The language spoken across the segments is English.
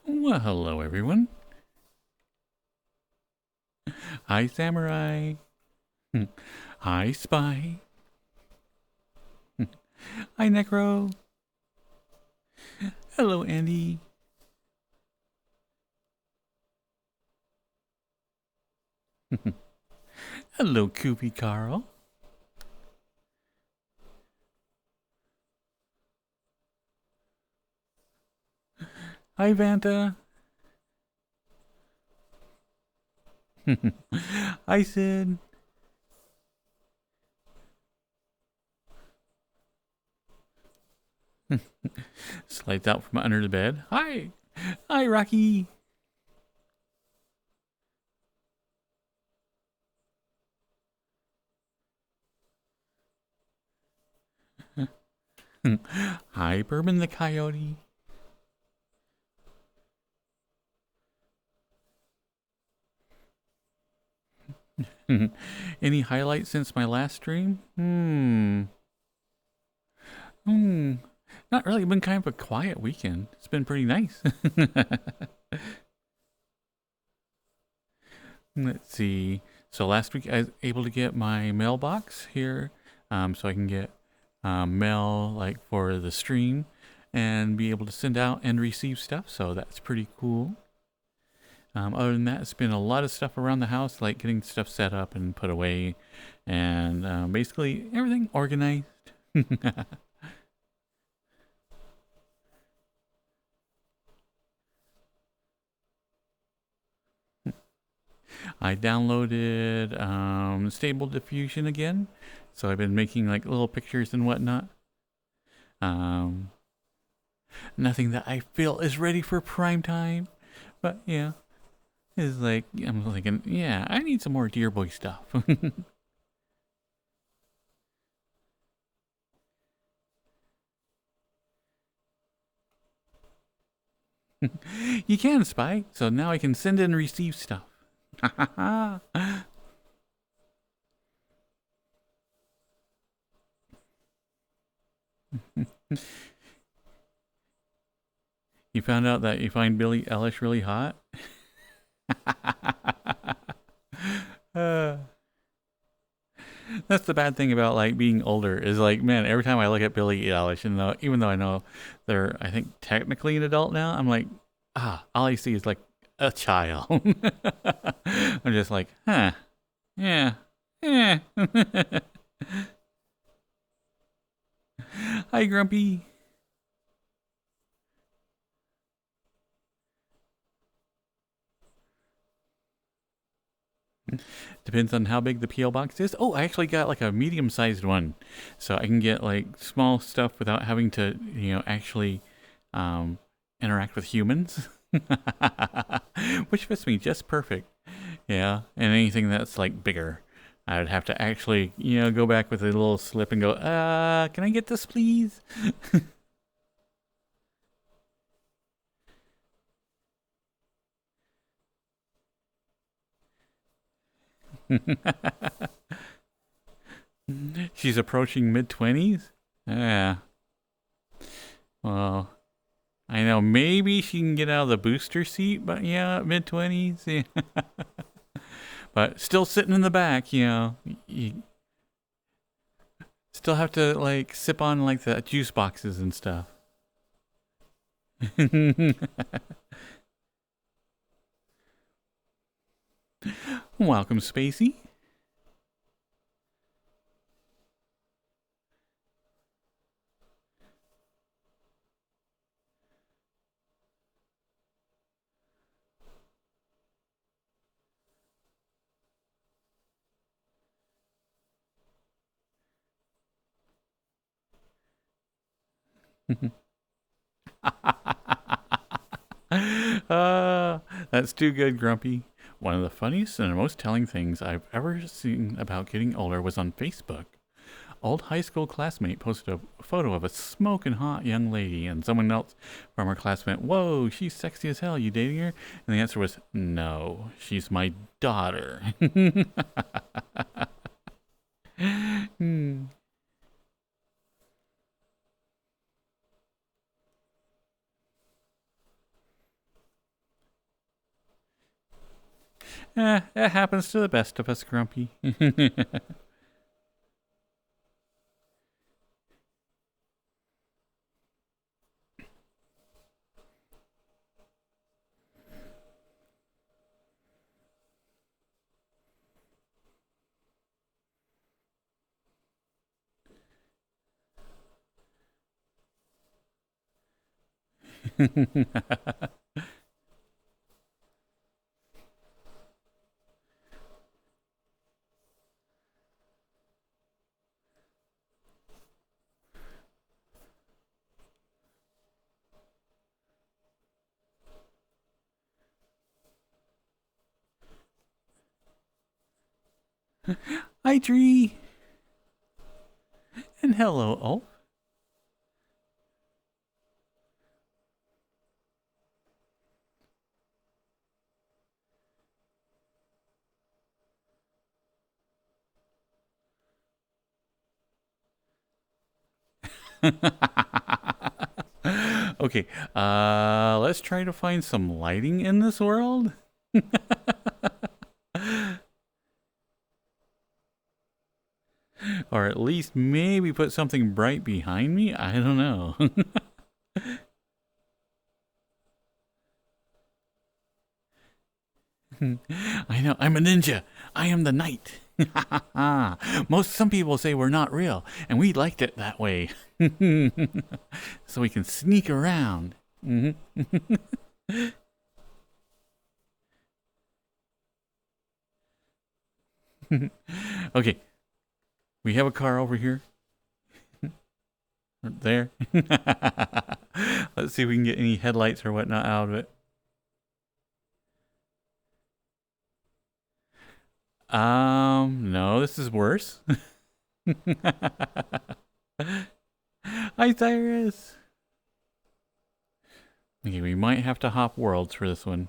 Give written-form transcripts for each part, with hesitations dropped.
Well, hello everyone. Hi, Samurai. Hi, Spy. Hi, Necro. Hello, Andy. Hello, Koopy Carl. Hi, Vanta. Hi, Sid. Slides out from under the bed. Hi. Hi, Rocky. Hi, Bourbon the Coyote. Any highlights since my last stream? Not really. Been kind of a quiet weekend. It's been pretty nice. Let's see. So last week I was able to get my mailbox here, so I can get mail like for the stream and be able to send out and receive stuff. So that's pretty cool. Other than that, it's been a lot of stuff around the house, like getting stuff set up and put away, and basically everything organized. I downloaded Stable Diffusion again, so I've been making like little pictures and whatnot. Nothing that I feel is ready for prime time, but yeah, it's like I'm thinking, yeah, I need some more Deer Boy stuff. You can, Spy, so now I can send and receive stuff. You found out that you find Billie Eilish really hot? That's the bad thing about like being older is like, man, every time I look at Billie Eilish, and even though I know they're, I think technically an adult now, I'm like, all I see is like a child. I'm just like, huh, yeah, yeah. Hi, Grumpy. Depends on how big the PO box is. Oh, I actually got like a medium-sized one, so I can get like small stuff without having to, actually um, interact with humans, which fits me just perfect. Yeah, and anything that's like bigger, I would have to actually, go back with a little slip and go, can I get this, please? She's approaching mid-20s? Yeah. Well, I know maybe she can get out of the booster seat, but yeah, mid-20s. Yeah. But still sitting in the back, you still have to like sip on like the juice boxes and stuff. Welcome, Spacey. That's too good, Grumpy. One of the funniest and most telling things I've ever seen about getting older was on Facebook. Old high school classmate posted a photo of a smoking hot young lady, and someone else from her class went, "Whoa, she's sexy as hell. You dating her?" And the answer was, "No, she's my daughter." Hmm. It happens to the best of us, Grumpy. Hi, Tree. And hello, Ulf. Okay, let's try to find some lighting in this world. Or at least maybe put something bright behind me? I don't know. I know, I'm a ninja. I am the knight. Some people say we're not real, and we liked it that way. So we can sneak around. Okay, we have a car over here. There. Let's see if we can get any headlights or whatnot out of it. No, this is worse. Hi, Cyrus. Okay, we might have to hop worlds for this one.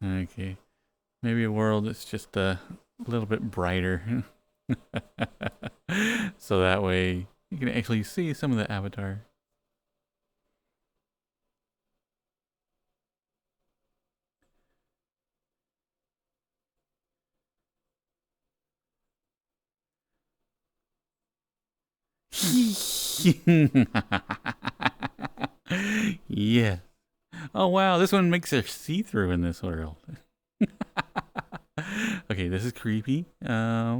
Okay, maybe a world that's just a little bit brighter. So that way you can actually see some of the avatar. Yeah. Oh wow, this one makes her see-through in this world. Okay, this is creepy. Ah.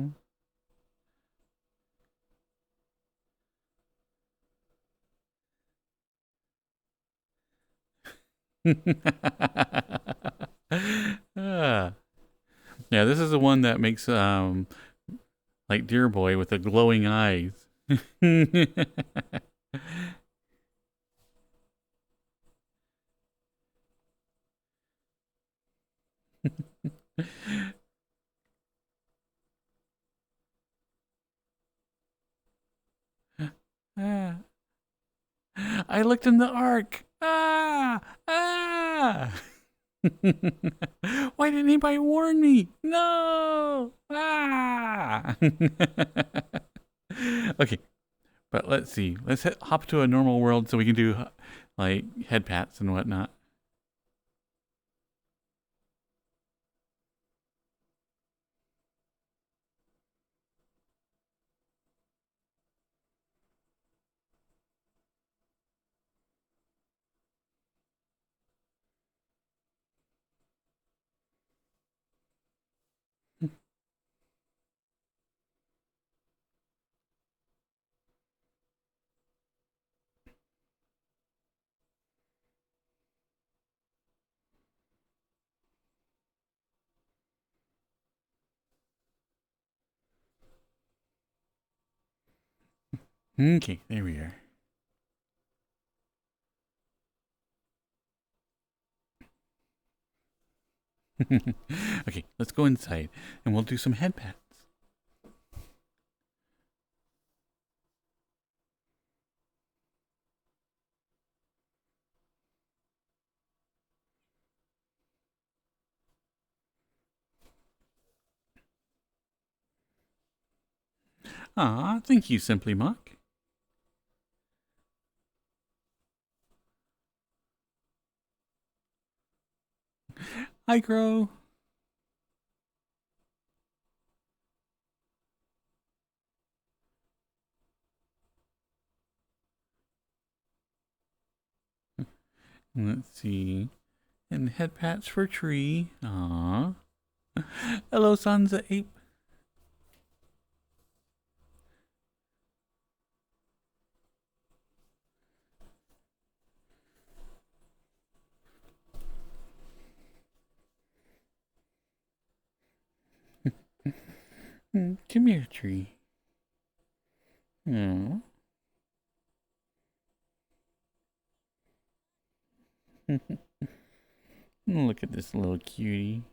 Yeah, this is the one that makes like Deer Boy with the glowing eyes. Ah. I looked in the ark. Ah! Ah! Why didn't anybody warn me? No! Ah! Okay, but let's see. Let's hop to a normal world so we can do like head pats and whatnot. Okay, there we are. Okay, let's go inside and we'll do some head pats. Ah, thank you, Simply Muck. Hi, Crow. Let's see. And head pats for Tree. Aww. Hello, Sansa Ape. Come here, Tree. Aww. Look at this little cutie.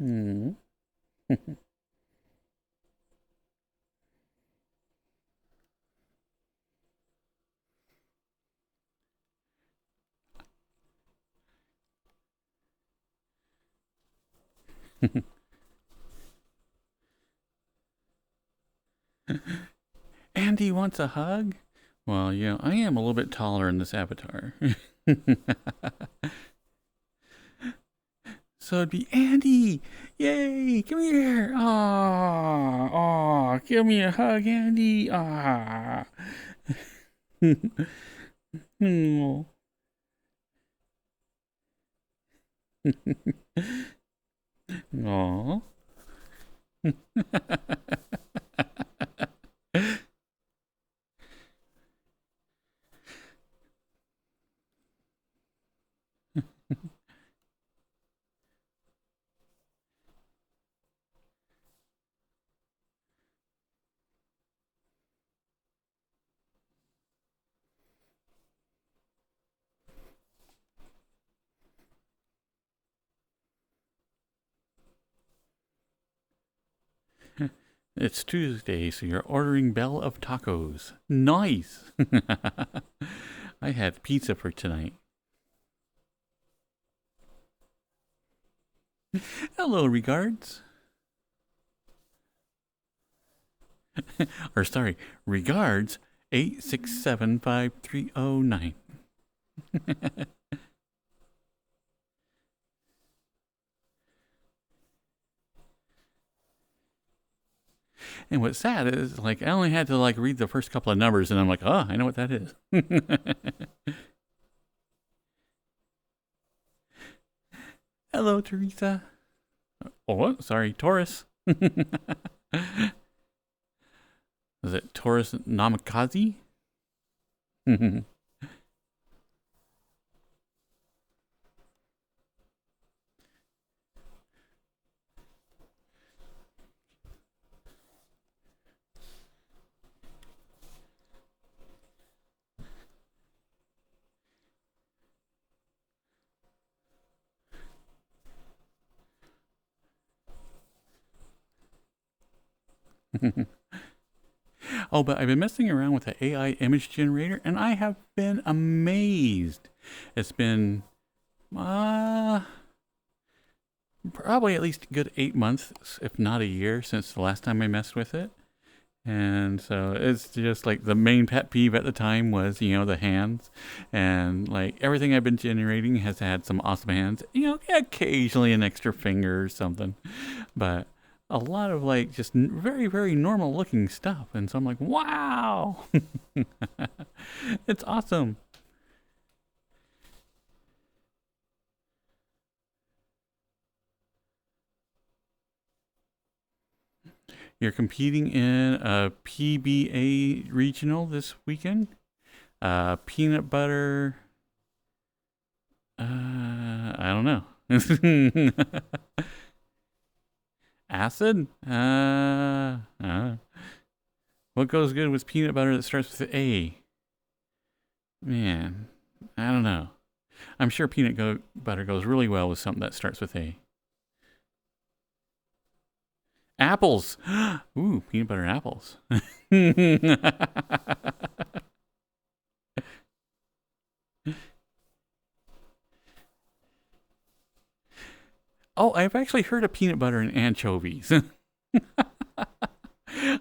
Mm. Andy wants a hug? Well, you know, I am a little bit taller in this avatar. So it'd be Andy! Yay! Come here! Aw! Aw! Give me a hug, Andy! Ah! Oh. Aw. It's Tuesday, so you're ordering Bell of Tacos. Nice! I had pizza for tonight. Hello, regards. Or sorry, regards 8675309. And what's sad is, like, I only had to, like, read the first couple of numbers, and I'm like, oh, I know what that is. Hello, Teresa. Oh, sorry, Taurus. Is it Taurus Namikaze? Oh, but I've been messing around with the AI image generator, and I have been amazed. It's been probably at least a good 8 months, if not a year, since the last time I messed with it. And so it's just like the main pet peeve at the time was, you know, the hands. And like everything I've been generating has had some awesome hands. You know, occasionally an extra finger or something. But a lot of like just very, very normal looking stuff. And so I'm like, wow, it's awesome. You're competing in a PBA regional this weekend. Peanut butter. I don't know. Acid? What goes good with peanut butter that starts with A? Man, I don't know. I'm sure butter goes really well with something that starts with A. Apples. Ooh, peanut butter and apples. Oh, I've actually heard of peanut butter and anchovies. I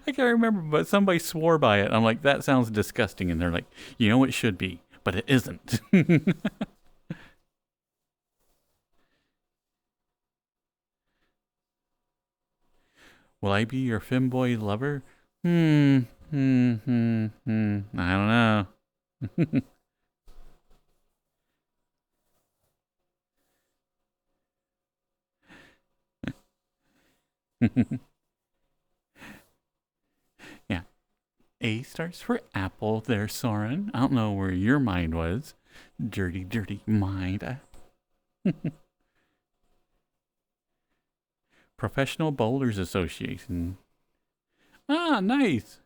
can't remember, but somebody swore by it. I'm like, that sounds disgusting. And they're like, you know, it should be, but it isn't. Will I be your femboy lover? I don't know. Yeah. A starts for apple there, Soren. I don't know where your mind was. Dirty, dirty mind. Professional Bowlers Association. Ah, nice.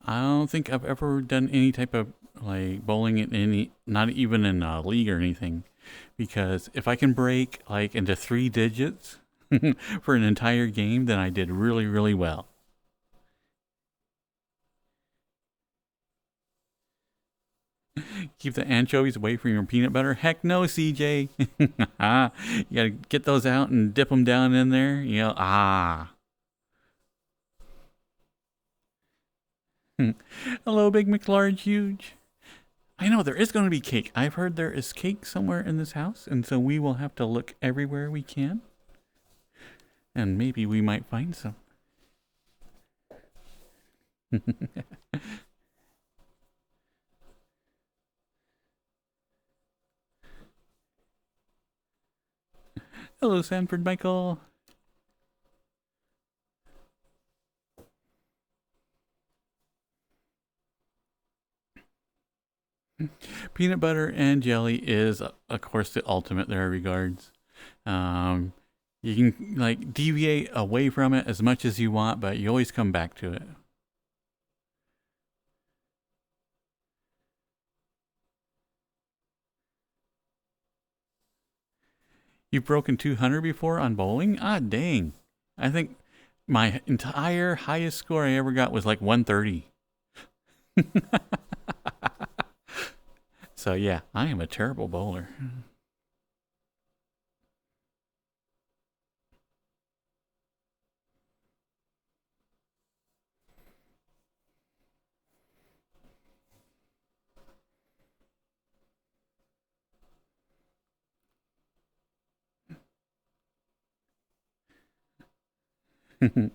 I don't think I've ever done any type of like bowling in any, not even in a league or anything, because if I can break like into 3 digits for an entire game, then I did really, really well. Keep the anchovies away from your peanut butter? Heck no, CJ. You gotta get those out and dip them down in there. You know, Hello, Big McLarge Huge. I know there is going to be cake. I've heard there is cake somewhere in this house, and so we will have to look everywhere we can. And maybe we might find some. Hello, Sanford Michael. Peanut butter and jelly is, of course, the ultimate there regards. You can like deviate away from it as much as you want, but you always come back to it. You've broken 200 before on bowling? Ah, dang. I think my entire highest score I ever got was like 130. So yeah, I am a terrible bowler. You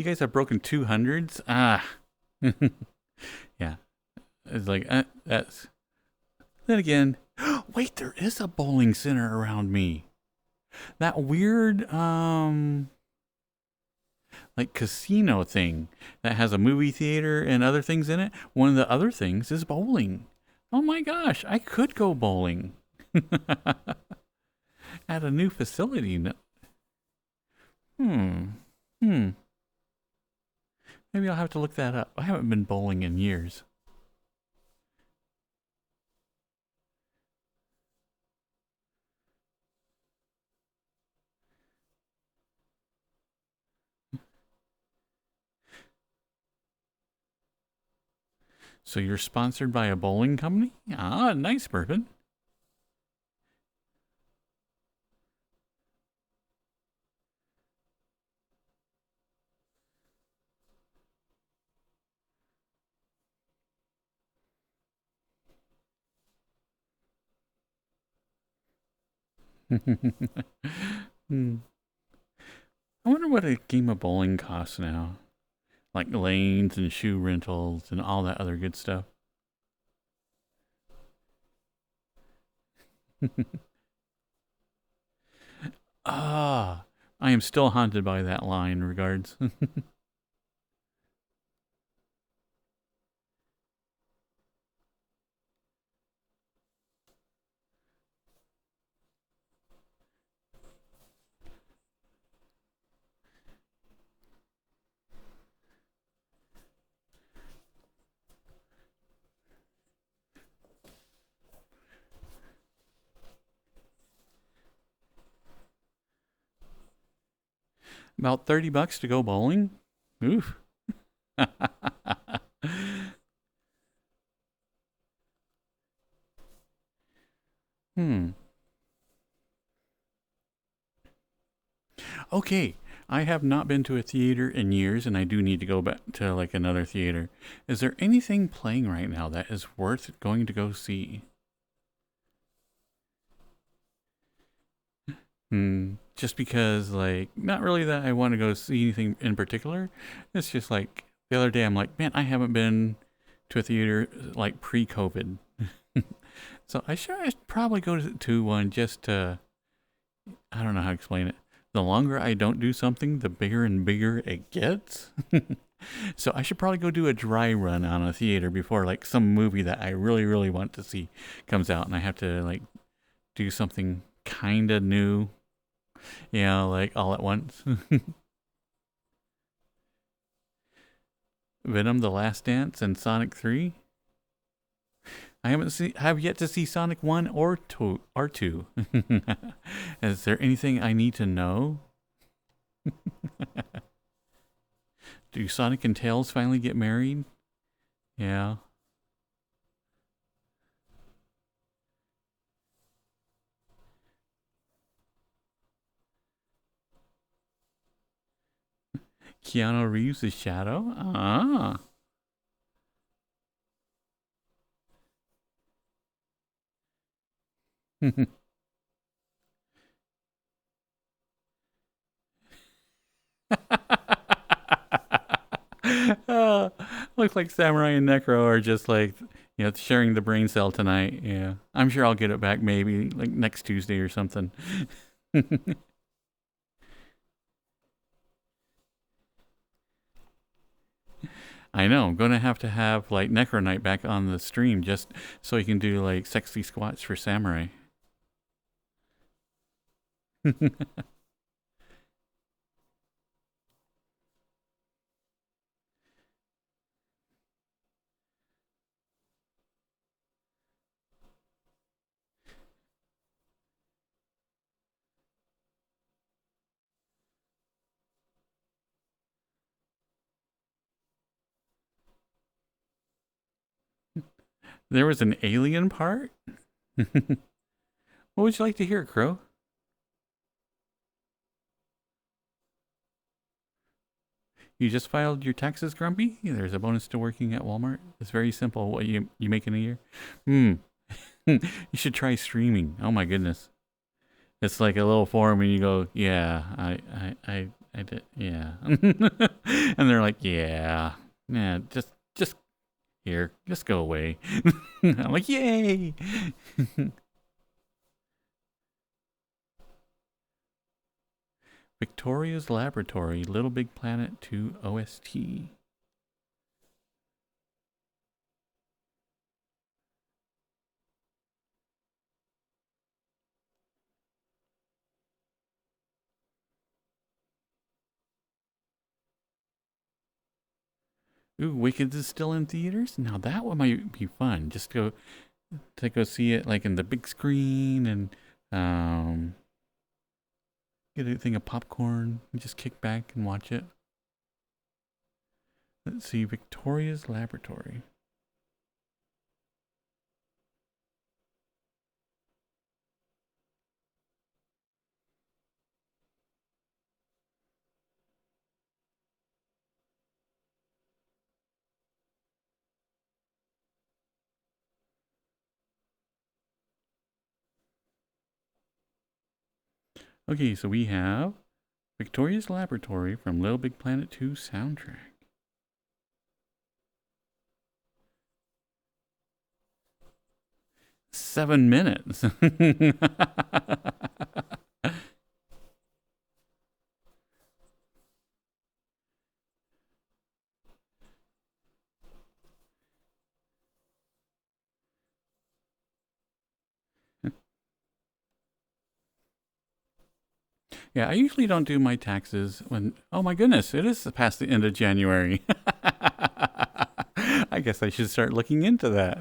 guys have broken 200s? Ah. Yeah. It's like, that's... Then again, wait, there is a bowling center around me. That weird, like casino thing that has a movie theater and other things in it. One of the other things is bowling. Oh my gosh, I could go bowling at a new facility. Hmm. Maybe I'll have to look that up. I haven't been bowling in years. So you're sponsored by a bowling company? Ah, nice, Bourbon. Hmm. I wonder what a game of bowling costs now. Like lanes and shoe rentals and all that other good stuff. Ah, I am still haunted by that line, regards. About $30 to go bowling? Oof. Hmm. Okay. I have not been to a theater in years, and I do need to go back to like another theater. Is there anything playing right now that is worth going to go see? Just because, like, not really that I want to go see anything in particular. It's just like the other day I'm like, man, I haven't been to a theater like pre-COVID. So I should probably go to one just to, I don't know how to explain it. The longer I don't do something, the bigger and bigger it gets. So I should probably go do a dry run on a theater before like some movie that I really, really want to see comes out and I have to like do something kind of new, you know, like all at once. Venom: The Last Dance and Sonic 3. I have yet to see Sonic 1 or 2. Is there anything I need to know? Do Sonic and Tails finally get married? Yeah. Keanu Reeves is Shadow? Ah. Looks like Samurai and Necro are just like, you know, sharing the brain cell tonight. Yeah. I'm sure I'll get it back maybe like next Tuesday or something. I know. I'm going to have like Necro Night back on the stream just so he can do like sexy squats for Samurai. There was an alien part? What would you like to hear, Crow? You just filed your taxes, Grumpy? There's a bonus to working at Walmart. It's very simple. What you make in a year? Hmm. You should try streaming. Oh my goodness. It's like a little form and you go, yeah, I did, yeah. And they're like, yeah, yeah, just here, just go away. I'm like, yay. Victoria's Laboratory, Little Big Planet 2 OST. Ooh, Wicked is still in theaters? Now that one might be fun. Just to go see it like in the big screen and get a thing of popcorn and just kick back and watch it. Let's see, Victoria's Laboratory. Okay, so we have Victoria's Laboratory from Little Big Planet 2 soundtrack. Seven minutes. Yeah, I usually don't do my taxes when, oh my goodness, it is past the end of January. I guess I should start looking into that.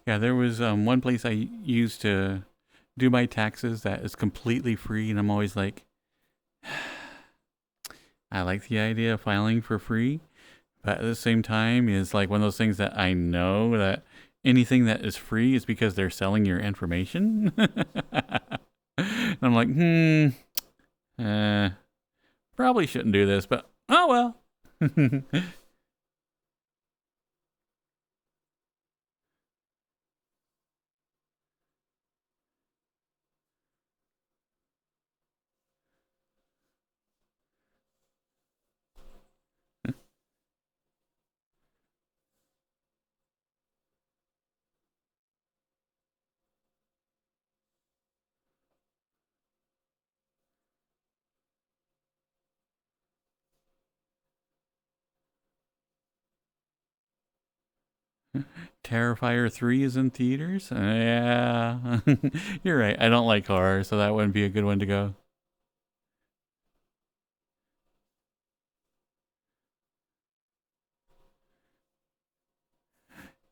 Yeah, there was one place I used to do my taxes that is completely free, and I'm always like, I like the idea of filing for free, but at the same time, is like one of those things that I know that anything that is free is because they're selling your information. And I'm like, uh, probably shouldn't do this, but oh well. Terrifier 3 is in theaters? Yeah. You're right. I don't like horror, so that wouldn't be a good one to go.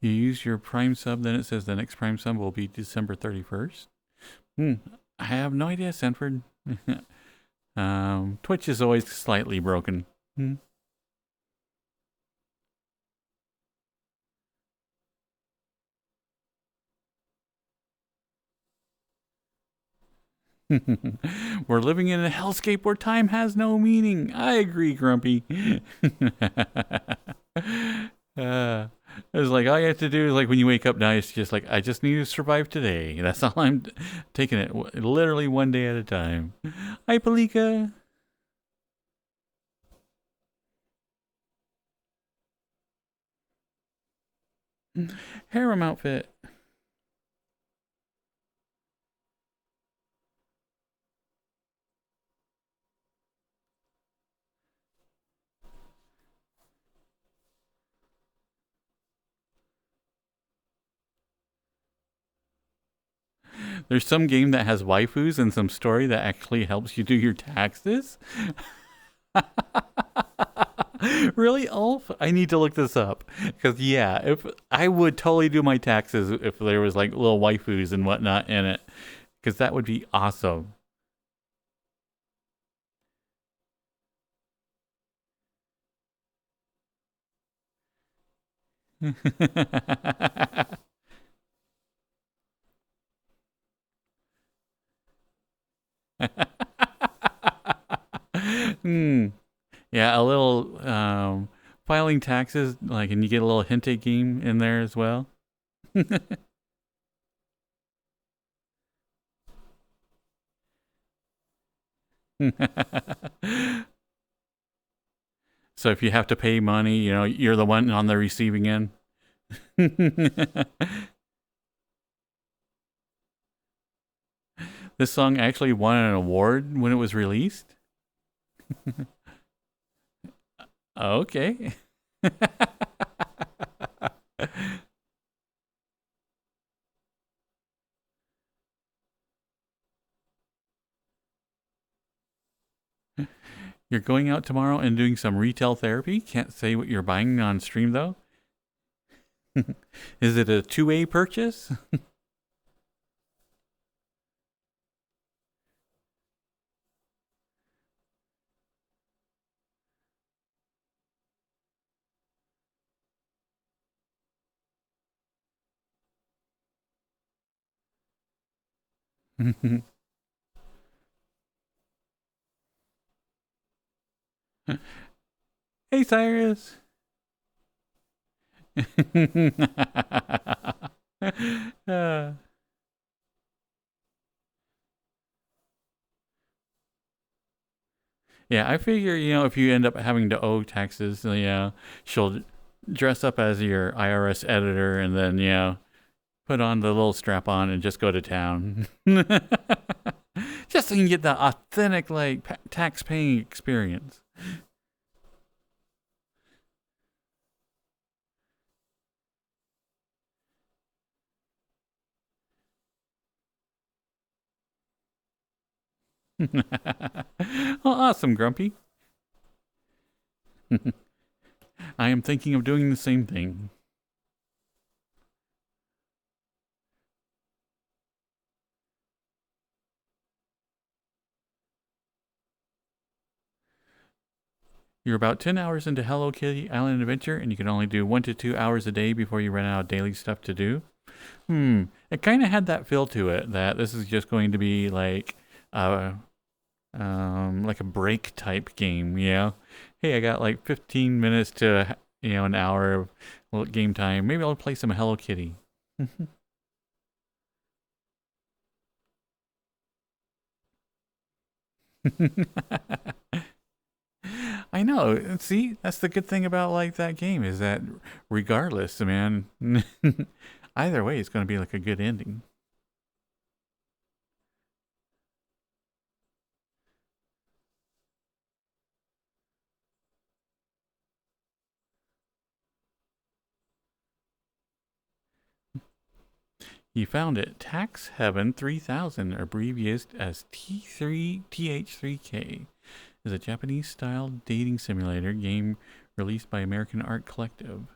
You use your Prime sub, then it says the next Prime sub will be December 31st. I have no idea, Sanford. Twitch is always slightly broken. We're living in a hellscape where time has no meaning. I agree, Grumpy. It's like all you have to do is like when you wake up now, it's just like I just need to survive today. That's all I'm taking it literally one day at a time. Hi, Palika. Harem outfit. There's some game that has waifus and some story that actually helps you do your taxes. Really, Ulf? I need to look this up because yeah, if I would totally do my taxes if there was like little waifus and whatnot in it, because that would be awesome. Hmm. Yeah, a little filing taxes, like, and you get a little hinte game in there as well. So if you have to pay money, you know, you're the one on the receiving end. This song actually won an award when it was released. Okay. You're going out tomorrow and doing some retail therapy? Can't say what you're buying on stream though. Is it a 2A purchase? Hey, Cyrus. uh, yeah, I figure, you know, if you end up having to owe taxes, you know, she'll dress up as your IRS editor and then, you know, put on the little strap on and just go to town. Just so you can get the authentic, like, tax paying experience. Well, awesome, Grumpy. I am thinking of doing the same thing. You're about 10 hours into Hello Kitty Island Adventure, and you can only do 1 to 2 hours a day before you run out of daily stuff to do. It kind of had that feel to it, that this is just going to be like a break type game, you know? Hey, I got like 15 minutes to, an hour of game time. Maybe I'll play some Hello Kitty. I know. See, that's the good thing about like that game is that regardless, man, either way, it's going to be like a good ending. You found it. Tax Heaven 3000, abbreviated as T3TH3K, is a Japanese-style dating simulator game released by American Art Collective,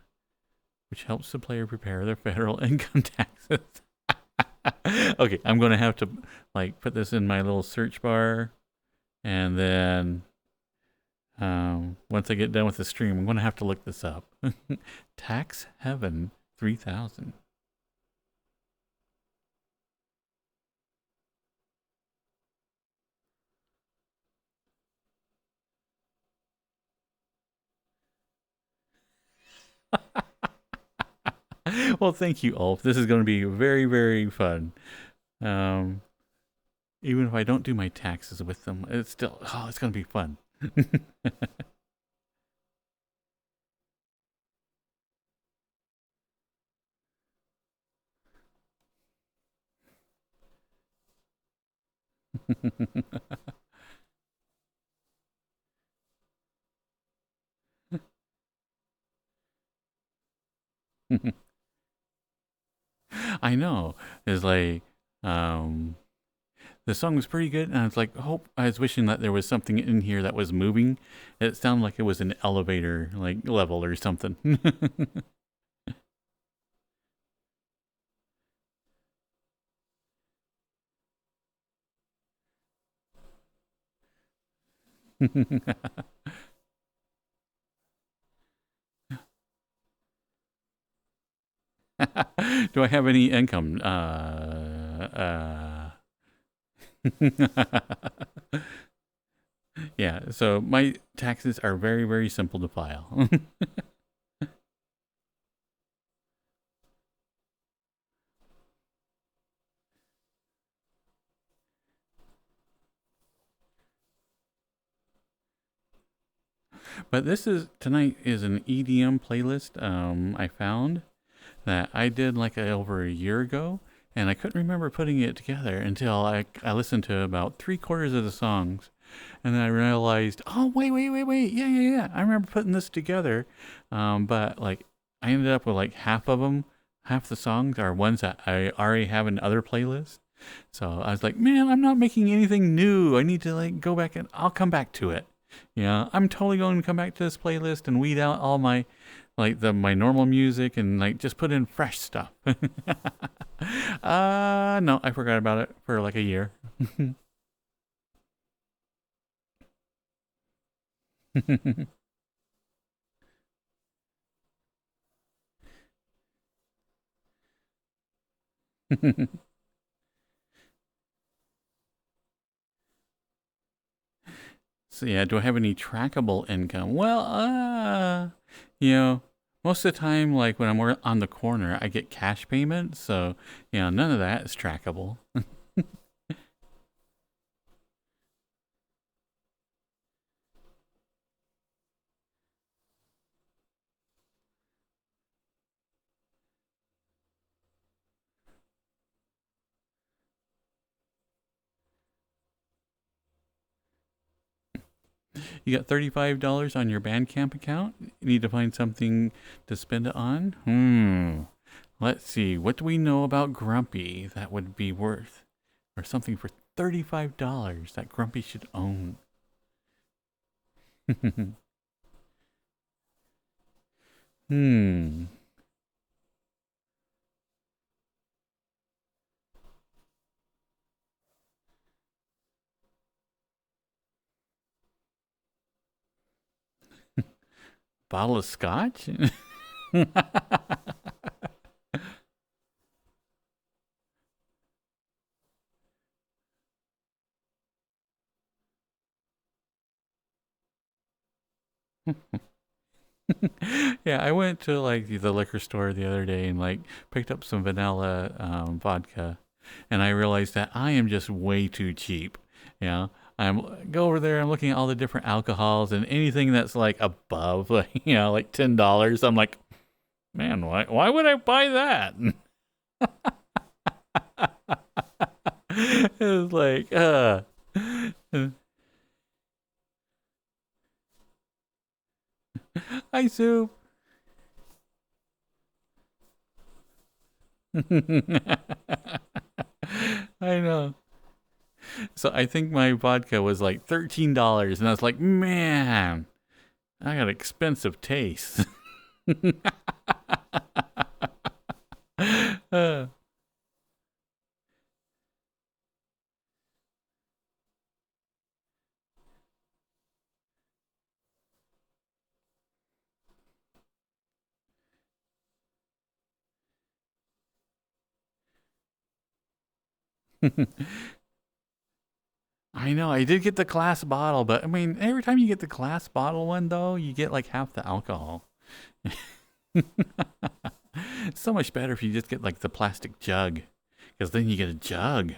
which helps the player prepare their federal income taxes. Okay, I'm going to have to like put this in my little search bar, and then once I get done with the stream, I'm going to have to look this up. Tax Heaven 3000. Well, thank you, Ulf. This is going to be very, very fun. Um, Even if I don't do my taxes with them, it's still, it's going to be fun. I know. It's like, the song was pretty good, and I was like, I was wishing that there was something in here that was moving. It sounded like it was an elevator, like level or something. Do I have any income? Yeah, so my taxes are very, very simple to file. But tonight is an EDM playlist I found that I did like over a year ago, and I couldn't remember putting it together until I listened to about 3/4 of the songs, and then I realized, oh wait, yeah, I remember putting this together, but like I ended up with like half of them. Half the songs are ones that I already have in other playlists. So I was like, man, I'm not making anything new. I need to like go back and I'll come back to it. Yeah, I'm totally going to come back to this playlist and weed out all my my normal music and like just put in fresh stuff. No, I forgot about it for like a year. So yeah, do I have any trackable income? Well, you know, most of the time, like when I'm on the corner, I get cash payments. So, none of that is trackable. You got $35 on your Bandcamp account. You need to find something to spend it on. Let's see. What do we know about Grumpy that would be worth or something for $35 that Grumpy should own. Hmm. Bottle of scotch? Yeah, I went to like the liquor store the other day and like picked up some vanilla vodka, and I realized that I am just way too cheap. Yeah, I'm go over there. I'm looking at all the different alcohols and anything that's like above, like like $10. I'm like, man, why would I buy that? It was like, hi soup. I know. So I think my vodka was like $13, and I was like, man, I got expensive taste. Uh, I know I did get the glass bottle, but I mean, every time you get the glass bottle one, though, you get like half the alcohol. It's so much better if you just get like the plastic jug, because then you get a jug.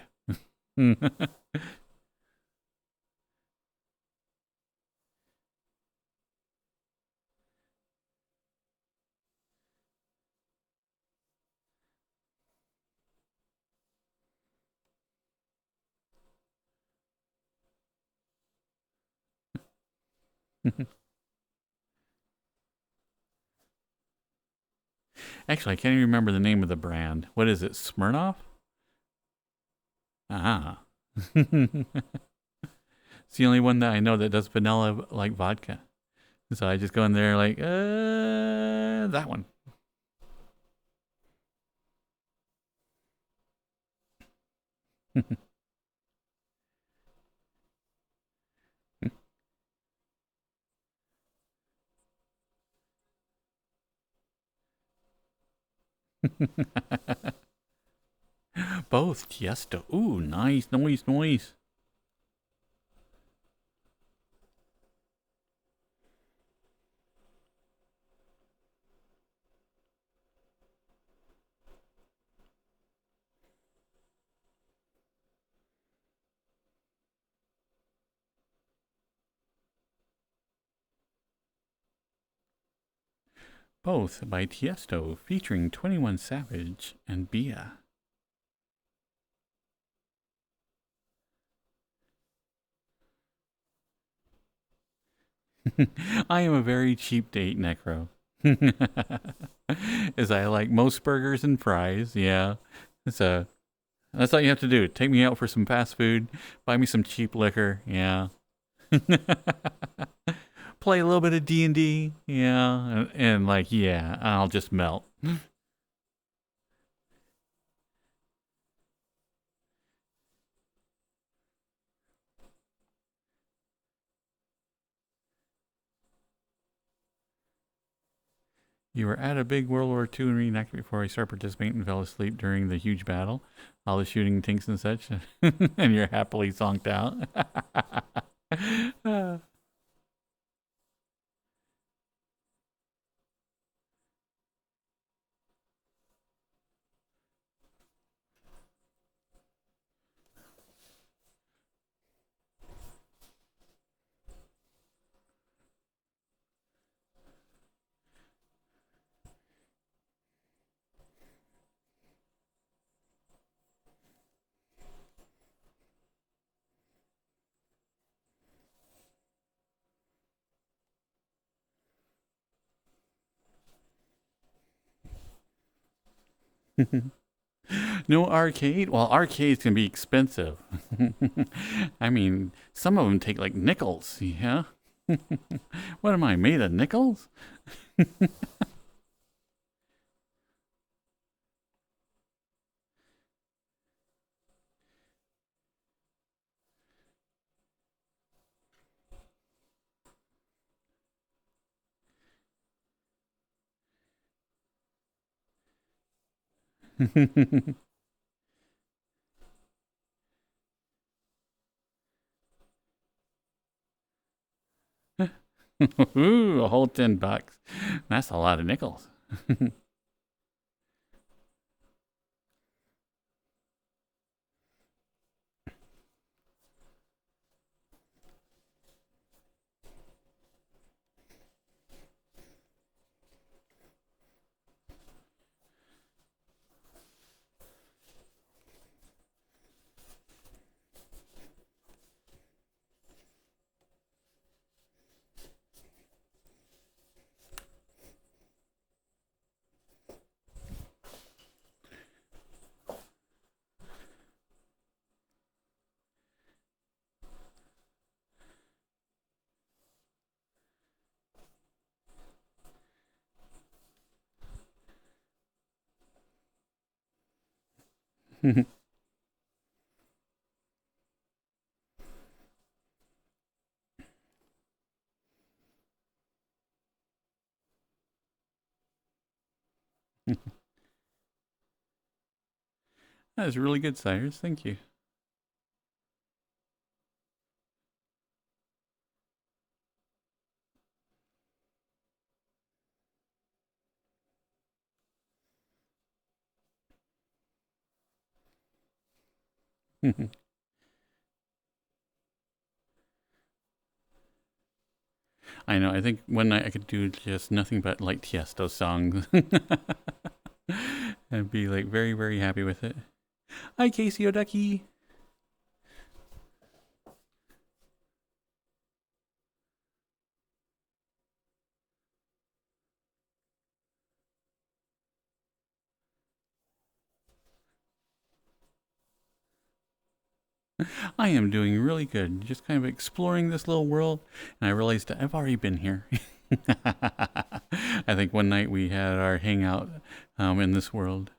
Actually, I can't even remember the name of the brand. What is it? Smirnoff? Ah. It's the only one that I know that does vanilla like vodka. So I just go in there like, that one. Both Tiesto. Ooh, nice, noise, noise. Both by Tiesto, featuring 21 Savage and Bia. I am a very cheap date, Necro. As I like most burgers and fries, yeah. So that's all you have to do. Take me out for some fast food, buy me some cheap liquor, yeah. Play a little bit of D&D, yeah, and like, yeah, I'll just melt. You were at a big World War II reenactment before I started participating and fell asleep during the huge battle. All the shooting tinks and such, and you're happily zonked out. No arcade? Well, arcades can be expensive. I mean, some of them take like nickels, yeah? What am I, made of nickels? Ooh, a whole $10. That's a lot of nickels. That is really good, Cyrus. Thank you. I know. I think one night I could do just nothing but like Tiesto songs and be like very, very happy with it. Hi, Casey O'Ducky. I am doing really good. Just kind of exploring this little world, and I realized that I've already been here. I think one night we had our hangout in this world.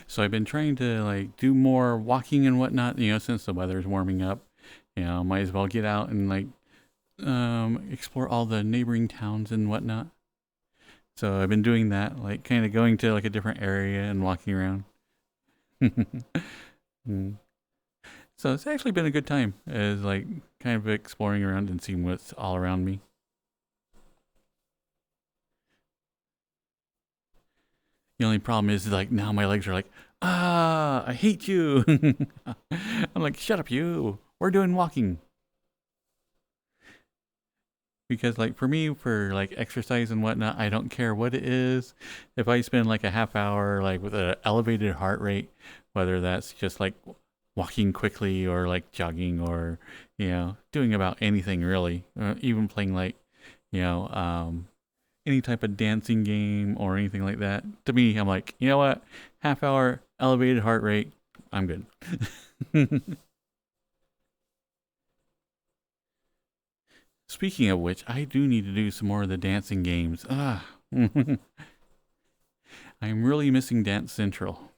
So I've been trying to like do more walking and whatnot, since the weather's warming up. Might as well get out and like explore all the neighboring towns and whatnot. So I've been doing that, like kind of going to like a different area and walking around. Mm. So it's actually been a good time as like kind of exploring around and seeing what's all around me. The only problem is like now my legs are like, I hate you. I'm like, shut up, you. We're doing walking. Because like for me, for like exercise and whatnot, I don't care what it is. If I spend like a half hour like with an elevated heart rate, whether that's just like walking quickly or like jogging or doing about anything really, even playing like you know any type of dancing game or anything like that. To me, I'm like, you know what, half hour elevated heart rate, I'm good. Speaking of which, I do need to do some more of the dancing games. I'm really missing Dance Central.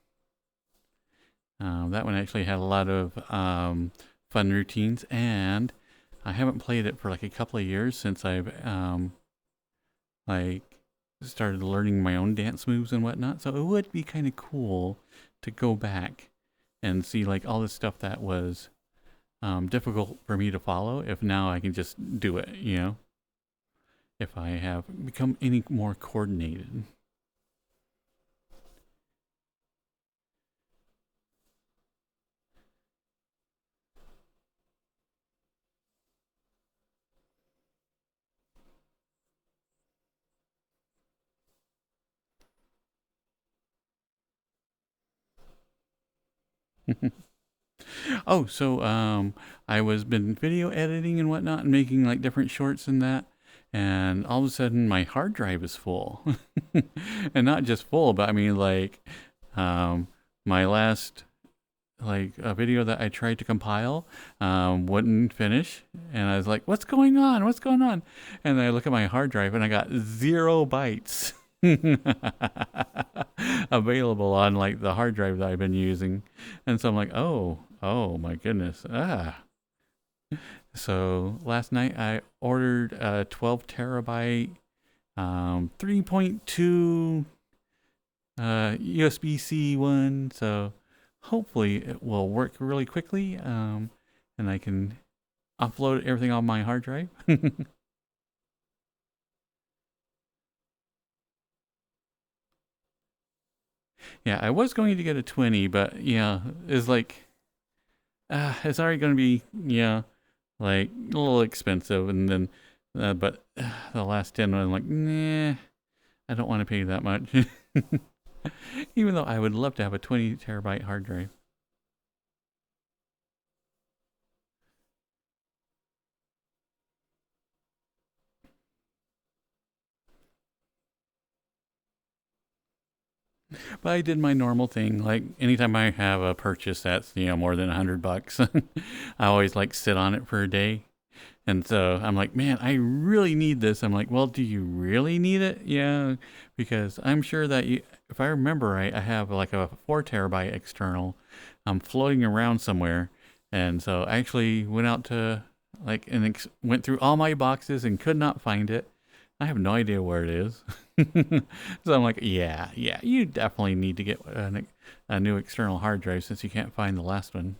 That one actually had a lot of fun routines, and I haven't played it for like a couple of years since I've like started learning my own dance moves and whatnot. So it would be kind of cool to go back and see like all the stuff that was difficult for me to follow. If now I can just do it, you know, if I have become any more coordinated. Oh, so I was been video editing and whatnot and making like different shorts and that, and all of a sudden my hard drive is full, and not just full, but I mean like um, my last like a video that I tried to compile wouldn't finish, and I was like, "What's going on? What's going on?" And I look at my hard drive and I got 0 bytes available on like the hard drive that I've been using, and so I'm like, oh my goodness, ah. So last night I ordered a 12 terabyte 3.2 USB-C one, so hopefully it will work really quickly, and I can upload everything on my hard drive. Yeah, I was going to get a 20, but yeah, it's like it's already going to be like a little expensive, and then but the last 10 I'm like, nah, I don't want to pay that much. Even though I would love to have a 20 terabyte hard drive. But I did my normal thing. Like anytime I have a purchase that's more than $100, I always like sit on it for a day. And so I'm like, man, I really need this. I'm like, well, do you really need it? Yeah, because I'm sure that if I remember right, I have like a 4 terabyte external. I'm floating around somewhere, and so I actually went out to like and went through all my boxes and could not find it. I have no idea where it is. So I'm like, yeah, you definitely need to get a new external hard drive since you can't find the last one.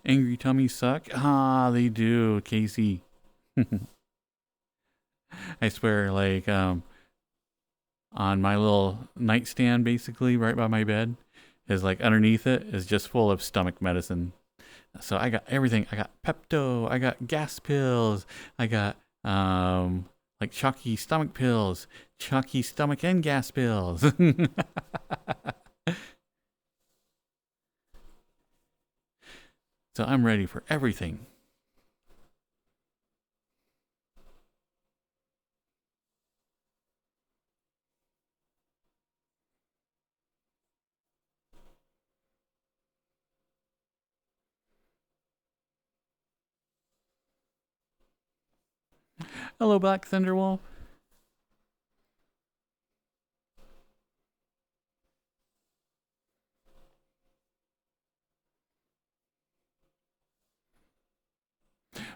Angry tummies suck. Ah, they do, Casey. I swear, like, on my little nightstand, basically, right by my bed, is like underneath it is just full of stomach medicine. So I got everything. I got Pepto. I got gas pills. I got like chalky stomach pills, chalky stomach and gas pills. So I'm ready for everything. Hello, Black Thunderwolf.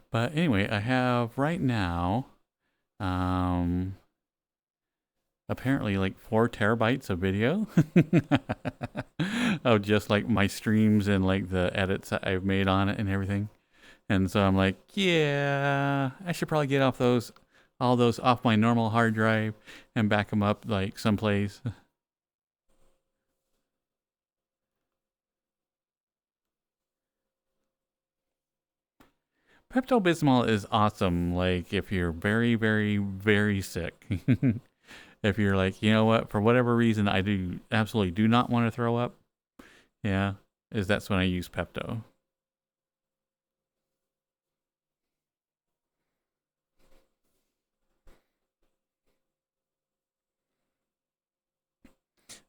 But anyway, I have right now, um, apparently like 4 terabytes of video of just like my streams and like the edits that I've made on it and everything. And so I'm like, yeah, I should probably get off all those off my normal hard drive and back them up like someplace. Pepto Bismol is awesome. Like if you're very, very, very sick. If you're like, you know what, for whatever reason, I do absolutely do not want to throw up. Yeah, that's when I use Pepto.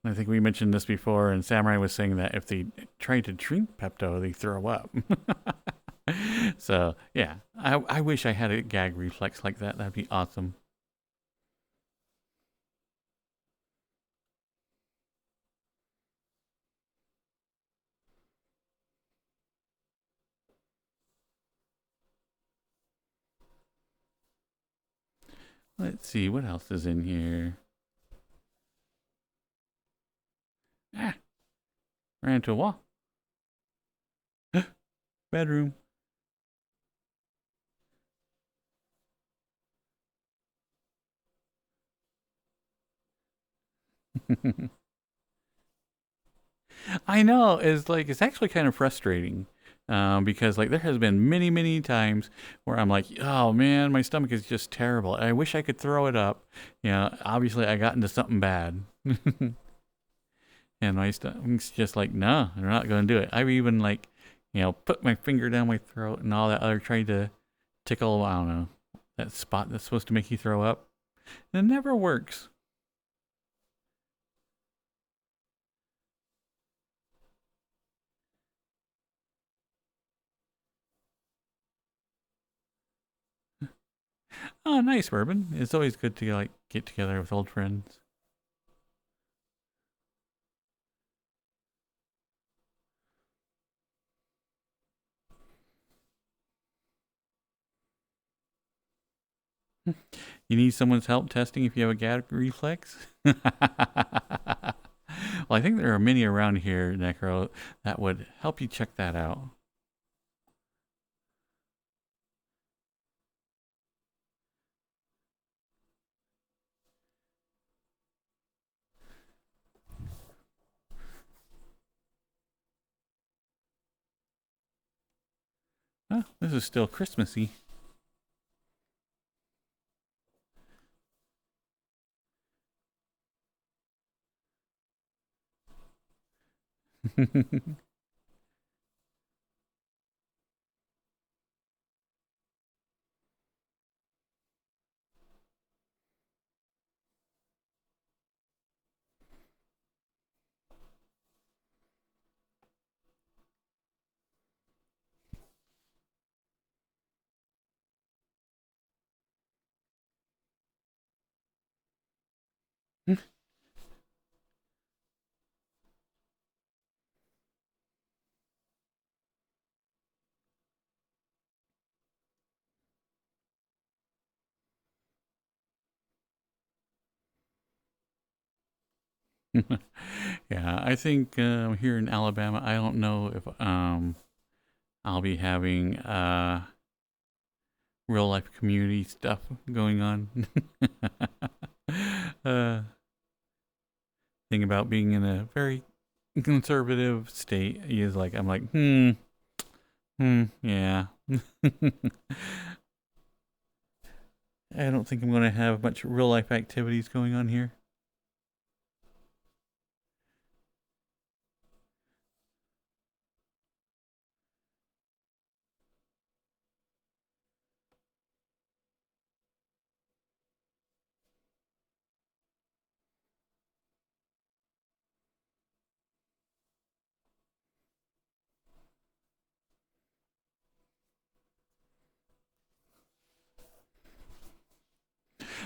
I think we mentioned this before, and Samurai was saying that if they try to drink Pepto, they throw up. So yeah, I wish I had a gag reflex like that. That'd be awesome. Let's see what else is in here. Ah, ran into a wall. Bedroom. I know. It's actually kind of frustrating. Because like there has been many times where I'm like, oh man, my stomach is just terrible. I wish I could throw it up. You know, obviously I got into something bad. And my stomach's just like, no, I'm not going to do it. I've even like, put my finger down my throat and all that other, trying to tickle, I don't know, that spot that's supposed to make you throw up. And it never works. Oh, nice, Bourbon. It's always good to like get together with old friends. You need someone's help testing if you have a gag reflex? Well, I think there are many around here, Necro, that would help you check that out. Oh, this is still Christmassy. Yeah, I think here in Alabama, I don't know if I'll be having real life community stuff going on. uh, thing about being in a very conservative state is like I'm like, yeah. I don't think I'm going to have much real life activities going on here.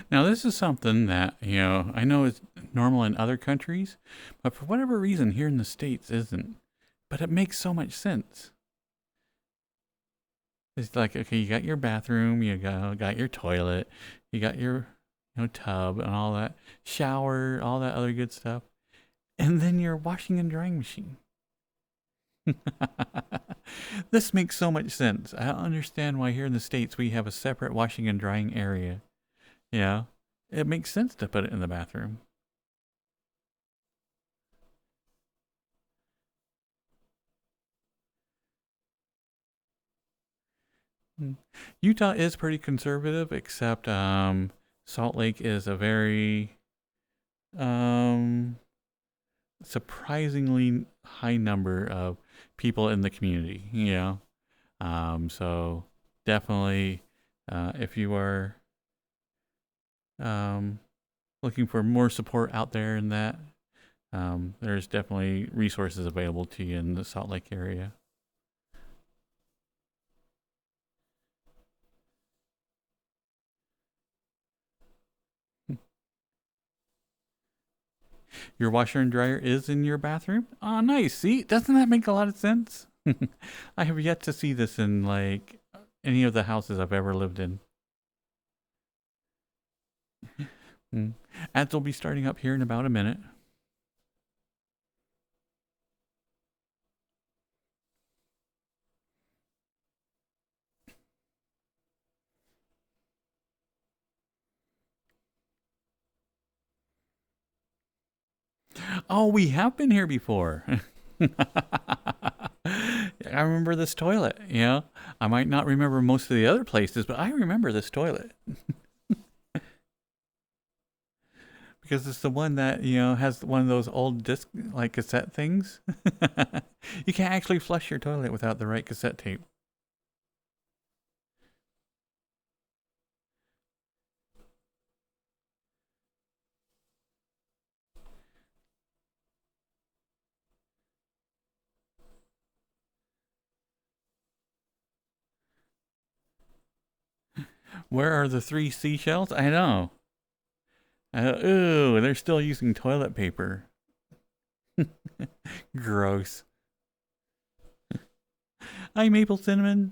Now, this is something that, I know is normal in other countries, but for whatever reason here in the States isn't. But it makes so much sense. It's like, okay, you got your bathroom, got your toilet, you got your tub and all that, shower, all that other good stuff, and then your washing and drying machine. This makes so much sense. I don't understand why here in the States we have a separate washing and drying area. Yeah, it makes sense to put it in the bathroom. Hmm. Utah is pretty conservative, except Salt Lake is a very um, surprisingly high number of people in the community. So definitely, if you are um, looking for more support out there in that, there's definitely resources available to you in the Salt Lake area. Your washer and dryer is in your bathroom? Oh, nice. See, doesn't that make a lot of sense? I have yet to see this in like any of the houses I've ever lived in. Ads will be starting up here in about a minute. Oh, we have been here before. I remember this toilet, you know. I might not remember most of the other places, but I remember this toilet. Because it's the one that, you know, has one of those old disc, like cassette things. You can't actually flush your toilet without the right cassette tape. Where are the 3 seashells? I know. Ooh, they're still using toilet paper. Gross. Hi, Maple Cinnamon.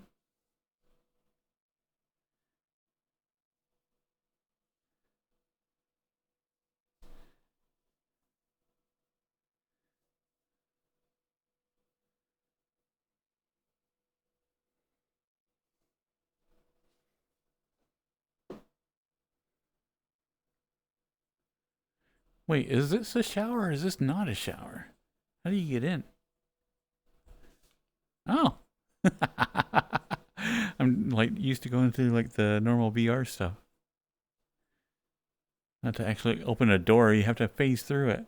Wait, is this a shower or is this not a shower? How do you get in? Oh. I'm like used to going through like the normal VR stuff. Not to actually open a door, you have to phase through it.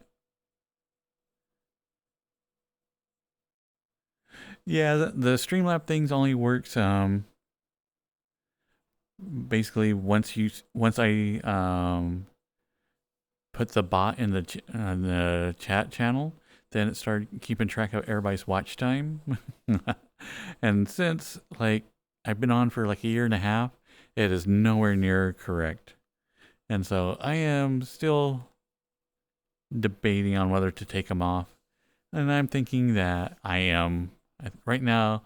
Yeah, the Streamlab things only works basically once I put the bot in the chat channel, then it started keeping track of everybody's watch time. And since like I've been on for like a year and a half, it is nowhere near correct. And so I am still debating on whether to take them off. And I'm thinking that I am right now.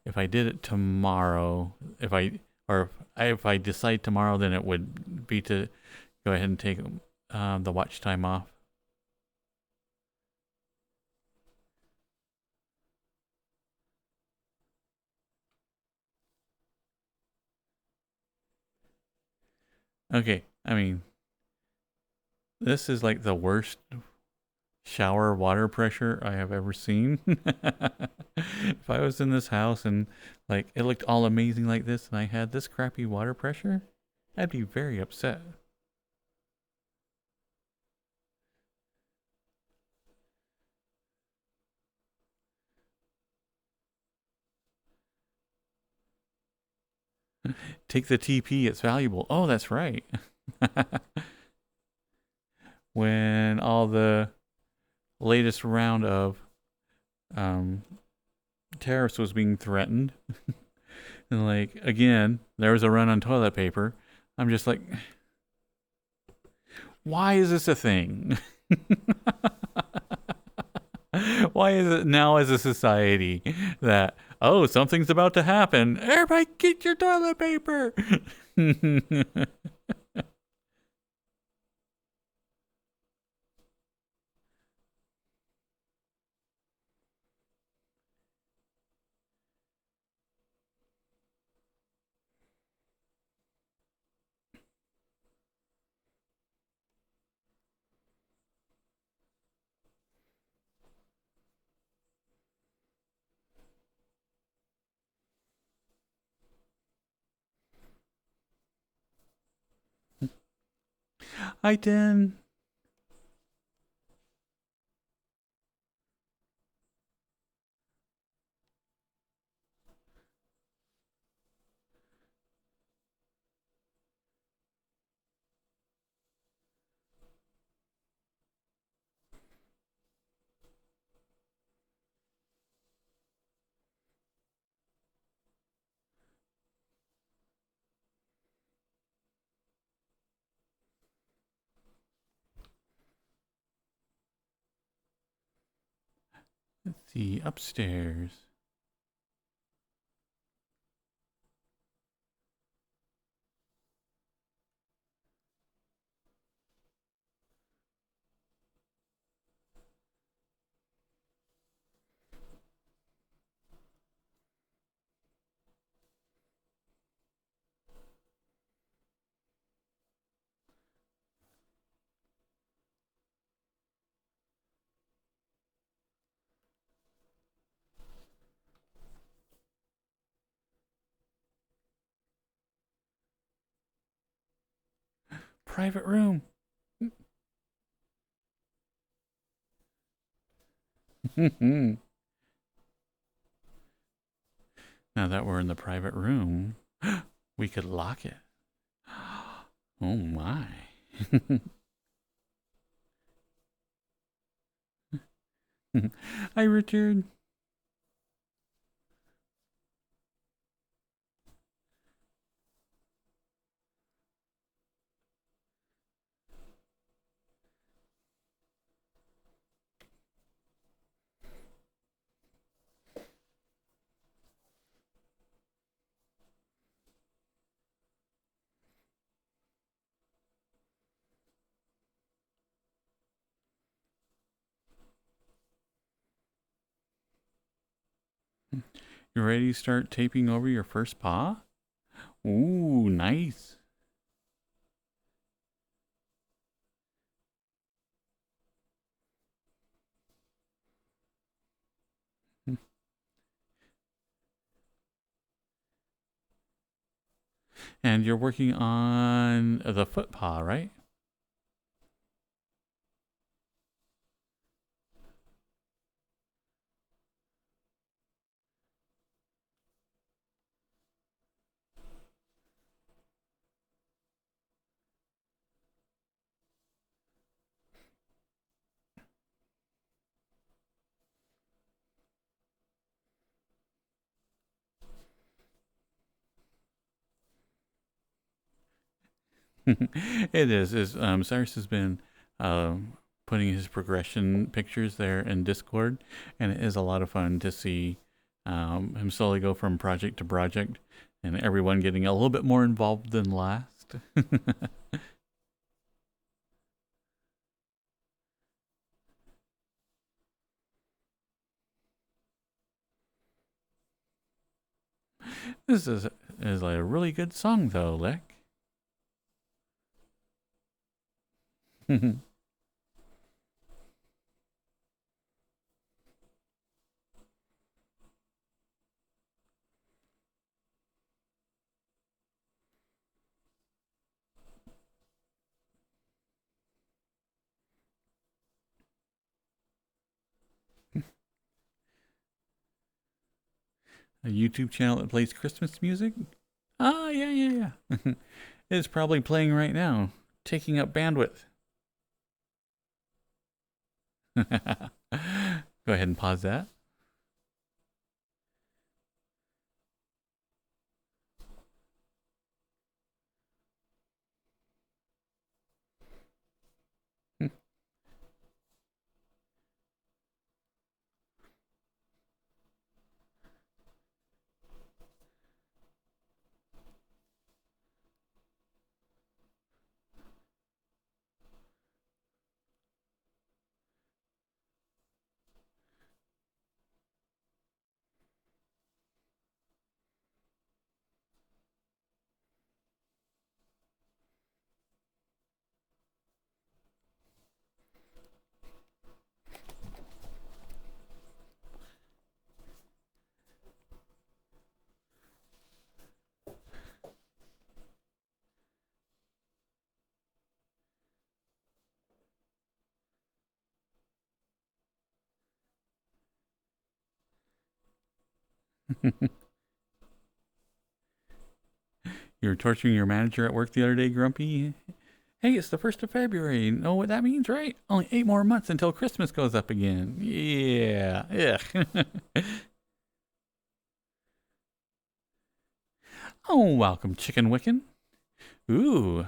If I did it tomorrow, if I decide tomorrow, then it would be to go ahead and take the watch time off. Okay, I mean, this is like the worst shower water pressure I have ever seen. If I was in this house and like it looked all amazing like this and I had this crappy water pressure, I'd be very upset. Take the TP, it's valuable. Oh, that's right. When all the latest round of tariffs was being threatened, and like again, there was a run on toilet paper. I'm just like, why is this a thing? Why is it now as a society that, oh, something's about to happen? Everybody get your toilet paper. Hi, Dan. Let's see, upstairs. Private room. Now that we're in the private room, we could lock it. Oh my. Hi, Richard. You ready to start taping over your first paw? Ooh, nice. And you're working on the foot paw, right? It is. Cyrus has been putting his progression pictures there in Discord, and it is a lot of fun to see him slowly go from project to project, and everyone getting a little bit more involved than last. This is like a really good song, though, Lek. A YouTube channel that plays Christmas music? Ah, yeah. It's probably playing right now, taking up bandwidth. Go ahead and pause that. You were torturing your manager at work the other day, Grumpy. Hey, it's the 1st of February. Know what that means, right? Only 8 more months until Christmas goes up again. Yeah. Ugh. Oh, welcome, Chicken Wiccan. Ooh.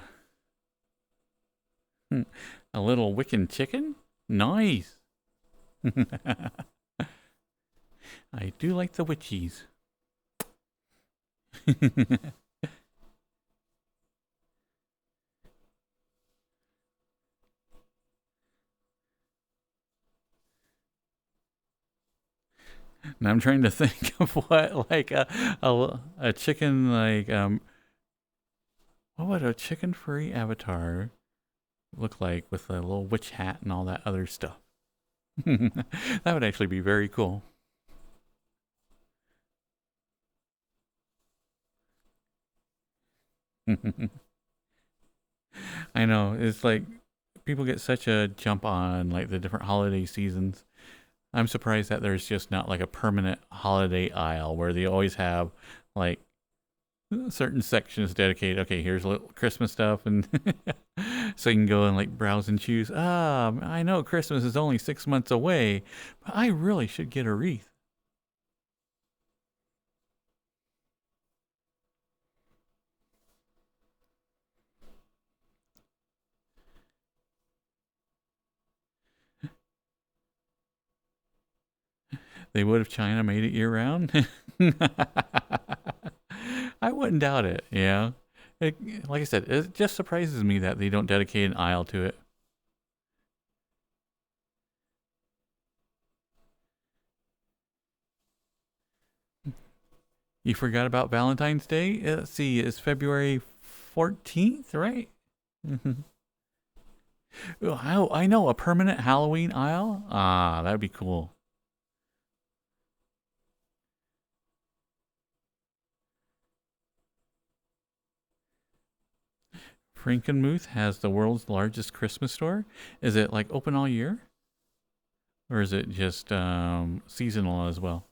A little Wiccan chicken? Nice. I do like the witchies. And I'm trying to think of what, like a chicken, like what would a chicken furry avatar look like with a little witch hat and all that other stuff? That would actually be very cool. I know, it's like people get such a jump on like the different holiday seasons. I'm surprised that there's just not like a permanent holiday aisle where they always have like certain sections dedicated. Okay, here's a little Christmas stuff, and so you can go and like browse and choose. I know Christmas is only 6 months away, but I really should get a wreath. They would if China made it year round. I wouldn't doubt it. Yeah, like I said, it just surprises me that they don't dedicate an aisle to it. You forgot about Valentine's Day? Let's see, it's February 14th, right? I know, a permanent Halloween aisle? Ah, that'd be cool. Frankenmuth has the world's largest Christmas store. Is it like open all year? Or is it just seasonal as well?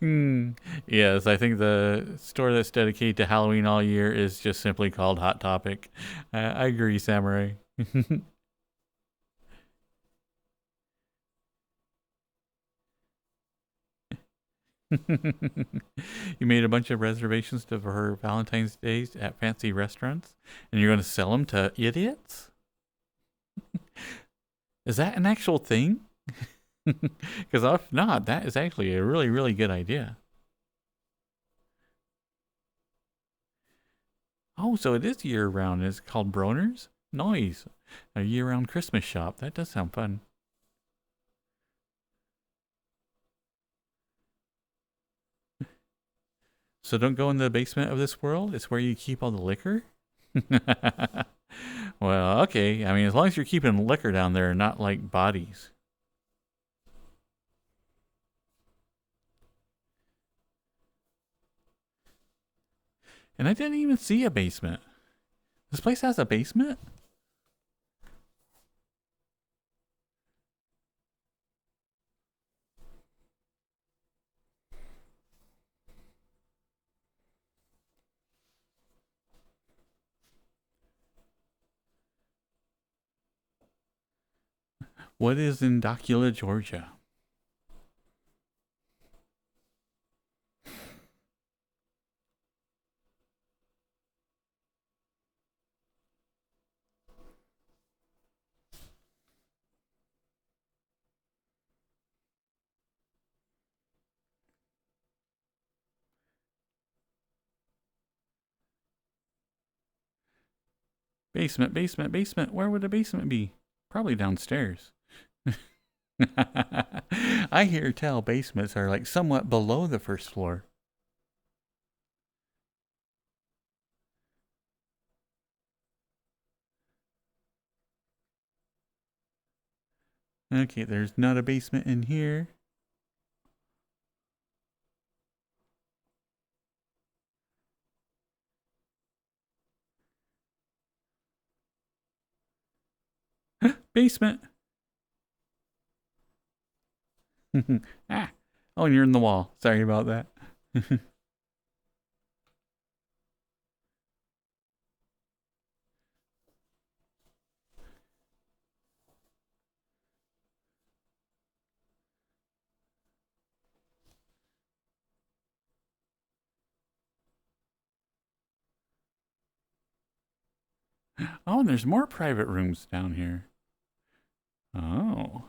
Hmm. Yes, I think the store that's dedicated to Halloween all year is just simply called Hot Topic. I agree, Samurai. You made a bunch of reservations for her Valentine's Days at fancy restaurants, and you're going to sell them to idiots? Is that an actual thing? Because if not, that is actually a really, really good idea. Oh, so it is year round. It's called Broner's? Nice. A year round Christmas shop. That does sound fun. So don't go in the basement of this world. It's where you keep all the liquor? Well, okay. I mean, as long as you're keeping liquor down there, not like bodies. And I didn't even see a basement. This place has a basement? What is in Docula, Georgia? Basement, basement, basement. Where would a basement be? Probably downstairs. I hear tell basements are like somewhat below the first floor. Okay, there's not a basement in here. Basement. Ah. Oh, and you're in the wall. Sorry about that. Oh, and there's more private rooms down here. Oh.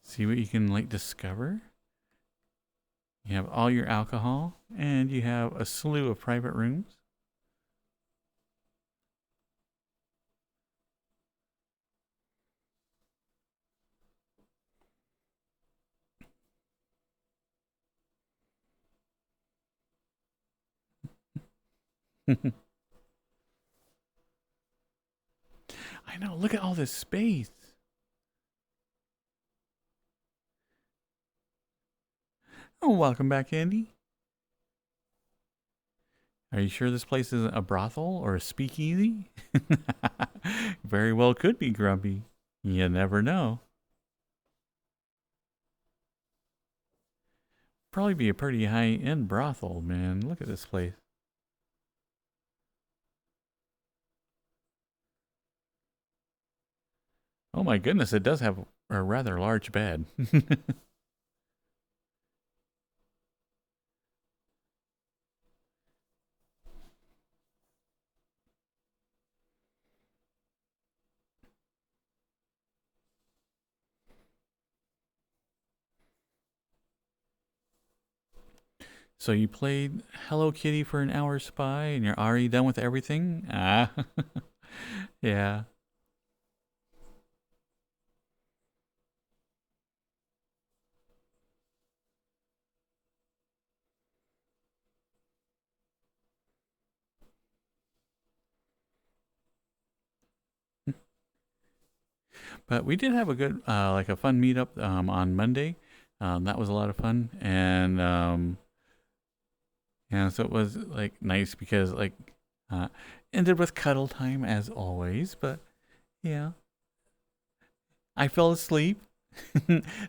See what you can like discover? You have all your alcohol and you have a slew of private rooms. I know, look at all this space. Oh, welcome back, Andy. Are you sure this place isn't a brothel or a speakeasy? Very well could be, Grumpy. You never know. Probably be a pretty high-end brothel, man. Look at this place. Oh my goodness, it does have a rather large bed. So you played Hello Kitty for an hour spy and you're already done with everything? Ah. Yeah. But we did have a good, like a fun meetup on Monday. That was a lot of fun, and yeah, so it was like nice because like uh, ended with cuddle time as always. But yeah, I fell asleep.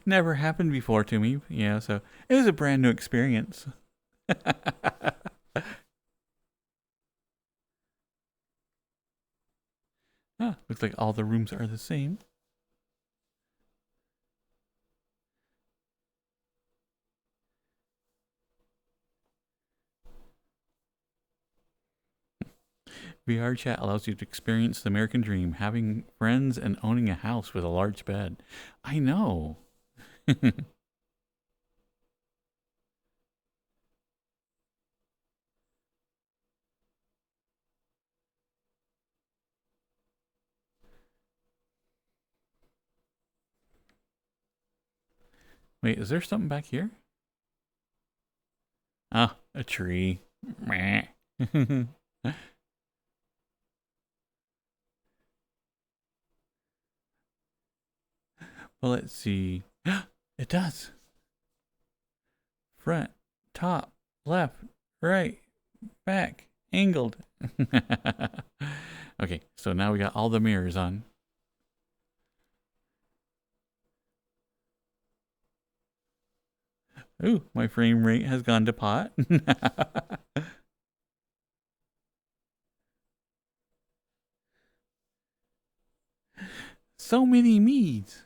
Never happened before to me. Yeah, so it was a brand new experience. Ah, looks like all the rooms are the same. VRChat allows you to experience the American dream, having friends and owning a house with a large bed. I know. Wait, is there something back here? Ah, a tree. Meh. Well, let's see. It does. Front, top, left, right, back, angled. Okay, so now we got all the mirrors on. Ooh, my frame rate has gone to pot. So many me's.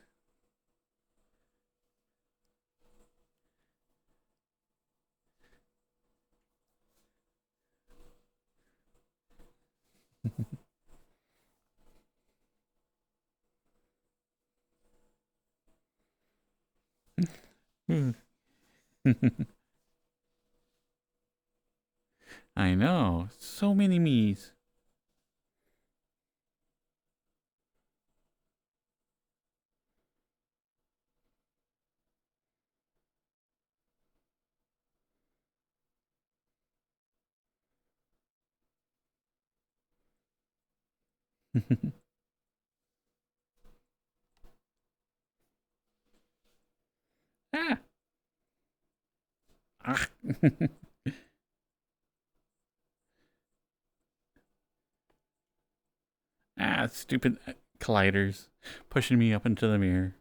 I know. So many me's. Ah. Ah. Ah, stupid colliders pushing me up into the mirror.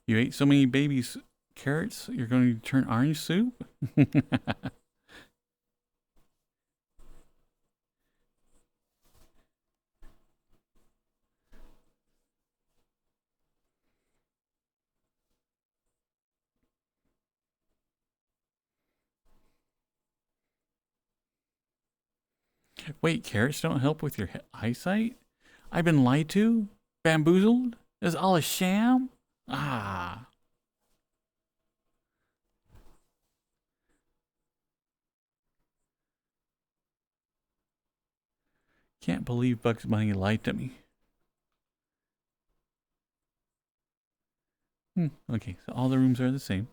You ate so many carrots, you're going to turn orange soup? Wait, carrots don't help with your eyesight? I've been lied to? Bamboozled? Is all a sham? Ah. Can't believe Bugs Bunny lied to me. Okay, so all the rooms are the same.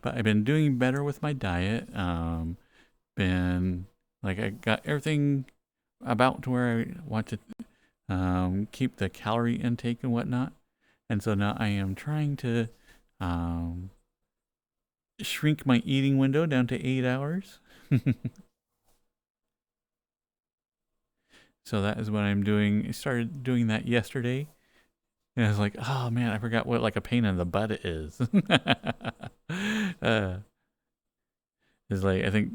But I've been doing better with my diet. Been like I got everything about to where I want to keep the calorie intake and whatnot. And so now I am trying to um, shrink my eating window down to 8 hours. So that is what I'm doing. I started doing that yesterday. And I was like, oh man, I forgot what like a pain in the butt it is. It's like, I think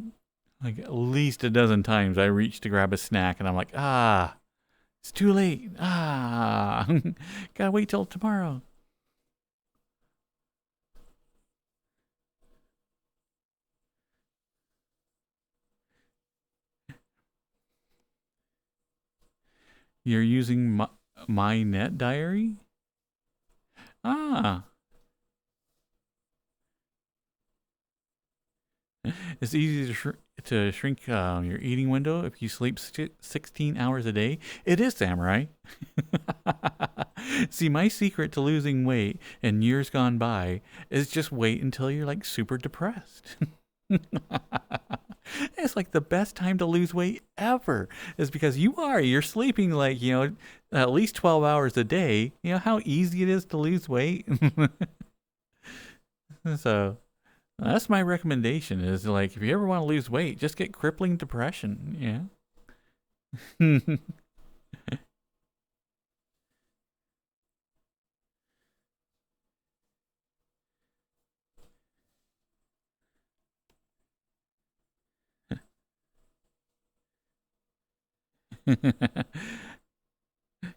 like at least a dozen times I reach to grab a snack and I'm like, it's too late. Gotta wait till tomorrow. You're using my net diary? Ah. It's easy to shrink your eating window if you sleep 16 hours a day. It is, Samurai. See, my secret to losing weight in years gone by is just wait until you're like super depressed. It's like the best time to lose weight ever is because you're sleeping like, at least 12 hours a day. You know how easy it is to lose weight? So that's my recommendation is like, if you ever want to lose weight, just get crippling depression. Yeah.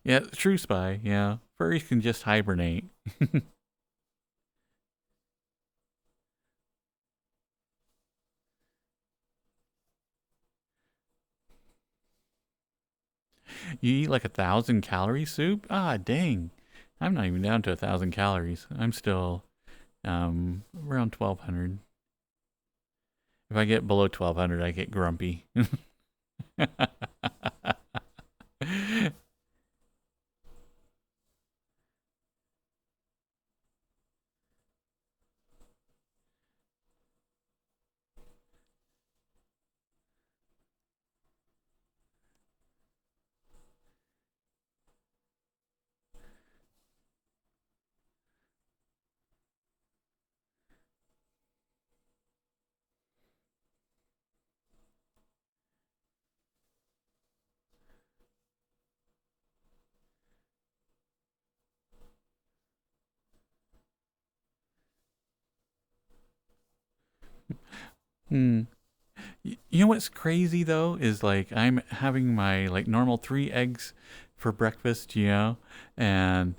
Yeah, true spy. Yeah. Furries can just hibernate. You eat like 1,000 calorie soup? Ah, dang. I'm not even down to 1,000 calories. I'm still around 1,200. If I get below 1,200, I get grumpy. Hmm. You know what's crazy though is like I'm having my like normal 3 eggs for breakfast, and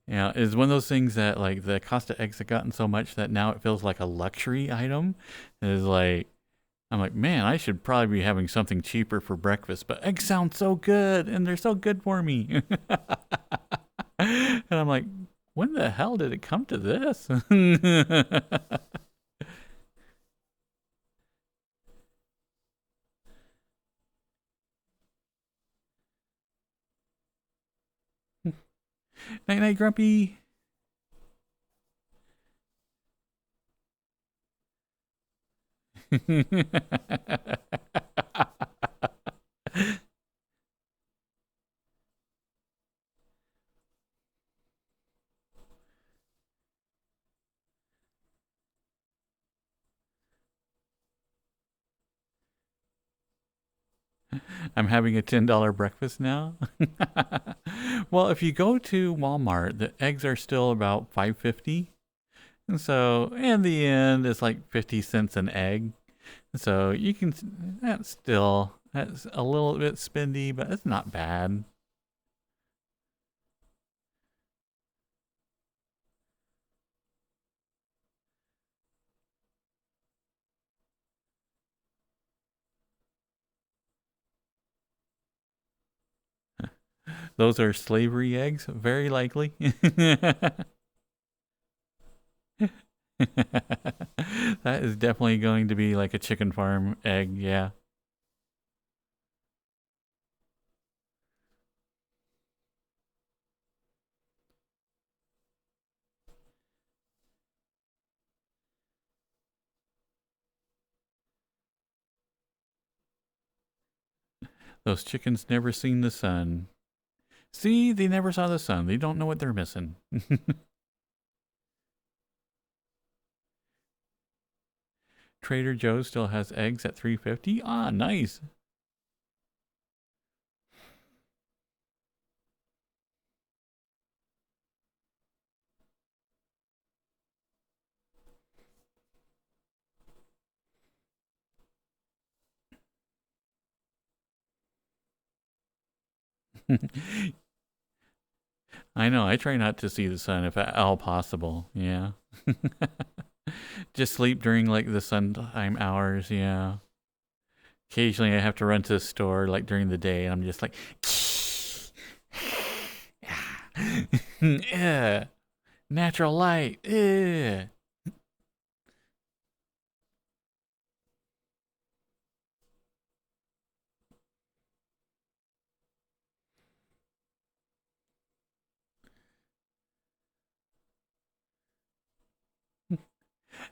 it's one of those things that like the cost of eggs have gotten so much that now it feels like a luxury item. Is like I'm like, man, I should probably be having something cheaper for breakfast, but eggs sound so good and they're so good for me. And I'm like, when the hell did it come to this? Night night, Grumpy. I'm having a $10 breakfast now. Well, if you go to Walmart, the eggs are still about 5.50. And so in the end, it's like 50 cents an egg. So you can, that's a little bit spendy, but it's not bad. Those are slavery eggs, very likely. That is definitely going to be like a chicken farm egg, yeah. Those chickens never seen the sun. See, they never saw the sun. They don't know what they're missing. Trader Joe's still has eggs at 3.50. Ah, nice. I know. I try not to see the sun if at all possible. Yeah. Just sleep during like the sun time hours. Yeah. Occasionally, I have to run to the store like during the day, and I'm just like, yeah, natural light. Yeah.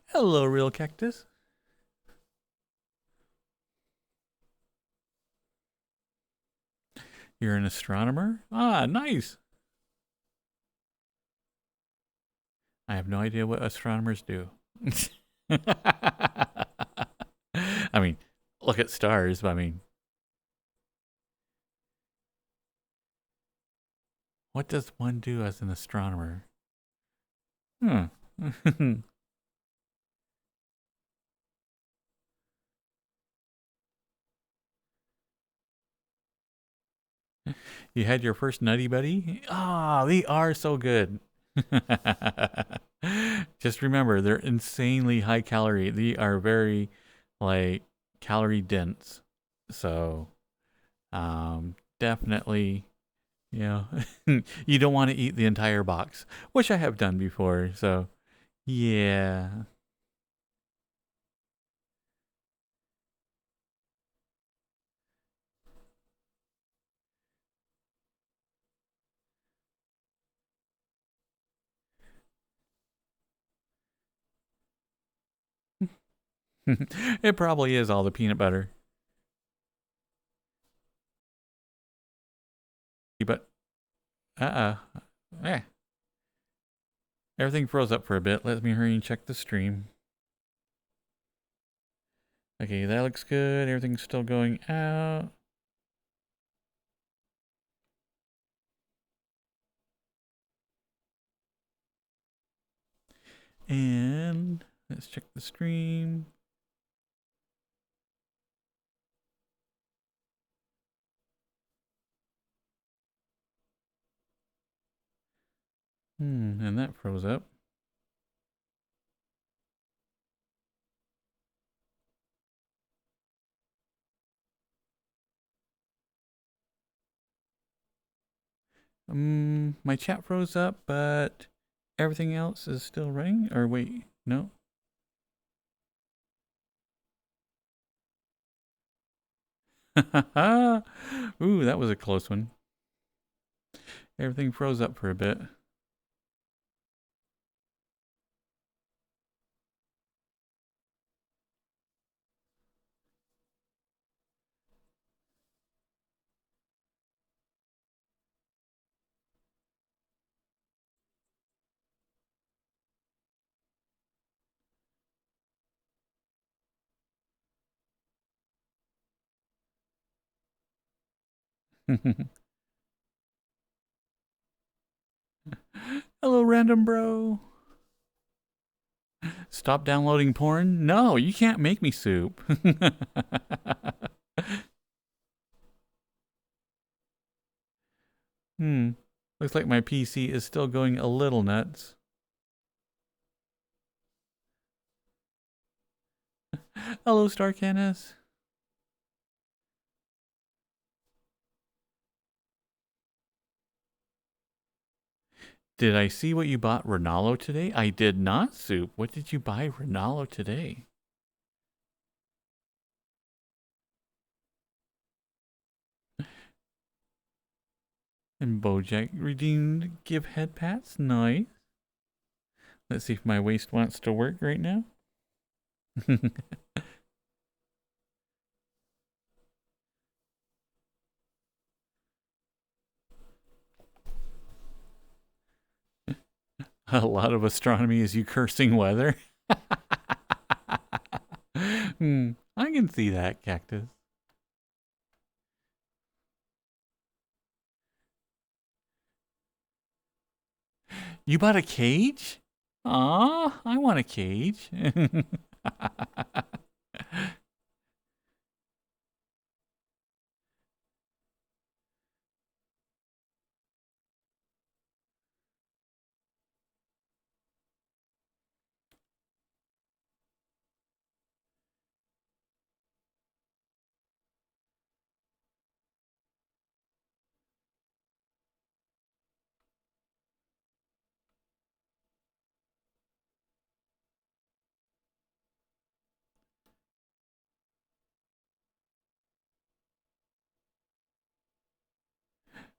Hello, real cactus. You're an astronomer? Ah, nice. I have no idea what astronomers do. I mean, look at stars, but I mean, what does one do as an astronomer? Hmm. You had your first Nutty Buddy? Ah, they are so good. Just remember, they're insanely high calorie. They are very, like, calorie dense. So, definitely, you know, you don't want to eat the entire box, which I have done before. So, yeah. It probably is all the peanut butter. But, eh. Everything froze up for a bit. Let me hurry and check the stream. Okay, that looks good. Everything's still going out. And let's check the stream. And that froze up. My chat froze up, but everything else is still running. Or wait, no. Ooh, that was a close one. Everything froze up for a bit. Hello, random bro. Stop downloading porn? No, you can't make me soup. Looks like my PC is still going a little nuts. Hello, Starcanis. Did I see what you bought Ronaldo today? I did not, Soup. What did you buy Ronaldo today? And Bojack redeemed give head pats. Nice. Let's see if my waist wants to work right now. A lot of astronomy is you cursing weather. I can see that, Cactus. You bought a cage? Aw, I want a cage.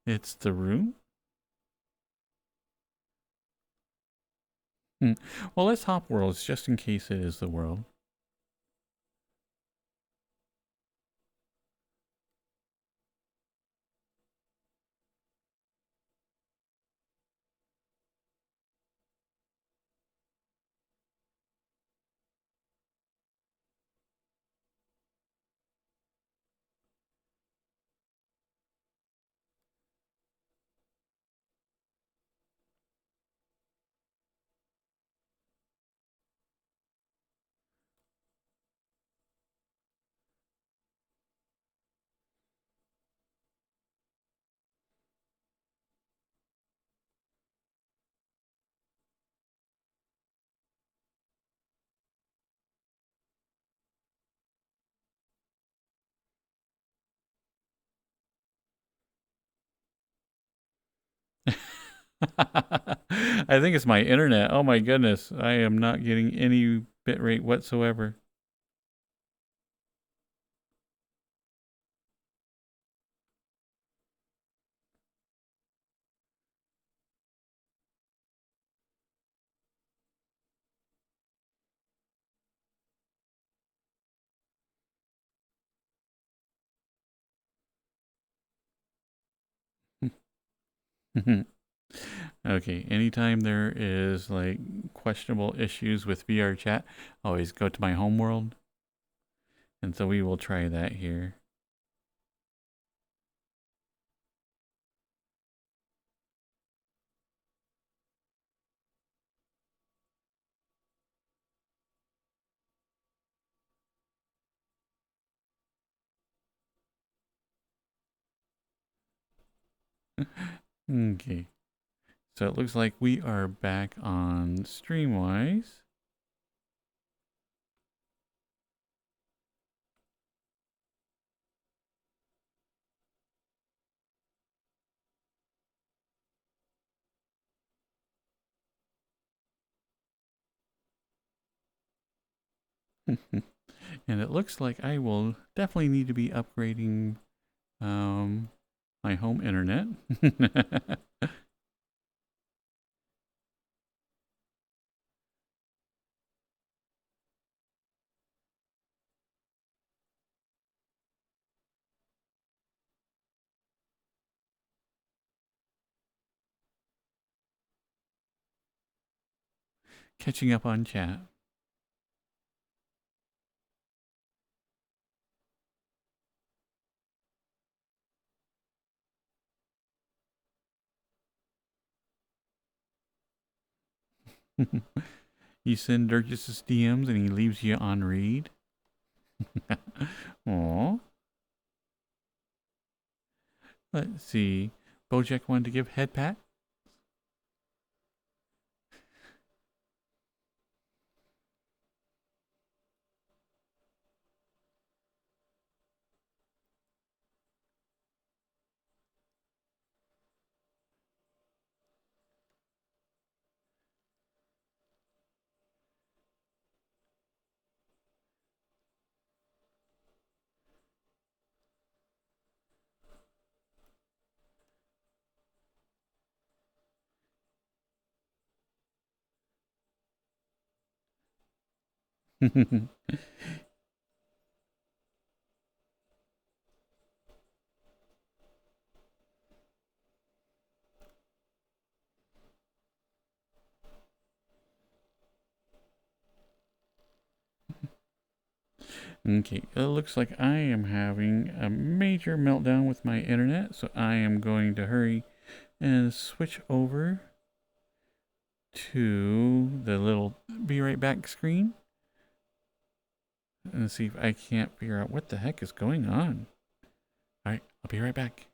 It's the room? Well, let's hop worlds just in case it is the world. I think it's my internet. Oh my goodness. I am not getting any bitrate whatsoever. Okay, anytime there is like questionable issues with VRChat, always go to my home world. And so we will try that here. Okay. So it looks like we are back on Streamwise. And it looks like I will definitely need to be upgrading my home internet. Catching up on chat. You send Durgis's DMs and he leaves you on read. Aw. Let's see. Bojack wanted to give head pat. Okay, it looks like I am having a major meltdown with my internet, so I am going to hurry and switch over to the little be right back screen and see if I can't figure out what the heck is going on. All right, I'll be right back.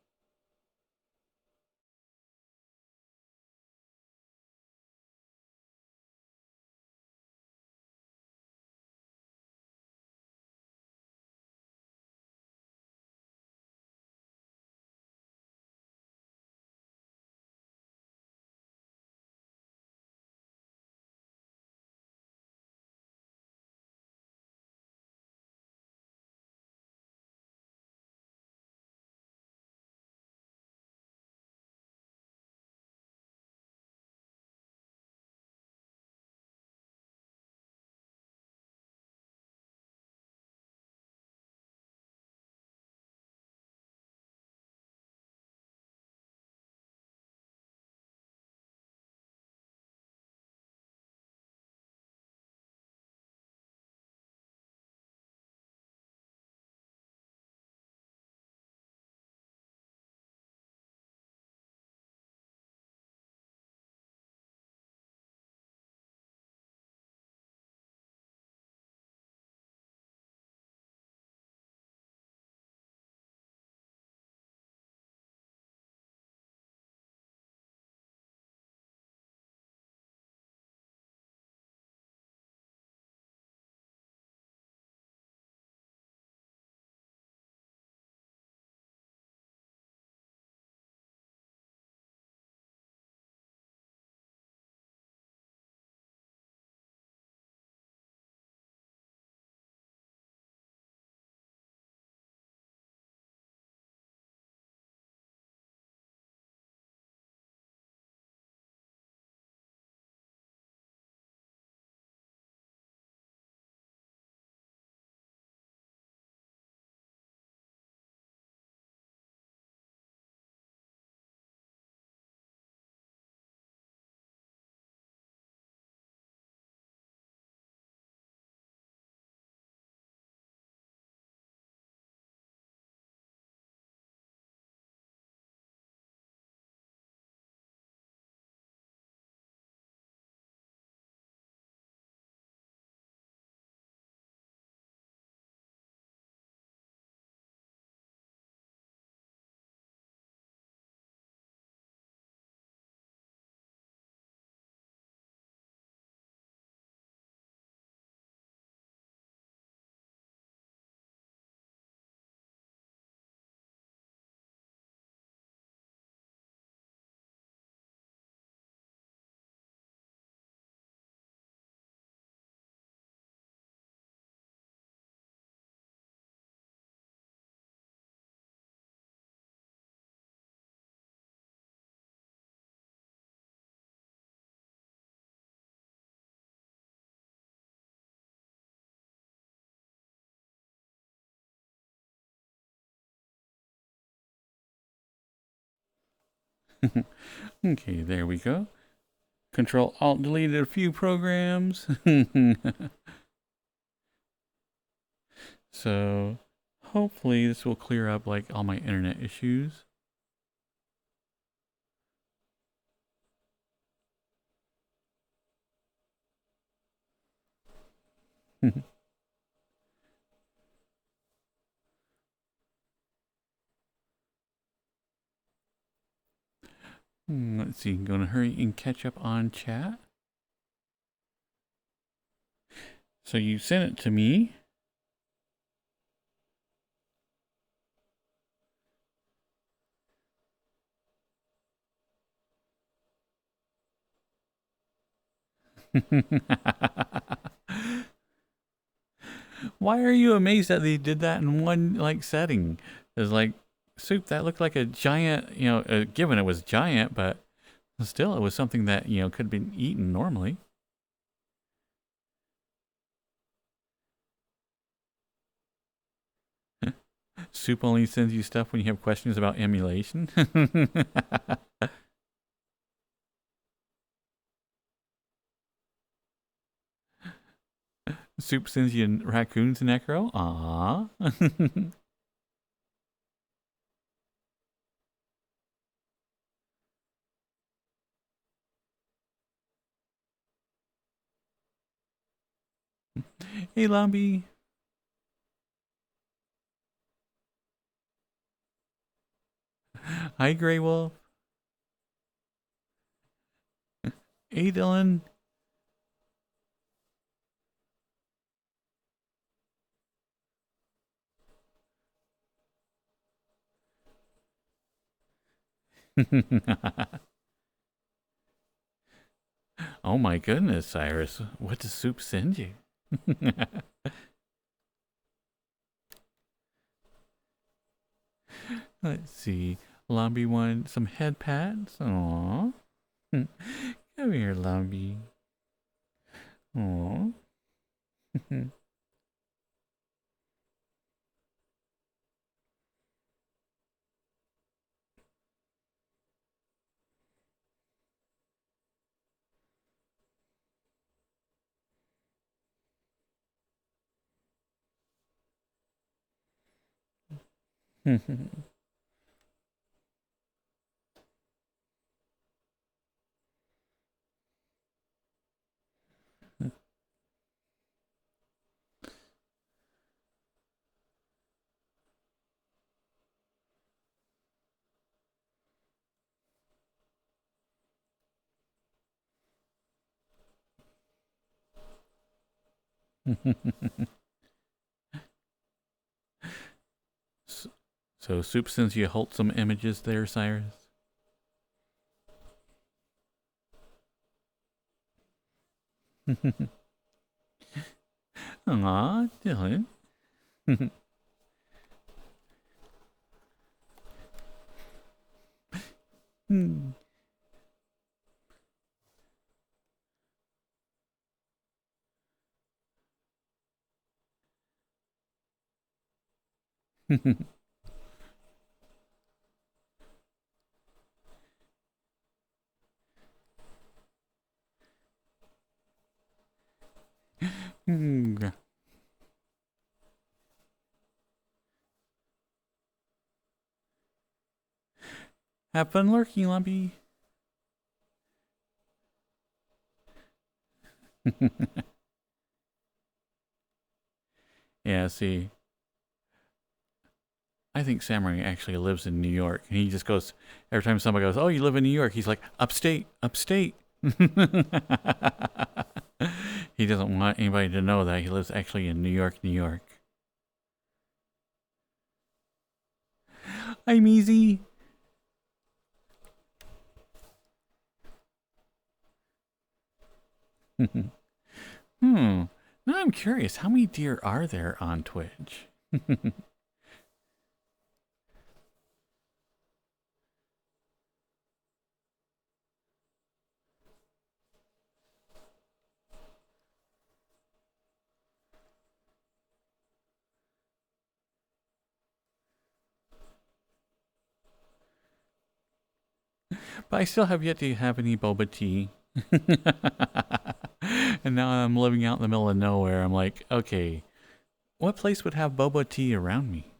Okay, there we go. Control Alt deleted a few programs. So hopefully this will clear up like all my internet issues. Let's see, I'm gonna hurry and catch up on chat. So you sent it to me. Why are you amazed that they did that in one like setting? It's like soup that looked like a giant, given it was giant, but still it was something that, could have been eaten normally. Soup only sends you stuff when you have questions about emulation. Soup sends you raccoons necro. Aww. Hey, Lumby. Hi, Grey Wolf. Hey, Dylan. Oh my goodness, Cyrus. What does Soup send you? Let's see. Lumby wants some head pats. Aww. Come here, Lumby. Aww. So Soup sends you wholesome images there, Cyrus? Aw, Dylan. Have fun lurking, Lumpy. Yeah, see. I think Samurai actually lives in New York. And he just goes, every time somebody goes, oh, you live in New York, he's like, upstate, upstate. He doesn't want anybody to know that he lives actually in New York, New York. I'm easy. Now I'm curious, how many deer are there on Twitch? But I still have yet to have any boba tea. And now I'm living out in the middle of nowhere. I'm like, okay, what place would have boba tea around me?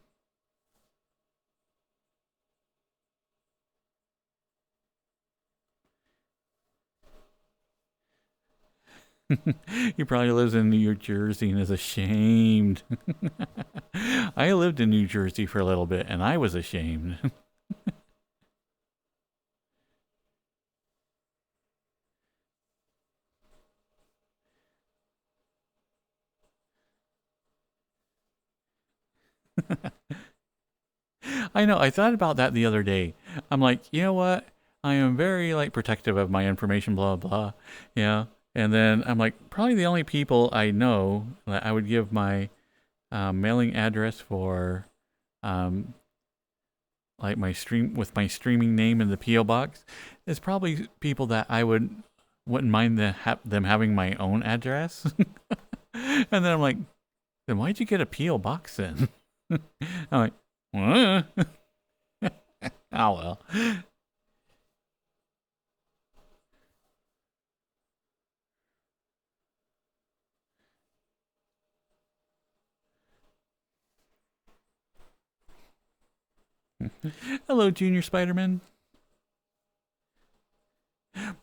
He probably lives in New Jersey and is ashamed. I lived in New Jersey for a little bit and I was ashamed. I know. I thought about that the other day. I'm like, you know what? I am very like protective of my information, blah blah. Yeah. And then I'm like, probably the only people I know that I would give my mailing address for, um, like my stream with my streaming name in the PO box is probably people that I wouldn't mind them having my own address. And then I'm like, then why'd you get a PO box then? I'm like, what? Oh well. Hello, Junior Spider-Man.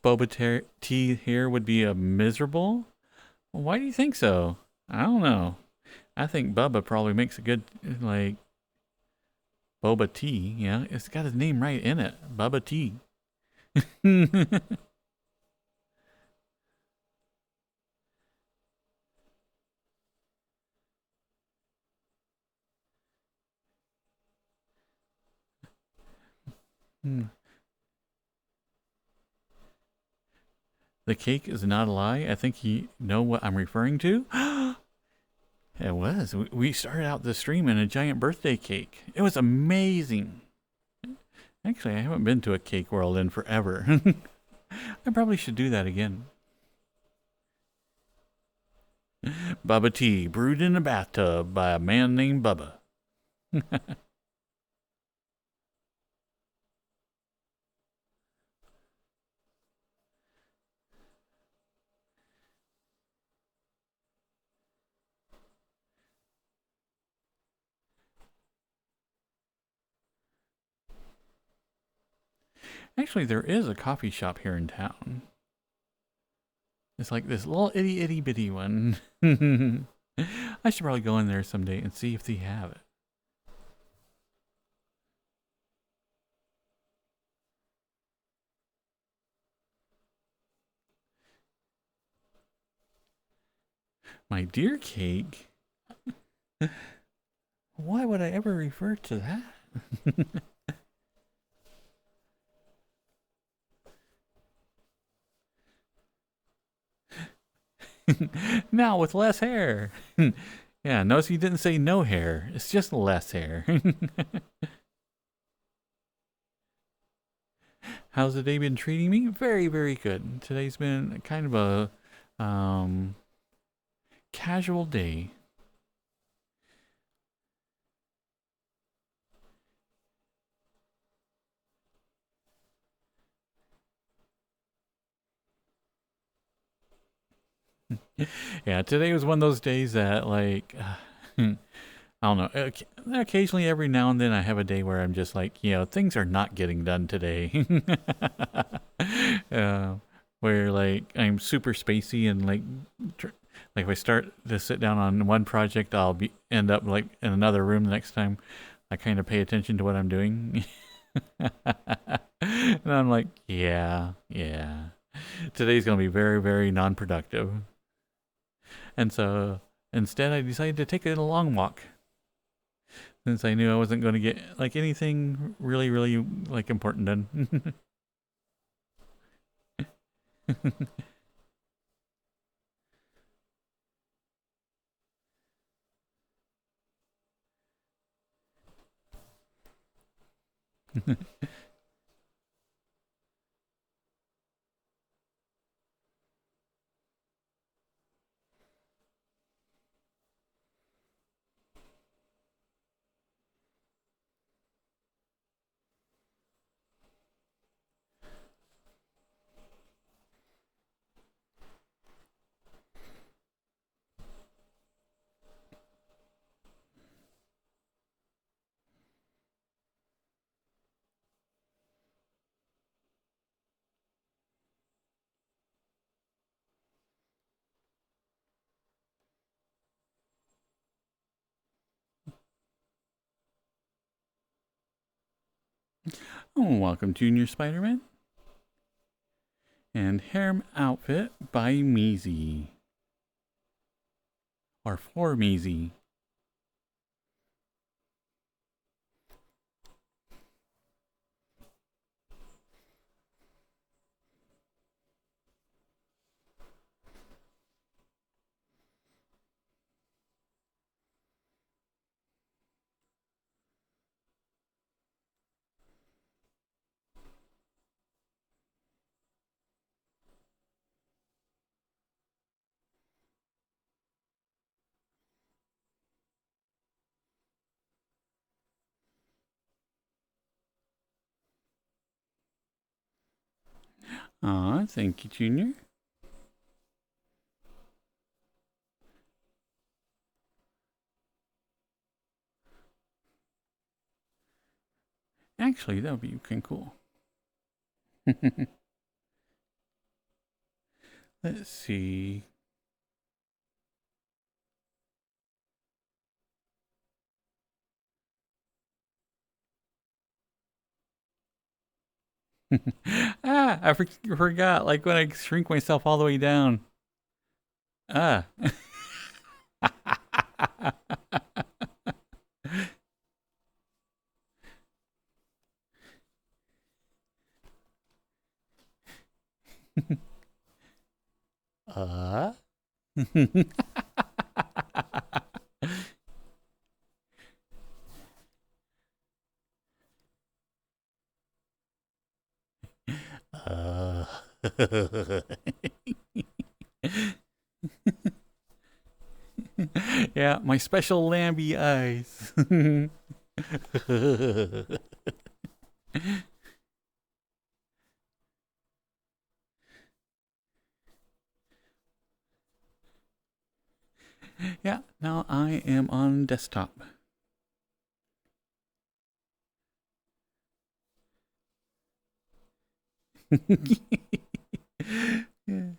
Boba Tea here would be a miserable. Why do you think so? I don't know. I think Bubba probably makes a good like Boba Tea. Yeah, it's got his name right in it. Bubba Tea. The cake is not a lie. I think you know what I'm referring to. It was. We started out the stream in a giant birthday cake. It was amazing. Actually, I haven't been to a cake world in forever. I probably should do that again. Bubba tea, brewed in a bathtub by a man named Bubba. Actually, there is a coffee shop here in town. It's like this little itty bitty one. I should probably go in there someday and see if they have it. My dear cake? Why would I ever refer to that? Now with less hair. Yeah, notice he didn't say no hair. It's just less hair. How's the day been treating me? Very, very good. Today's been kind of a casual day. Yeah, today was one of those days that like I don't know. Occasionally, every now and then, I have a day where I'm just like, things are not getting done today. uh, where like I'm super spacey and like if I start to sit down on one project, I'll end up like in another room the next time I kind of pay attention to what I'm doing. And I'm like, yeah. Today's gonna be very, very non-productive. And so instead, I decided to take a long walk since I knew I wasn't going to get like anything really, really like important done. Oh, welcome, Junior Spider-Man. And harem outfit by Meezy. Or for Meezy. Aw, thank you, Junior. Actually, that would be kind of cool. Let's see. I forgot. Like when I shrink myself all the way down. Ah. uh. uh. Yeah, my special Lambie eyes. Yeah, now I am on desktop. Yeah.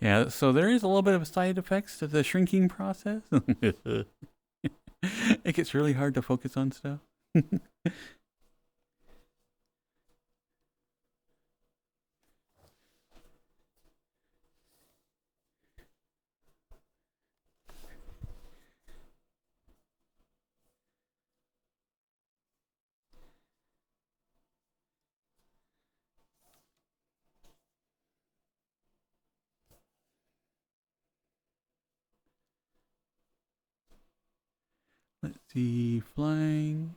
Yeah, so there is a little bit of side effects to the shrinking process. It gets really hard to focus on stuff. Let's see, flying.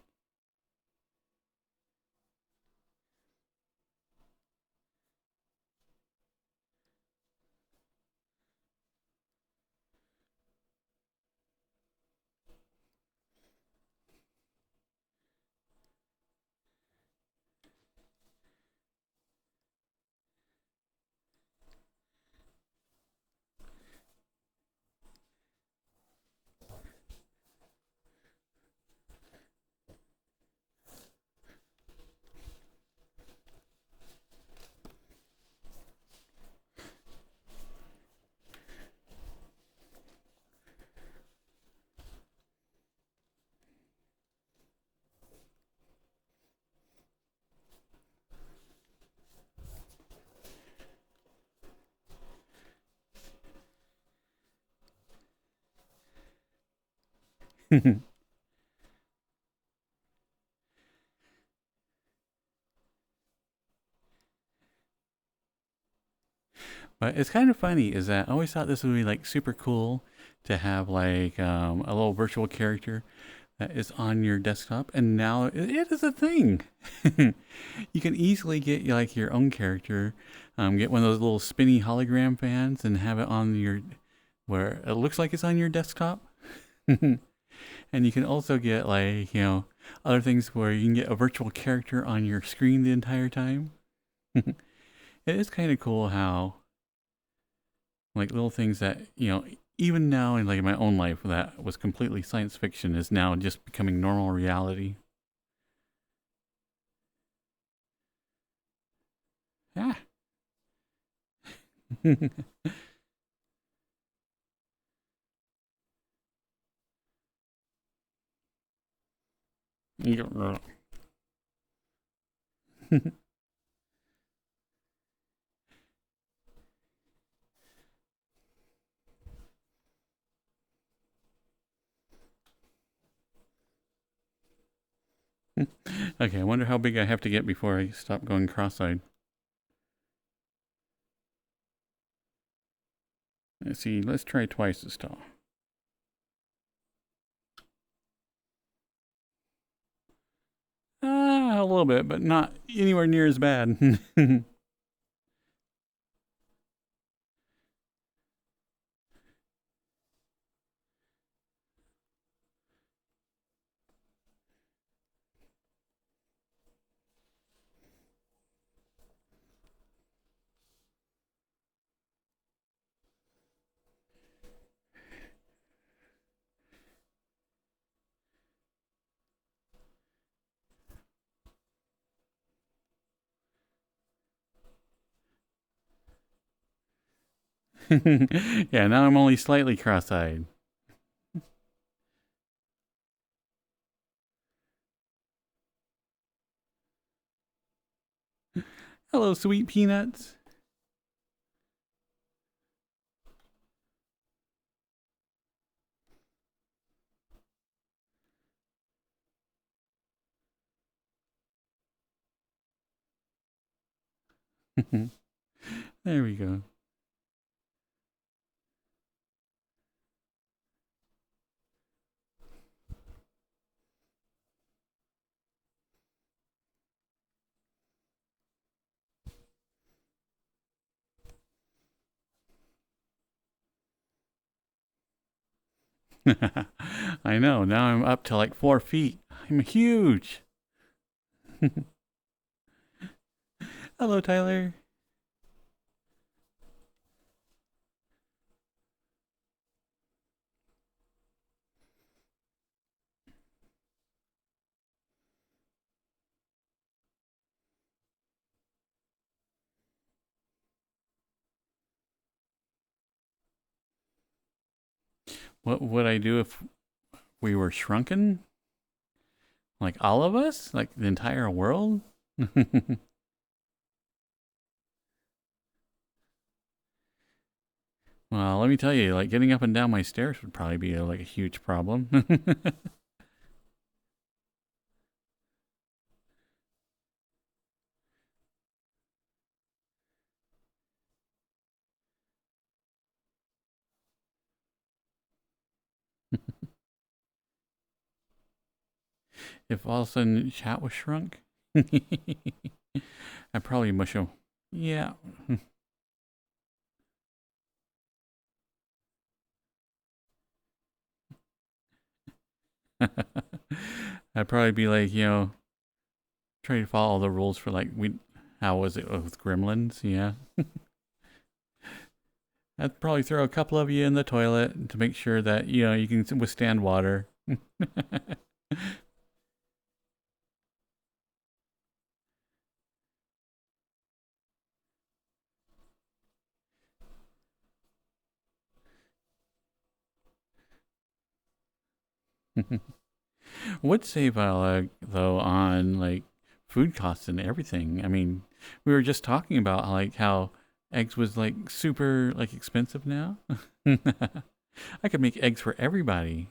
But it's kind of funny is that I always thought this would be like super cool to have like a little virtual character that is on your desktop, and now it is a thing. You can easily get like your own character, get one of those little spinny hologram fans, and have it on your where it looks like it's on your desktop. And you can also get like other things where you can get a virtual character on your screen the entire time. It is kind of cool how like little things that even now in like my own life that was completely science fiction is now just becoming normal reality. Yeah. Okay, I wonder how big I have to get before I stop going cross-eyed. Let's see, let's try twice as tall. A little bit, but not anywhere near as bad. Yeah, now I'm only slightly cross-eyed. Hello, sweet peanuts. There we go. I know. Now I'm up to like 4 feet. I'm huge. Hello, Tyler. What would I do if we were shrunken? Like all of us? Like the entire world? Well, let me tell you, like getting up and down my stairs would probably be like a huge problem. If all of a sudden chat was shrunk, I'd probably mush him. Yeah. I'd probably be like, trying to follow all the rules for like how was it with gremlins? Yeah. I'd probably throw a couple of you in the toilet to make sure that, you can withstand water. Would save though on like food costs and everything. I mean, we were just talking about like how eggs was like super like expensive now. I could make eggs for everybody,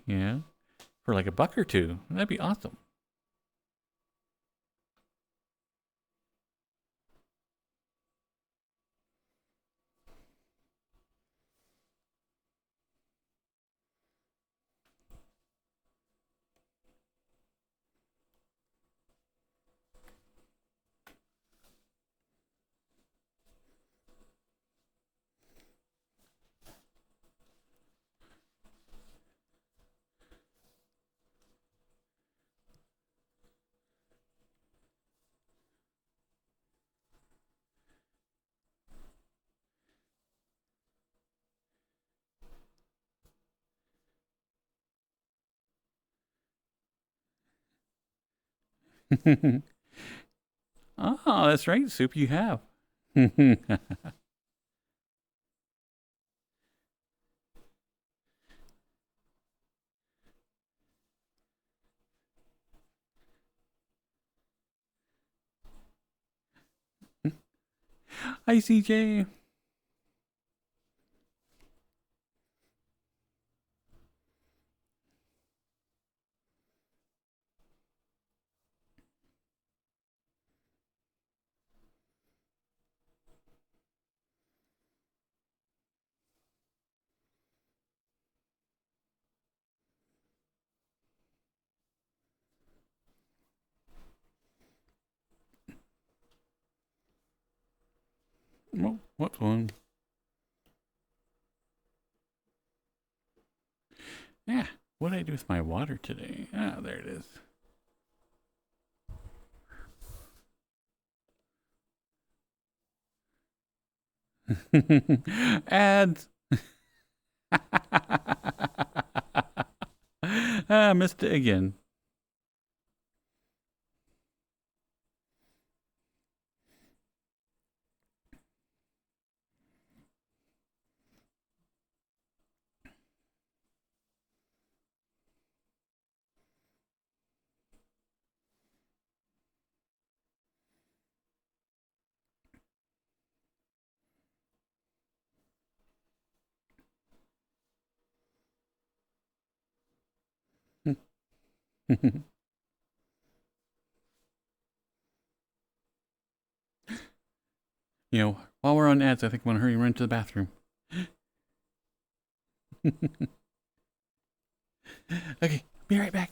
for like $1 or $2. That'd be awesome. Oh, that's right, Soup. You have. Hi, CJ. Oh, what's one? Yeah. What did I do with my water today? Ah, there it is. Ads. Ah, missed it again. While we're on ads, I think I'm gonna hurry and run to the bathroom. Okay, be right back.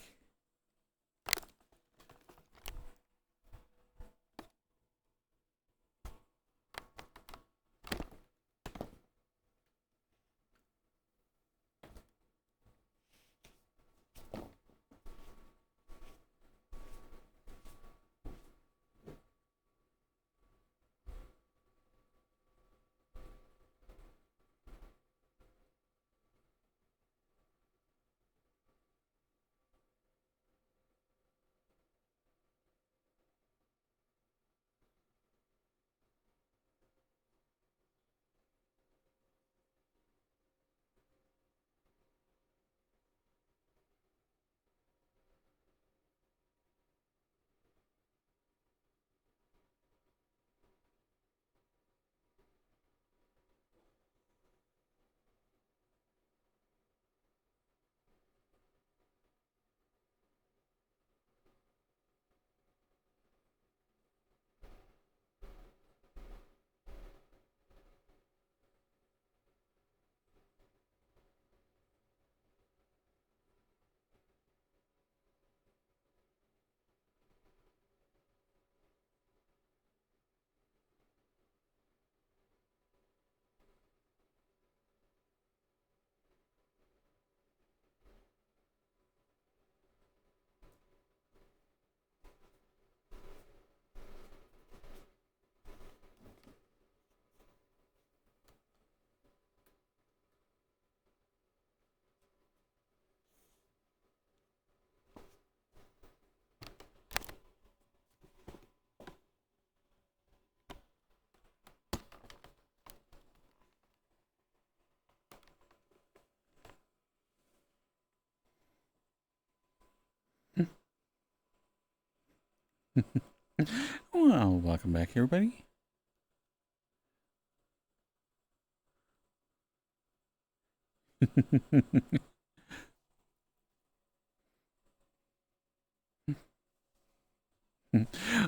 Well, welcome back, everybody.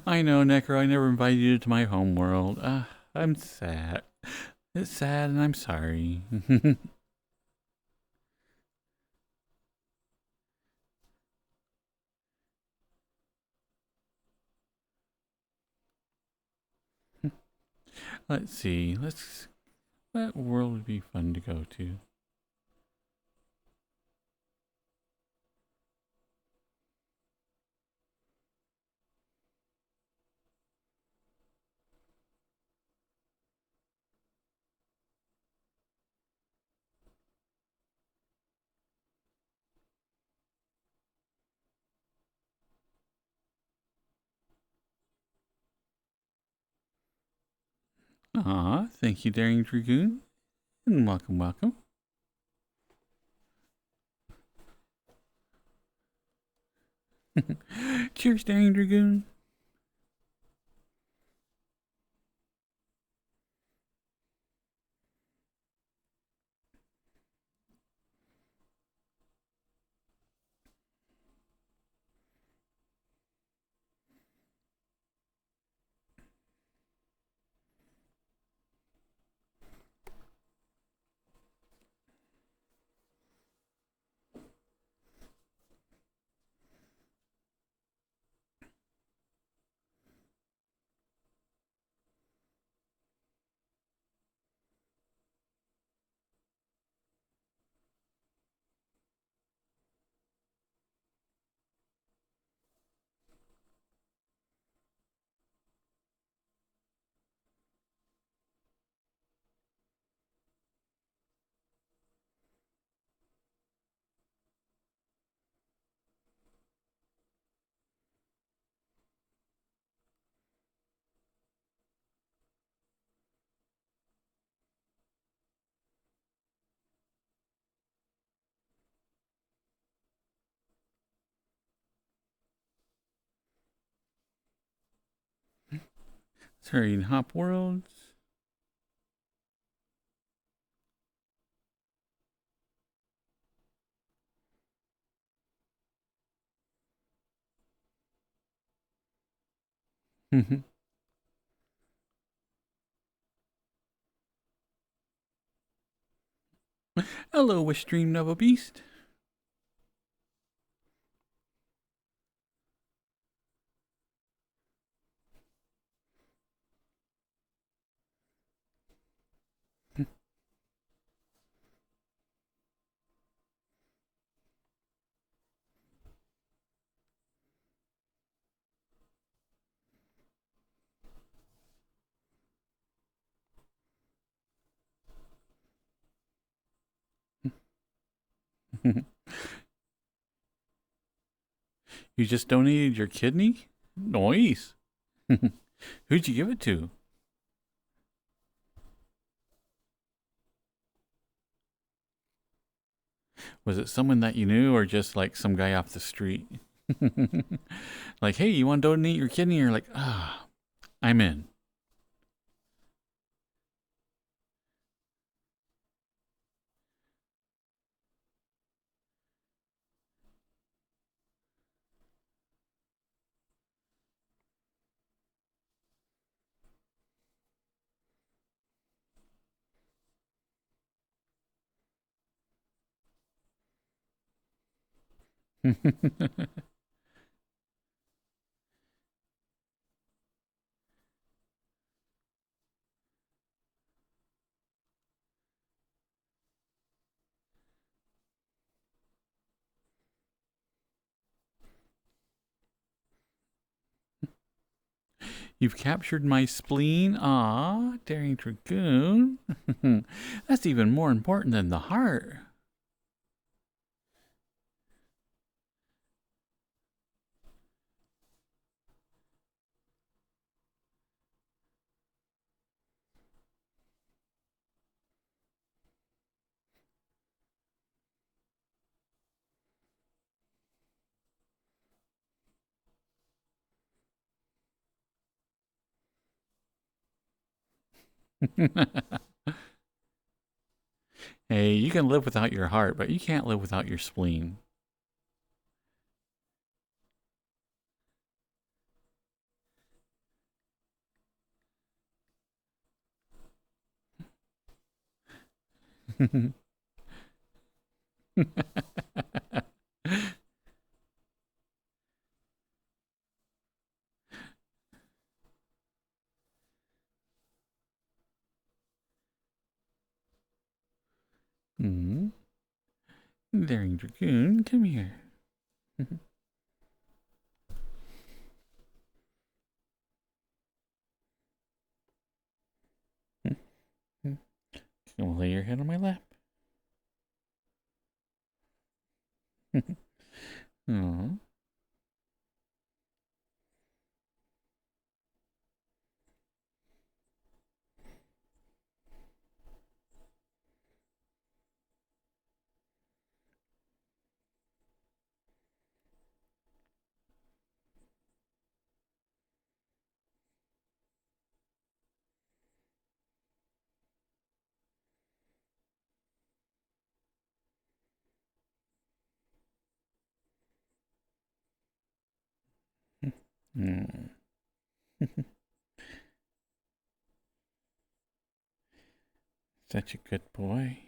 I know, Necro, I never invited you to my home world. I'm sad. It's sad and I'm sorry. Let's see. What world would be fun to go to? Aw, thank you, Daring Dragoon. And welcome, welcome. Cheers, Daring Dragoon. Sorry, in Hop Worlds. Hello, Wish Dream Nova Beast. You just donated your kidney? Nice. Who'd you give it to? Was it someone that you knew or just like some guy off the street? Like, hey, you want to donate your kidney? You're like, ah, I'm in. You've captured my spleen. Ah, daring dragoon. That's even more important than the heart. Hey, you can live without your heart, but you can't live without your spleen. Mm. Daring dragoon, come here. Come lay your head on my lap. Aw. Mm. Such a good boy.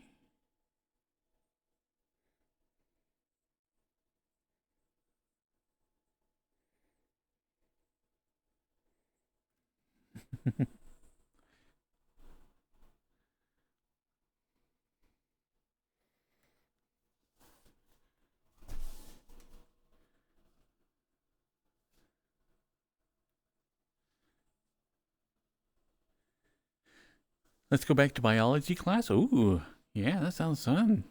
Let's go back to biology class. Ooh, yeah, that sounds fun.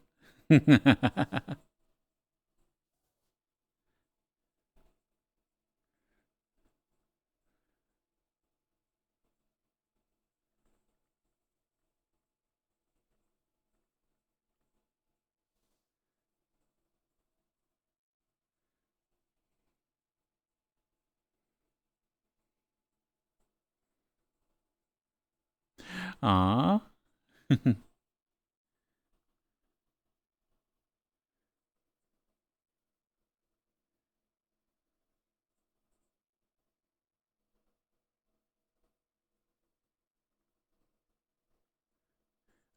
Aw.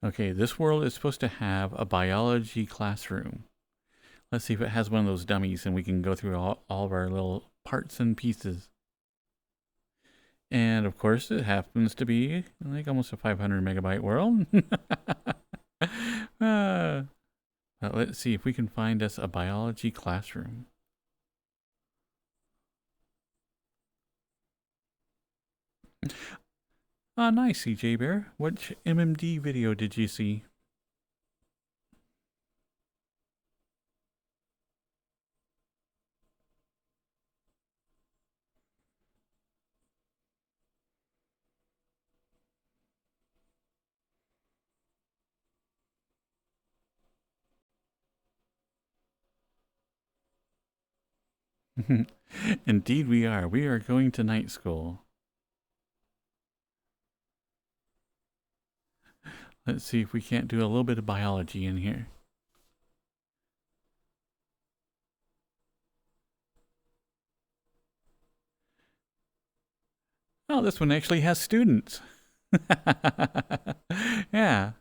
Okay, this world is supposed to have a biology classroom. Let's see if it has one of those dummies and we can go through all of our little parts and pieces. And of course, it happens to be like almost a 500 megabyte world. But let's see if we can find us a biology classroom. Ah, nice, CJ Bear. Which MMD video did you see? Indeed we are. We are going to night school. Let's see if we can't do a little bit of biology in here. Oh, this one actually has students. Yeah.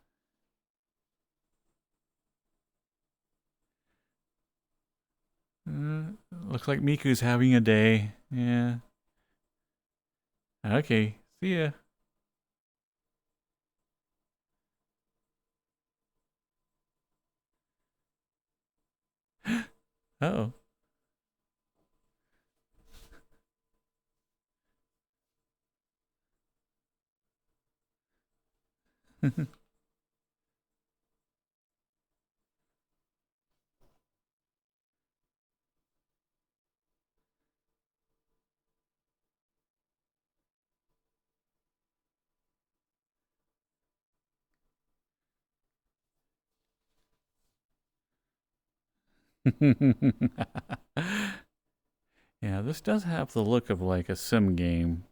Looks like Miku's having a day. Yeah. Okay. See ya. Uh-oh. Yeah, this does have the look of like a sim game.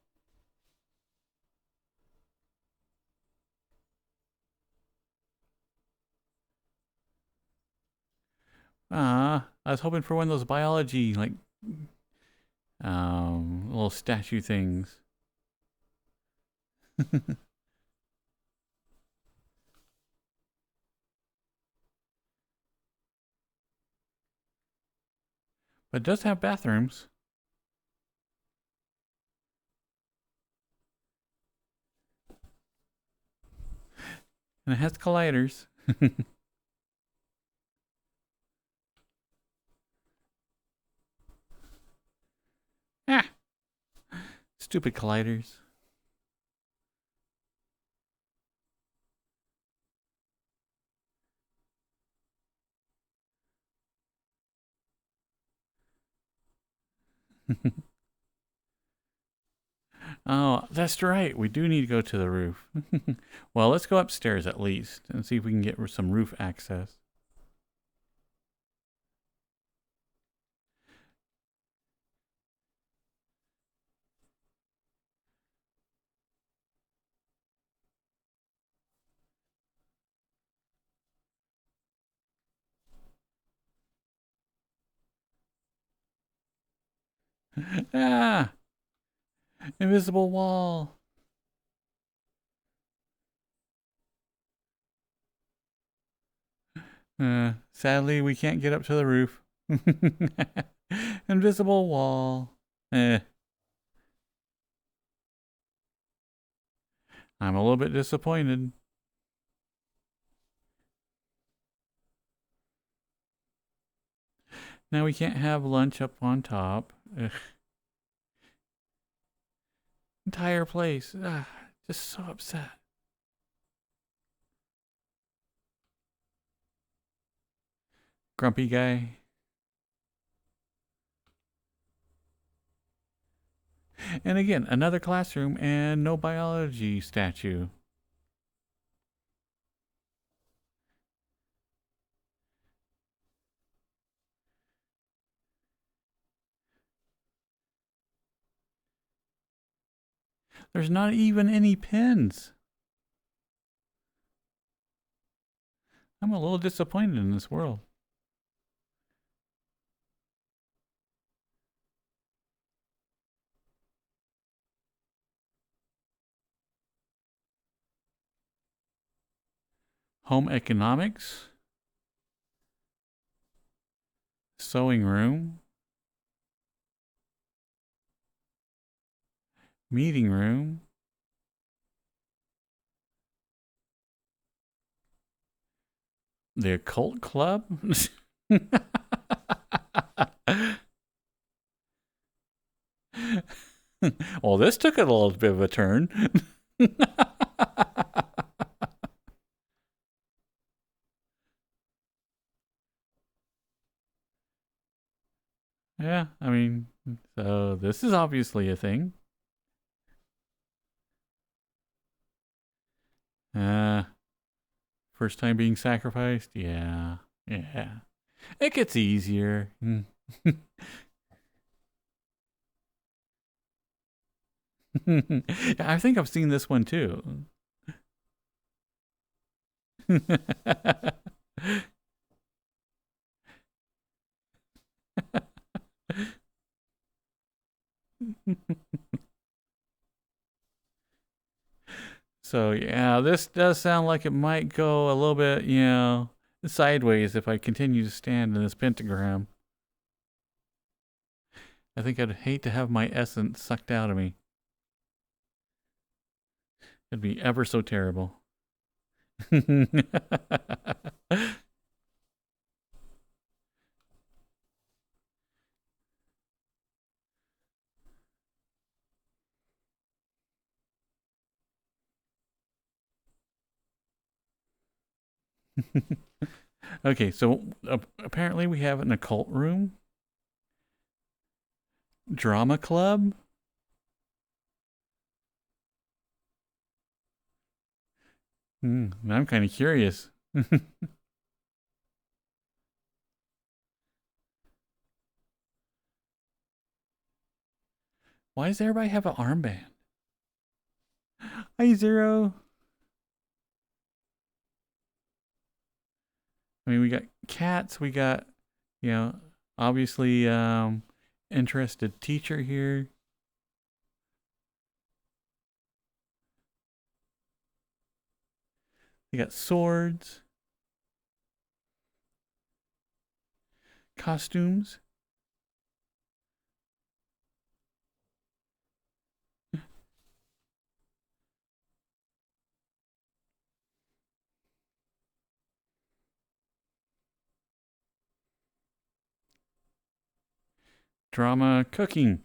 Ah, I was hoping for one of those biology like little statue things. But it does have bathrooms. And it has colliders. Ah, stupid colliders. Oh, that's right. We do need to go to the roof. Well, let's go upstairs at least and see if we can get some roof access. Ah, invisible wall. Sadly, we can't get up to the roof. Invisible wall. I'm a little bit disappointed. Now we can't have lunch up on top. Ugh. Entire place. Just so upset. Grumpy guy. And again, another classroom and no biology statue. There's not even any pins. I'm a little disappointed in this world. home economics, sewing room, meeting room, the occult club. Well, this took a little bit of a turn. Yeah, I mean, so this is obviously a thing. Uh, First time being sacrificed? Yeah, yeah. It gets easier. I think I've seen this one too. So yeah, this does sound like it might go a little bit, sideways if I continue to stand in this pentagram. I think I'd hate to have my essence sucked out of me. It'd be ever so terrible. Okay, so apparently we have an occult room, drama club. I'm kind of curious. Why does everybody have an armband? Hi, Zero. I mean, we got cats. We got, you know, obviously interested teacher here. We got swords, costumes. Drama, cooking.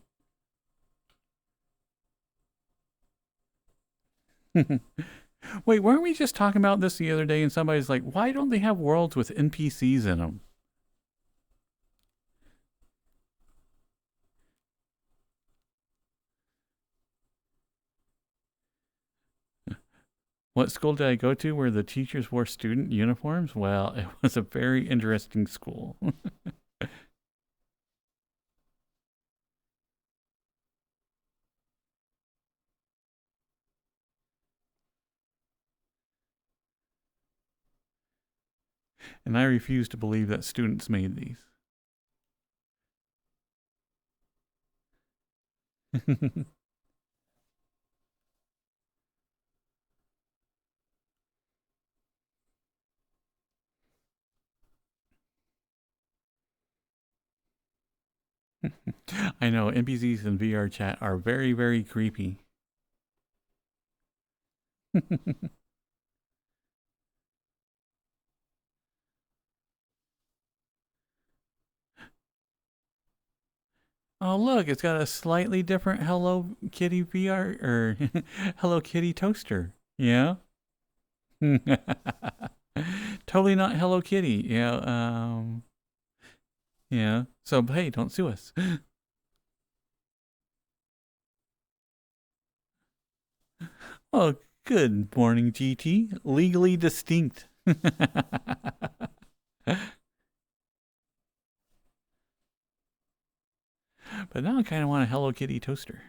Wait, weren't we just talking about this the other day and somebody's like, why don't they have worlds with NPCs in them? What school did I go to where the teachers wore student uniforms? Well, it was a very interesting school. And I refuse to believe that students made these. I know NPCs in VR chat are very, very creepy. Oh, look, it's got a slightly different Hello Kitty VR or Hello Kitty toaster. Yeah. Totally not Hello Kitty. Yeah. Yeah. So, hey, don't sue us. Oh, good morning, GT. Legally distinct. But now I kind of want a Hello Kitty toaster.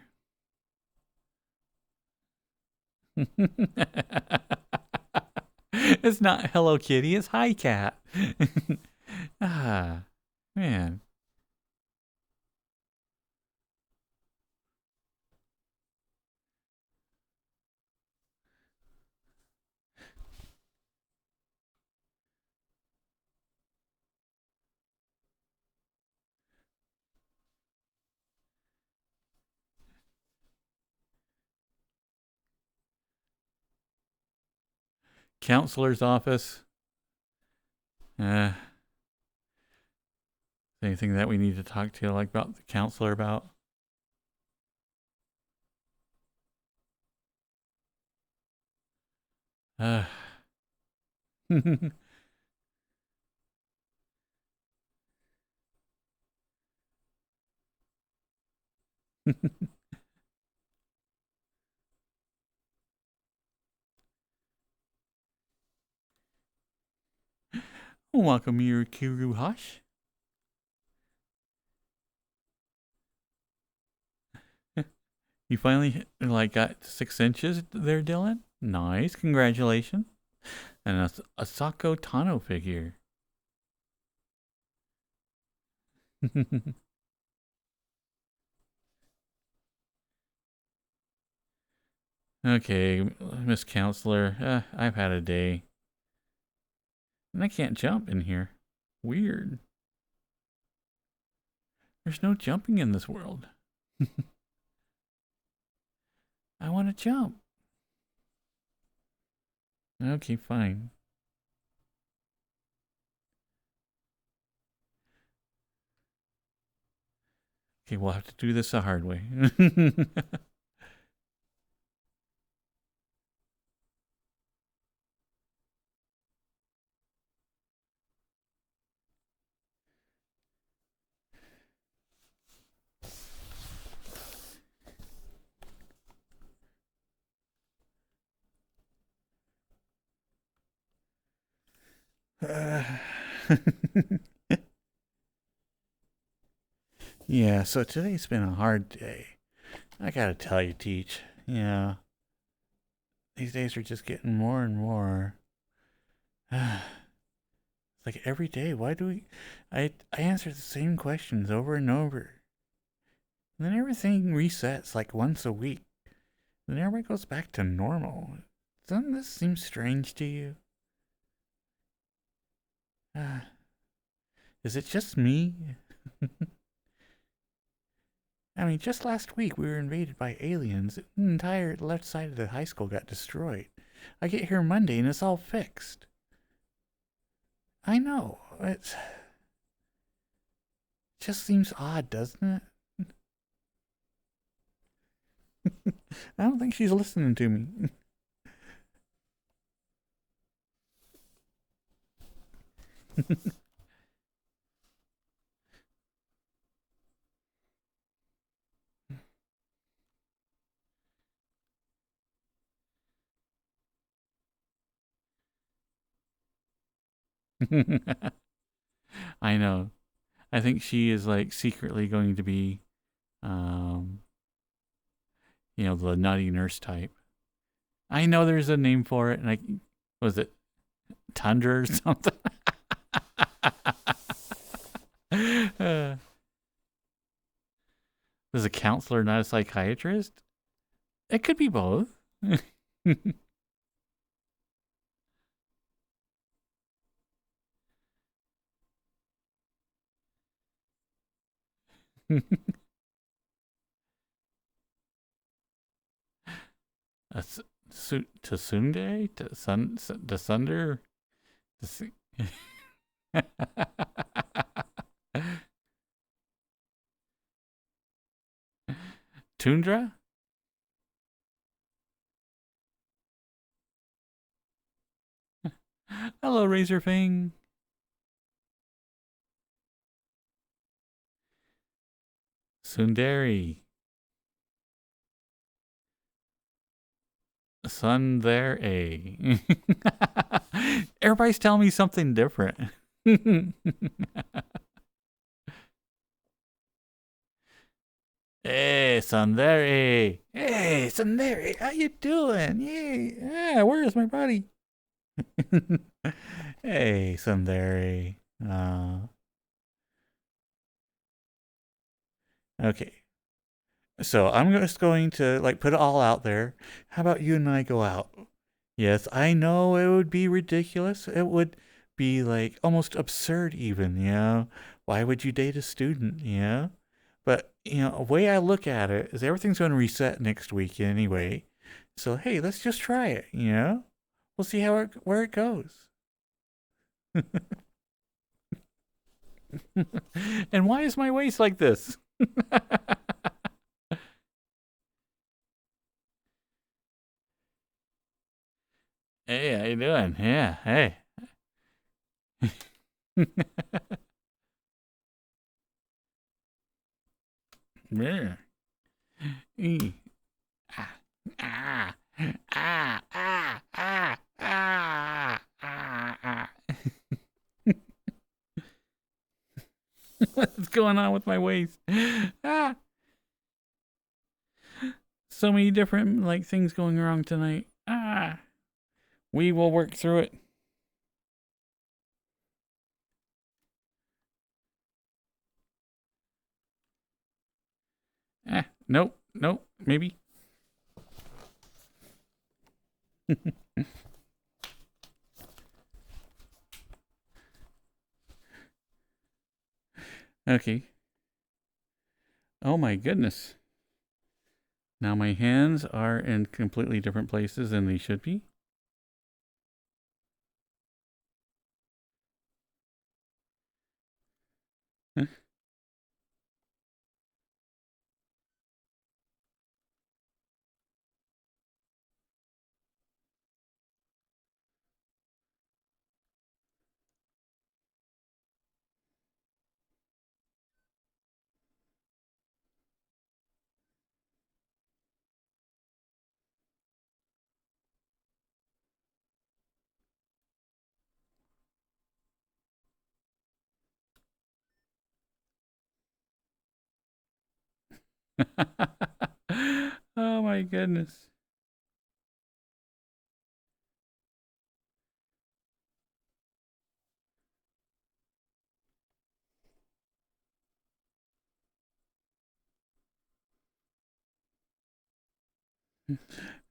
It's not Hello Kitty, it's Hi Cat. Ah, man. Counselor's office. Anything that we need to talk to, like, about the counselor about? Uh. Welcome, your Kiruhash. You finally like got 6 inches there, Dylan. Nice, congratulations. And a Sako Tano figure. Okay, Miss Counselor. I've had a day. And I can't jump in here. Weird. There's no jumping in this world. I want to jump. Okay, fine. Okay, we'll have to do this the hard way. Yeah, so today's been a hard day. I gotta tell you, Teach. Yeah. These days are just getting more and more. It's like every day, why do we... I answer the same questions over and over. And then everything resets like once a week. Then everybody goes back to normal. Doesn't this seem strange to you? Is it just me? I mean, just last week we were invaded by aliens. The entire left side of the high school got destroyed. I get here Monday and it's all fixed. I know. It just seems odd, doesn't it? I don't think she's listening to me. I know. I think she is like secretly going to be, the naughty nurse type. I know there's a name for it, and was it Tundra or something? Is a counselor not a psychiatrist? It could be both. Tsunde? To Sunder? Tundra? Hello, Razorfang. Sundari. Sun there, a. Everybody's telling me something different. Hey, Sundari. Hey, Sundari, how you doing? Yeah, where's my buddy? Hey, Sundari. Okay. So I'm just going to put it all out there. How about you and I go out? Yes, I know it would be ridiculous. It would be almost absurd even, Why would you date a student, But, a way I look at it is everything's going to reset next week anyway. So, hey, let's just try it, We'll see how where it goes. And why is my waist like this? Hey, how you doing? Yeah, hey. Yeah. E. Ah, ah, ah, ah, ah, ah, ah, ah. What's going on with my waist? Ah, so many different like things going wrong tonight. Ah, we will work through it. Nope, nope, maybe. Okay. Oh my goodness. Now my hands are in completely different places than they should be. Oh my goodness.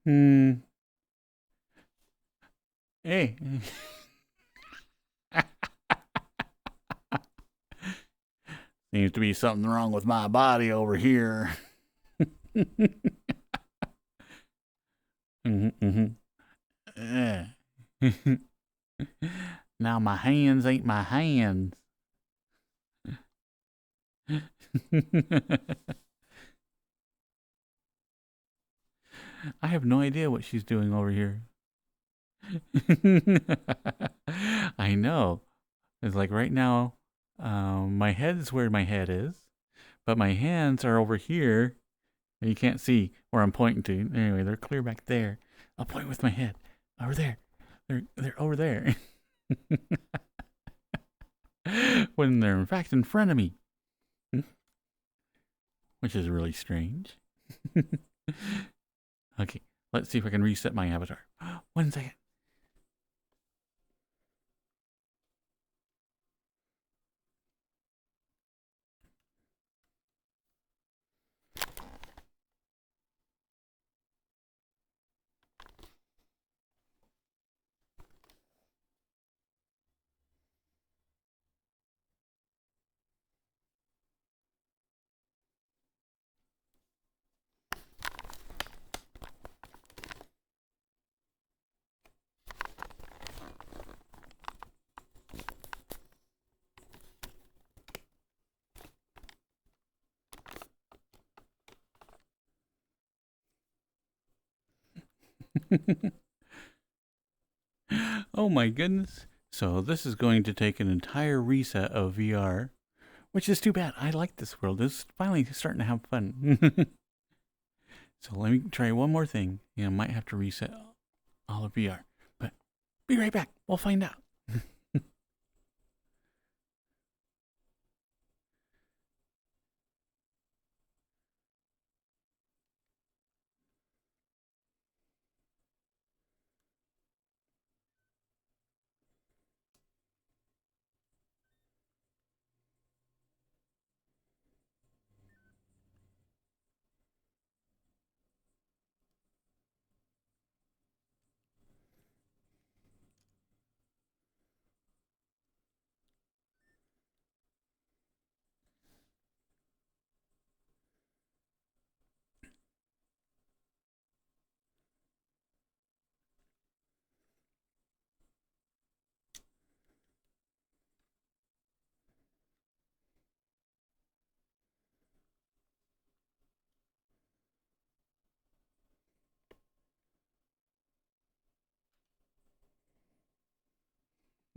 Hmm. Hey. Seems to be something wrong with my body over here. Mm-hmm. Now my hands ain't my hands. I have no idea what she's doing over here. I know. It's like right now, my head is where my head is, but my hands are over here. And you can't see where I'm pointing to. Anyway, they're clear back there. I'll point with my head. Over there. They're over there. When they're in fact in front of me. Which is really strange. Okay, let's see if I can reset my avatar. 1 second. Oh my goodness. So this is going to take an entire reset of VR, which is too bad. I like this world. It's finally starting to have fun. So let me try one more thing. I might have to reset all of VR. But be right back. We'll find out.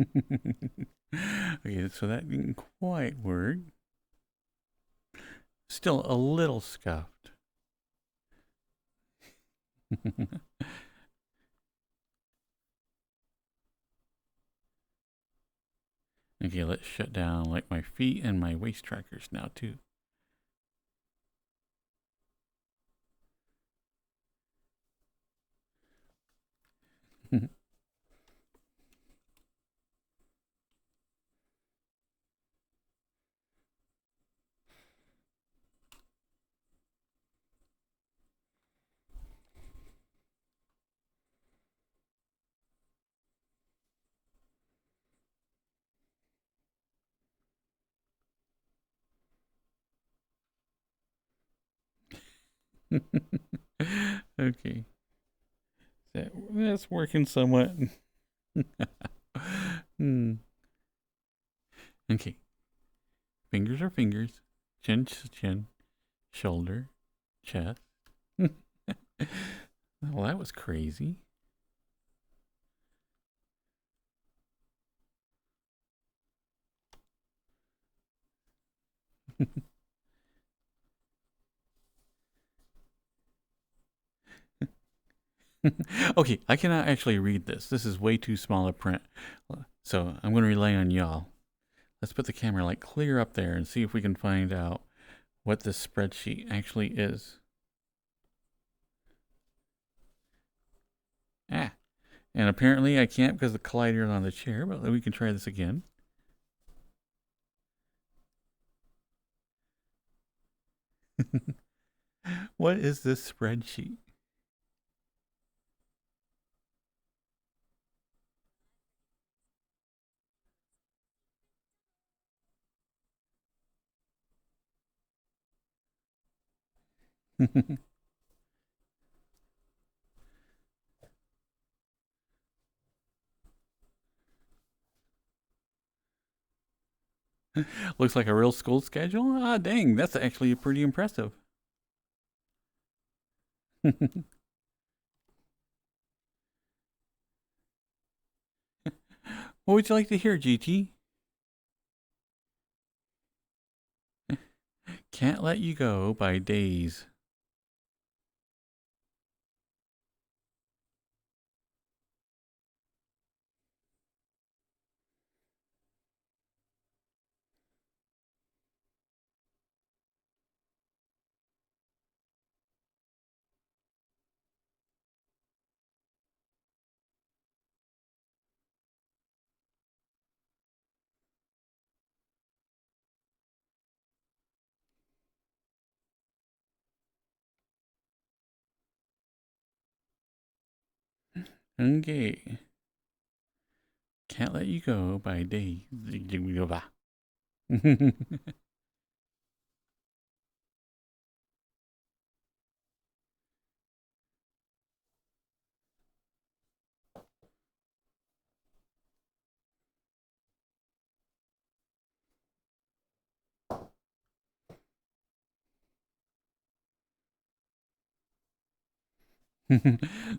Okay, so that didn't quite work. Still a little scuffed. Okay, let's shut down like my feet and my waist trackers now too. Okay. That's working somewhat. Hmm. Okay. Fingers are fingers. Chin to chin. Shoulder. Chest. Well, that was crazy. Okay, I cannot actually read this. This is way too small a print. So I'm going to rely on y'all. Let's put the camera like clear up there and see if we can find out what this spreadsheet actually is. Ah, and apparently I can't because the collider is on the chair, but we can try this again. What is this spreadsheet? Looks like a real school schedule. Ah, dang, that's actually pretty impressive. What would you like to hear, GT? Can't let you go by days. Okay. Can't let you go by days.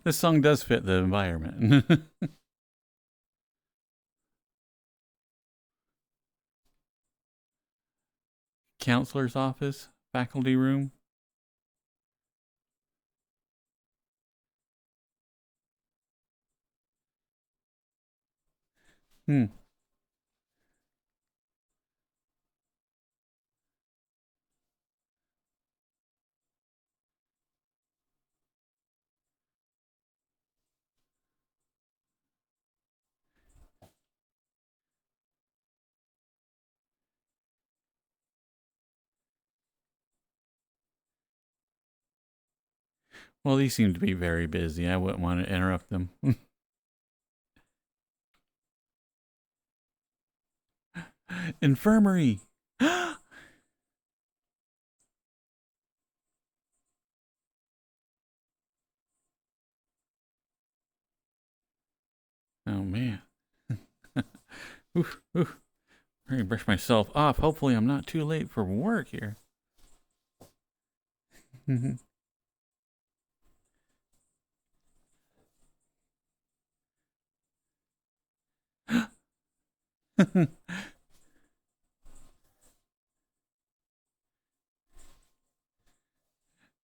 This song does fit the environment. Counselor's office, faculty room. Hmm. Well, these seem to be very busy. I wouldn't want to interrupt them. Infirmary. Oh man. Oof, oof. I'm gonna brush myself off. Hopefully, I'm not too late for work here.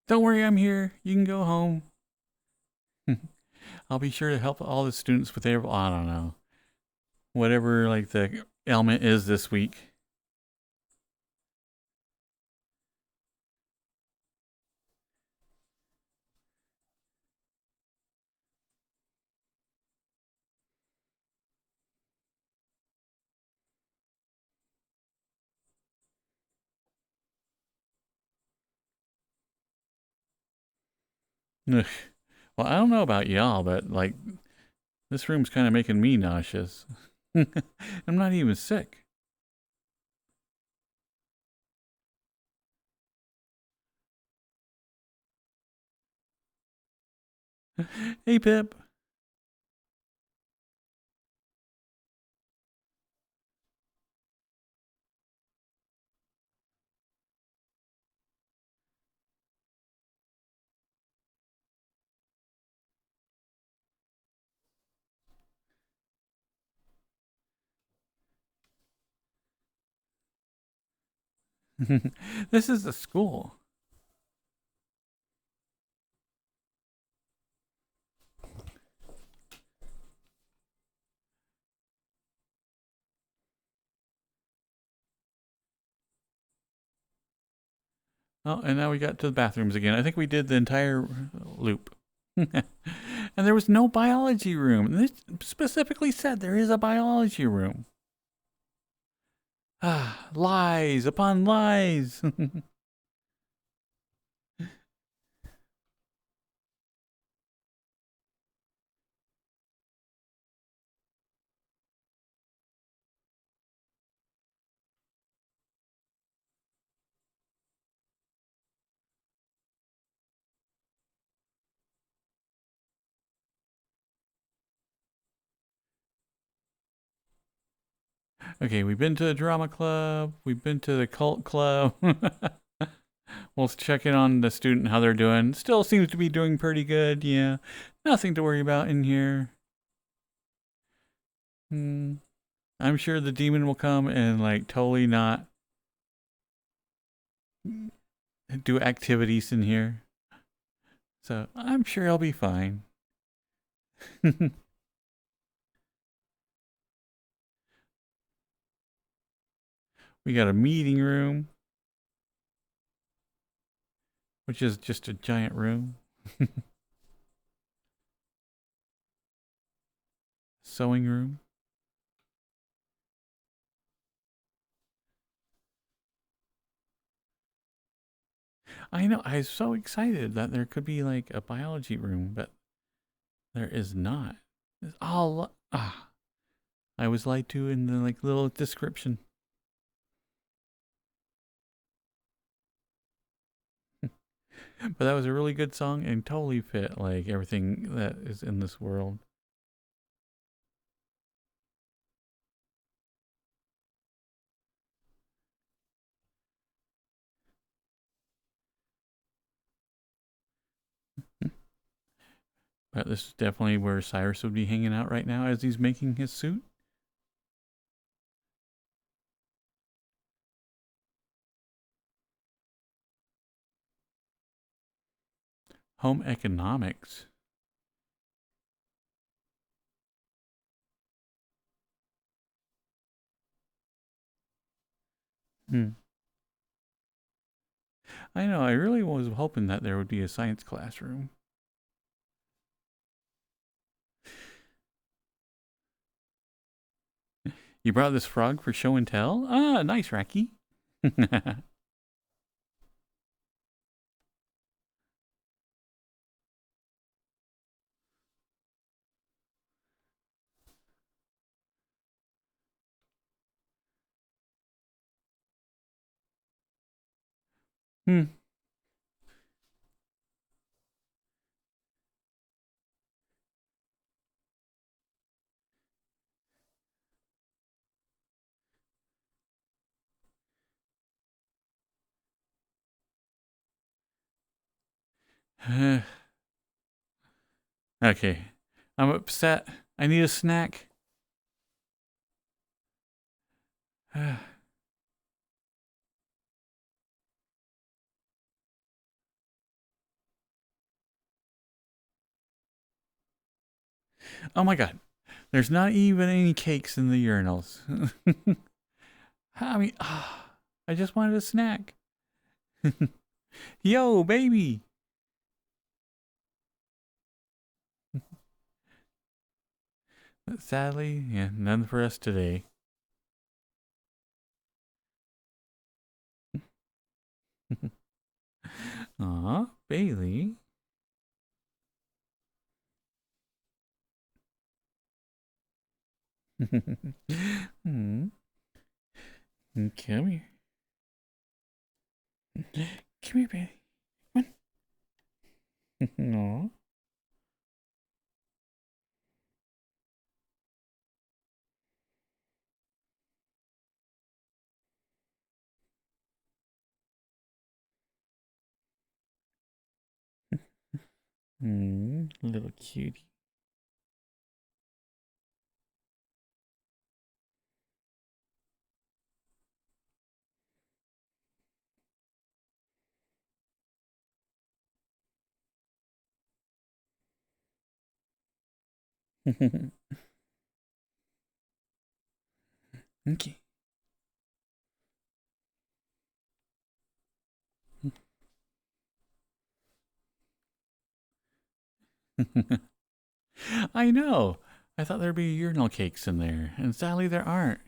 Don't worry, I'm here. You can go home. I'll be sure to help all the students with their, I don't know, whatever like the ailment is this week. Ugh. Well, I don't know about y'all, but like this room's kind of making me nauseous. I'm not even sick. Hey, Pip. This is the school. Oh, and now we got to the bathrooms again. I think we did the entire loop. And there was no biology room. This specifically said there is a biology room. Ah, lies upon lies. Okay, we've been to the drama club. We've been to the cult club. We'll check in on the student, how they're doing. Still seems to be doing pretty good. Yeah, nothing to worry about in here. I'm sure the demon will come and like totally not do activities in here. So I'm sure he'll be fine. We got a meeting room, which is just a giant room. Sewing room. I know. I was so excited that there could be like a biology room, but there is not. It's all I was lied to in the like little description. But that was a really good song and totally fit like everything that is in this world. But this is definitely where Cyrus would be hanging out right now as he's making his suit. Home economics. Hmm. I know. I really was hoping that there would be a science classroom. You brought this frog for show and tell? Ah, nice, Racky. Hmm. Okay. I'm upset. I need a snack. Oh my god. There's not even any cakes in the urinals. I mean, I just wanted a snack. Yo, baby. But sadly, yeah, none for us today. Aw, Bailey. Hmm. Come here. Come here, Bailey. Come on. Aw. Little cutie. Okay. I know. I thought there'd be urinal cakes in there, and sadly there aren't.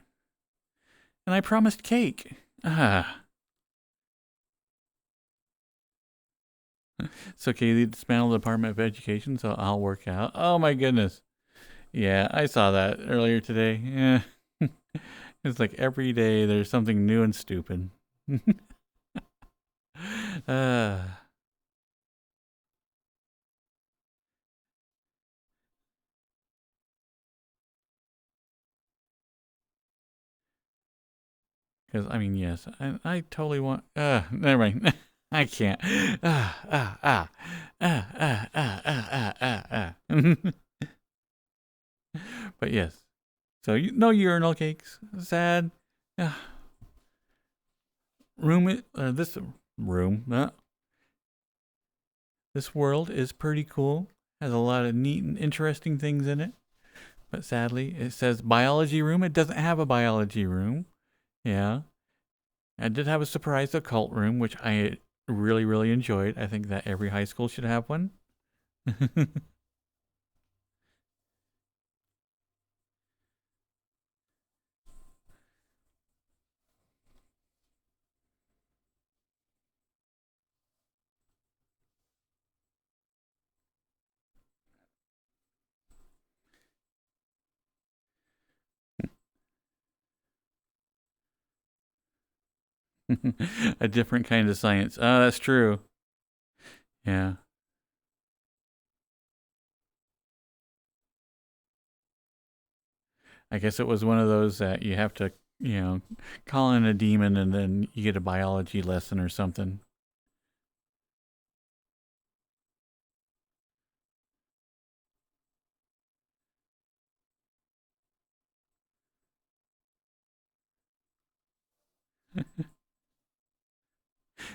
And I promised cake. Ah. So Katie dismantled the Department of Education, so I'll work out. Oh my goodness. Yeah, I saw that earlier today. Yeah. It's like every day there's something new and stupid. uh, Because, I mean, yes, I totally want. Never mind. I can't. Ah, ah, ah. Ah, ah, ah, ah, ah, ah, ah. But yes. So, no urinal cakes. Sad. Ah, this room, this world is pretty cool. Has a lot of neat and interesting things in it. But sadly, it says biology room. It doesn't have a biology room. Yeah. I did have a surprise occult room, which I really, really enjoyed. I think that every high school should have one. A different kind of science. Oh, that's true. Yeah. I guess it was one of those that you have to, call in a demon and then you get a biology lesson or something.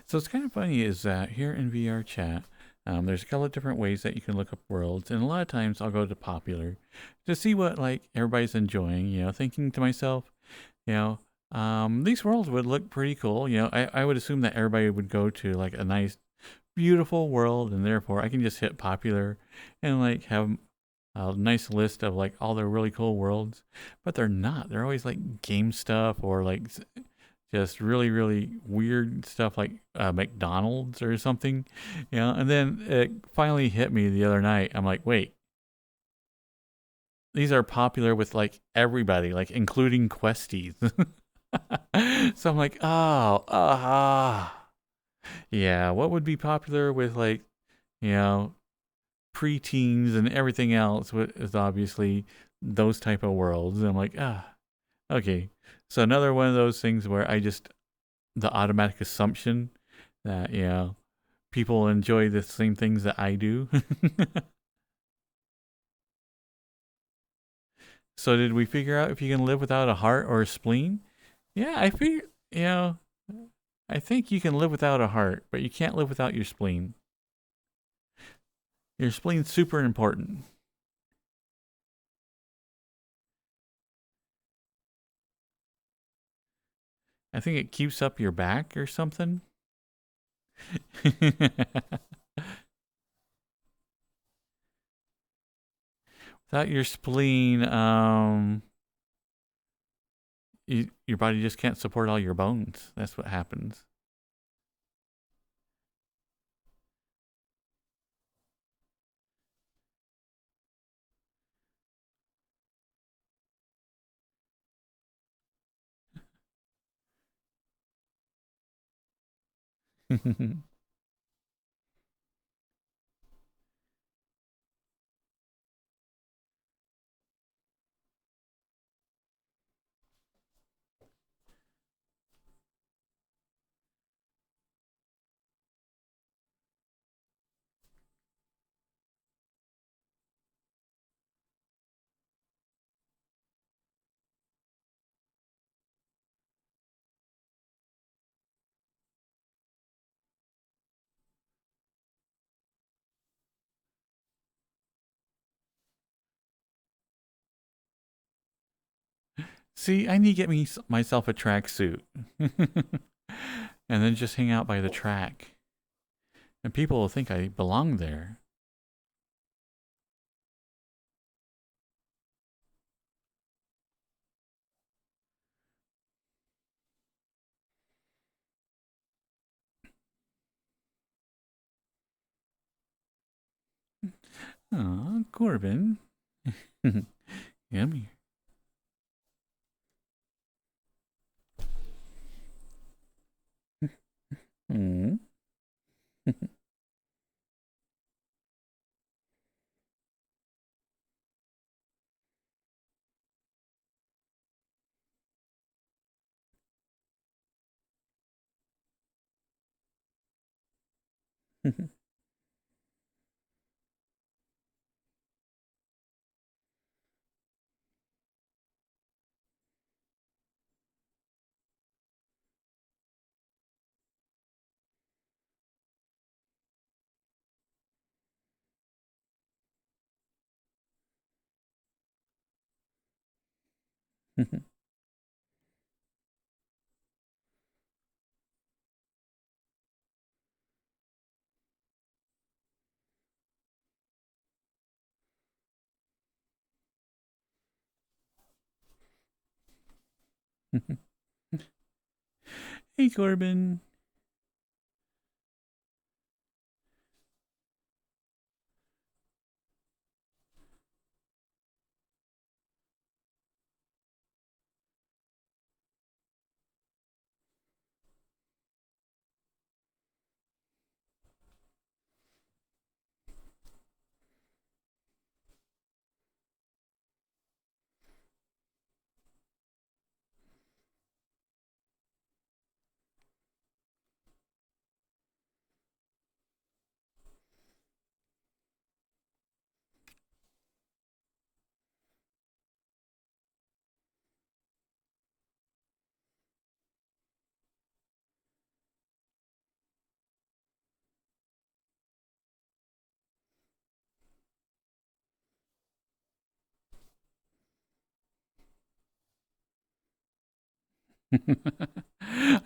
So it's kind of funny is that here in VRChat, there's a couple of different ways that you can look up worlds, and a lot of times I'll go to popular to see what like everybody's enjoying. Thinking to myself, you know, these worlds would look pretty cool. I would assume that everybody would go to like a nice, beautiful world, and therefore I can just hit popular and like have a nice list of like all the really cool worlds. But they're not. They're always like game stuff or like just really, really weird stuff like McDonald's or something. And then it finally hit me the other night. I'm like, wait, these are popular with like everybody, like including Questies. So I'm like, oh, yeah. What would be popular with like, you know, preteens and everything else is obviously those type of worlds. And I'm like, okay. So another one of those things where the automatic assumption that, people enjoy the same things that I do. So did we figure out if you can live without a heart or a spleen? Yeah, I figure, you know, I think you can live without a heart, but you can't live without your spleen. Your spleen's super important. I think it keeps up your back or something. Without your spleen, your body just can't support all your bones. That's what happens. See, I need to get myself a tracksuit, and then just hang out by the track, and people will think I belong there. Aw, Corbin. Yummy. Mm. Hey, Corbin.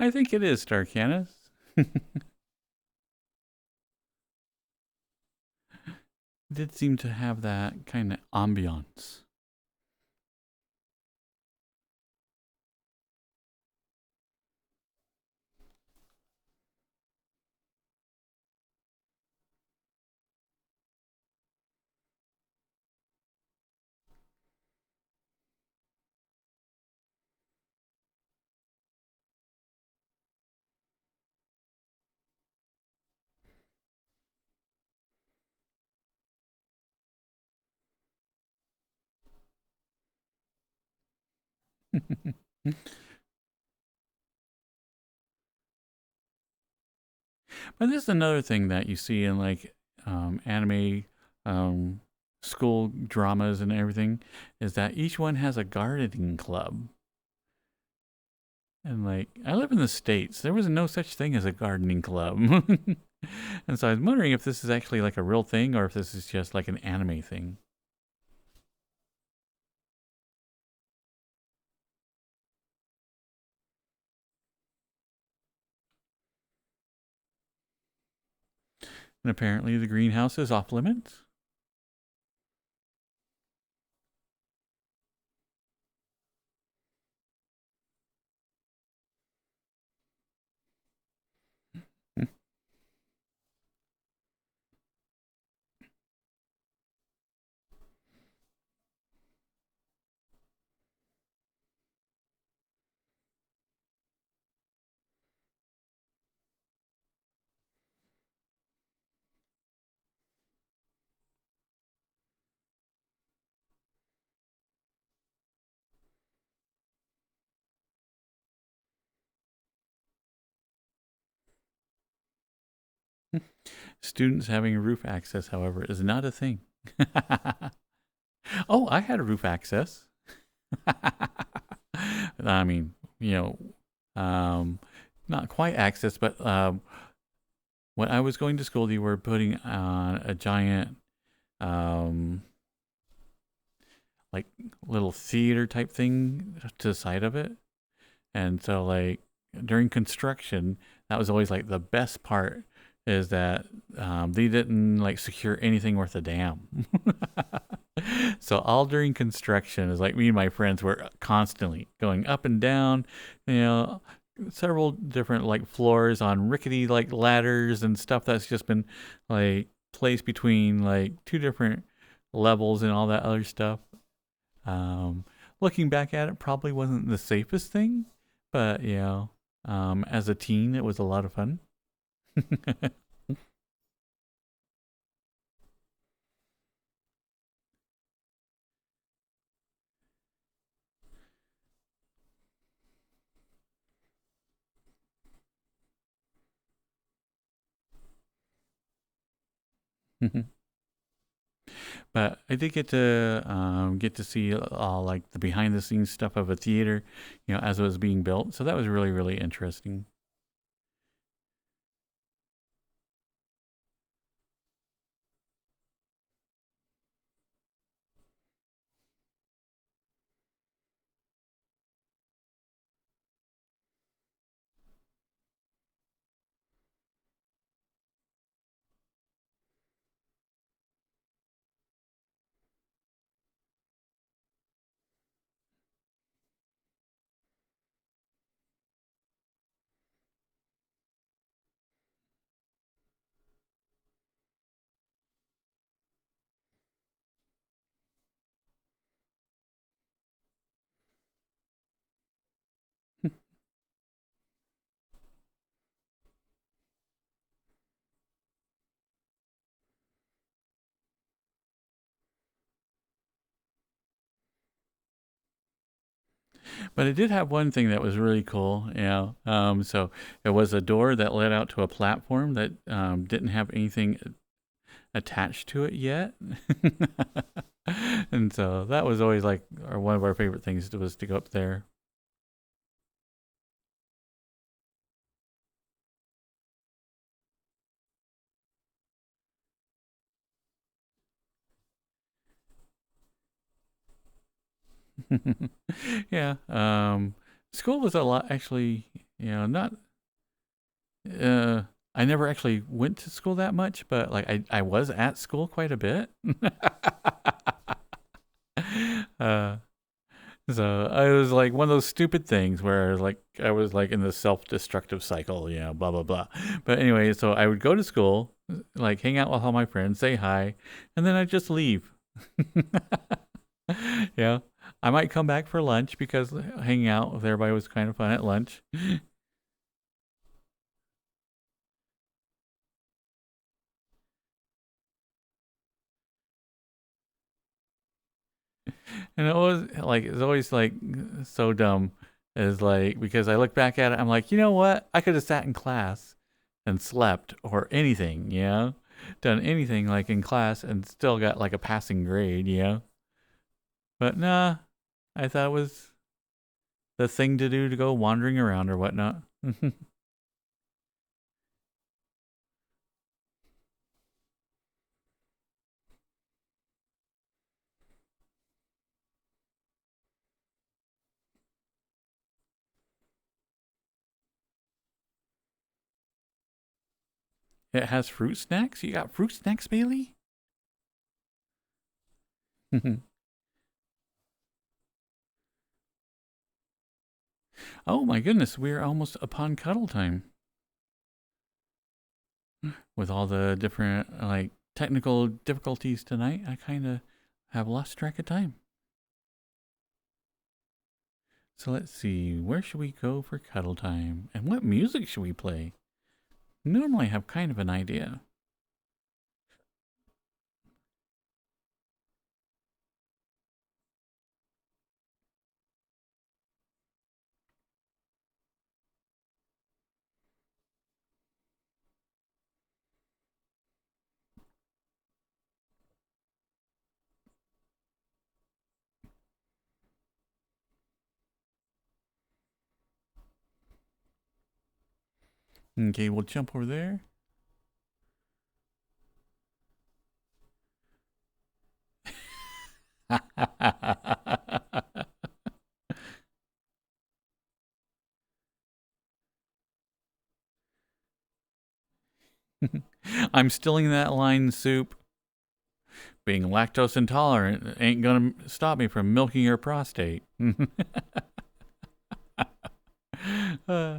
I think it is Starcanis. Did seem to have that kind of ambiance. But this is another thing that you see in like anime, um, school dramas and everything, is that each one has a gardening club. And like, I live in the States. There was no such thing as a gardening club. And so I was wondering if this is actually like a real thing or if this is just like an anime thing. And apparently the greenhouse is off limits. Students having roof access, however, is not a thing. Oh, I had a roof access. I mean, not quite access, but when I was going to school, they were putting on a giant, like little theater type thing to the side of it. And so, like, during construction, that was always like the best part is that they didn't like secure anything worth a damn. So all during construction is like me and my friends were constantly going up and down, you know, several different like floors on rickety like ladders and stuff that's just been like placed between like two different levels and all that other stuff. Um, Looking back at it, probably wasn't the safest thing, but as a teen, it was a lot of fun. But I did get to see all like the behind the scenes stuff of a theater, as it was being built. So that was really really interesting. But it did have one thing that was really cool. So it was a door that led out to a platform that didn't have anything attached to it yet. And so that was always like one of our favorite things was to go up there. Yeah. School was a lot actually, not uh I never actually went to school that much, but like I was at school quite a bit. uh so I was like one of those stupid things where like I was like in the self-destructive cycle, blah blah blah. But anyway, so I would go to school, like hang out with all my friends, say hi, and then I'd just leave. Yeah. I might come back for lunch because hanging out with everybody was kind of fun at lunch. And it's always like so dumb is like because I look back at it, I'm like, you know what? I could have sat in class and slept or anything, done anything like in class and still got like a passing grade, But nah, I thought it was the thing to do to go wandering around or whatnot. It has fruit snacks? You got fruit snacks, Bailey? Oh my goodness, we're almost upon cuddle time. With all the different like technical difficulties tonight, I kind of have lost track of time. So let's see, where should we go for cuddle time? And what music should we play? Normally I have kind of an idea. Okay, we'll jump over there. I'm stealing that line, Soup. Being lactose intolerant ain't gonna stop me from milking your prostate. uh,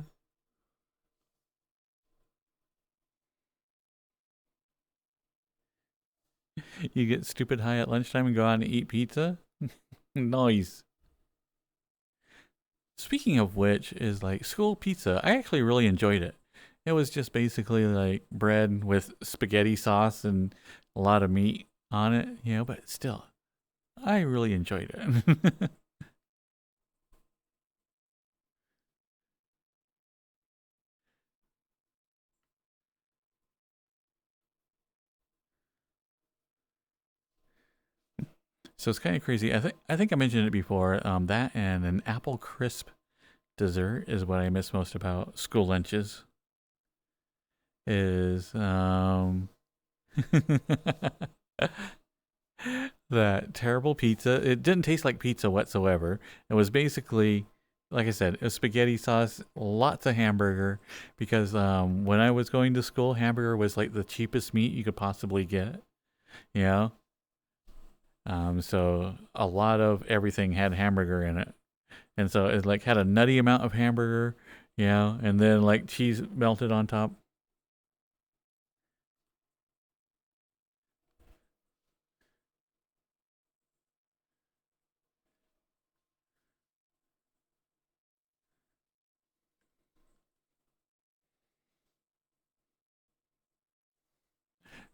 you get stupid high at lunchtime and go out and eat pizza? Nice. Speaking of which, is like school pizza. I actually really enjoyed it. It was just basically like bread with spaghetti sauce and a lot of meat on it, but still, I really enjoyed it. So it's kind of crazy. I think I mentioned it before. That and an apple crisp dessert is what I miss most about school lunches. Is that terrible pizza. It didn't taste like pizza whatsoever. It was basically, like I said, a spaghetti sauce, lots of hamburger. Because when I was going to school, hamburger was like the cheapest meat you could possibly get. You know, so a lot of everything had hamburger in it, and so it like had a nutty amount of hamburger. And then like cheese melted on top.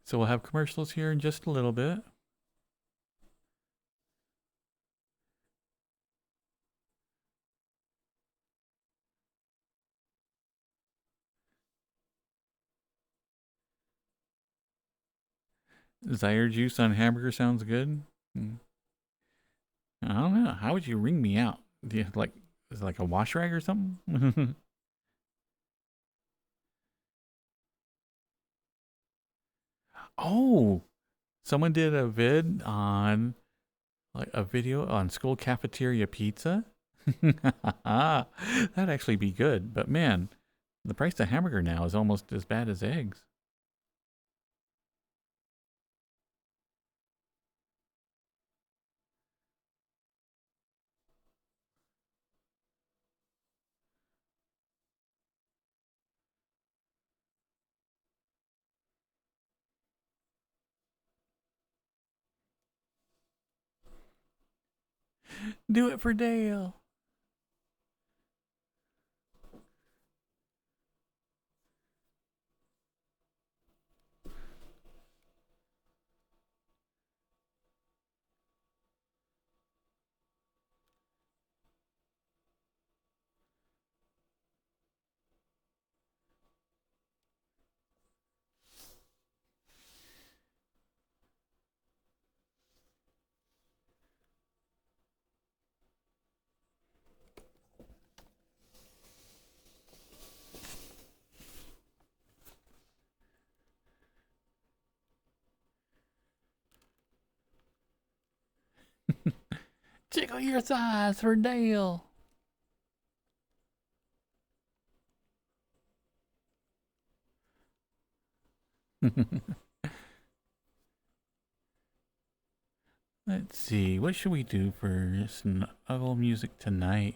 So we'll have commercials here in just a little bit. Zyre juice on hamburger sounds good. Mm. I don't know. How would you wring me out? Do you, like, is it like a wash rag or something? Oh, someone did a vid on like a video on school cafeteria pizza. That'd actually be good. But man, the price of hamburger now is almost as bad as eggs. Do it for Dale. Tickle your thighs for Dale. Let's see, what should we do for snuggle music tonight?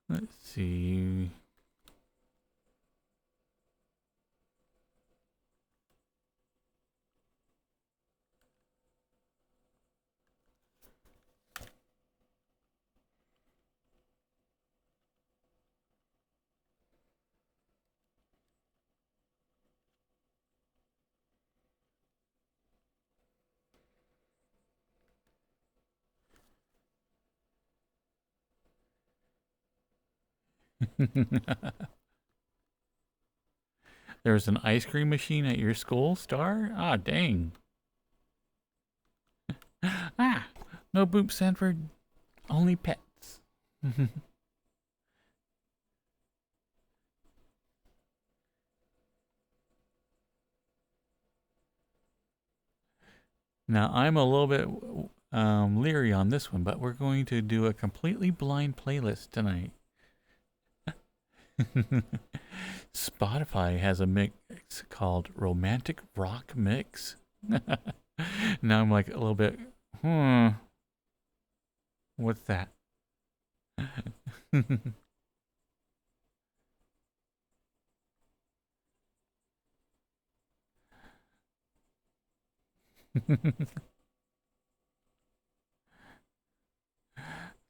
Let's see. There's an ice cream machine at your school, Star? Ah, dang. Ah, no boop, Sanford. Only pets. Now, I'm a little bit leery on this one, but we're going to do a completely blind playlist tonight. Spotify has a mix called Romantic Rock Mix. Now I'm like a little bit, what's that?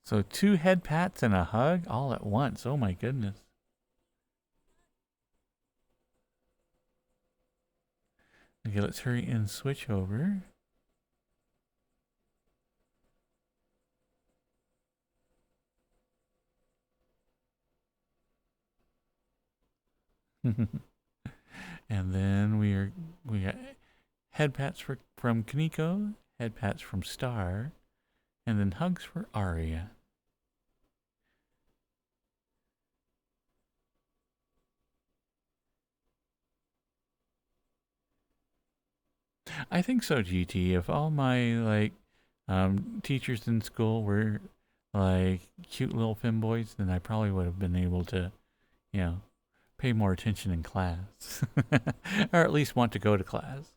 So 2 head pats and a hug all at once. Oh my goodness. Okay, let's hurry and switch over. And then we got head pats from Kaneko, head pats from Star, and then hugs for Aria. I think so, GT. If all my teachers in school were like cute little femboys, then I probably would have been able to, you know, pay more attention in class, or at least want to go to class.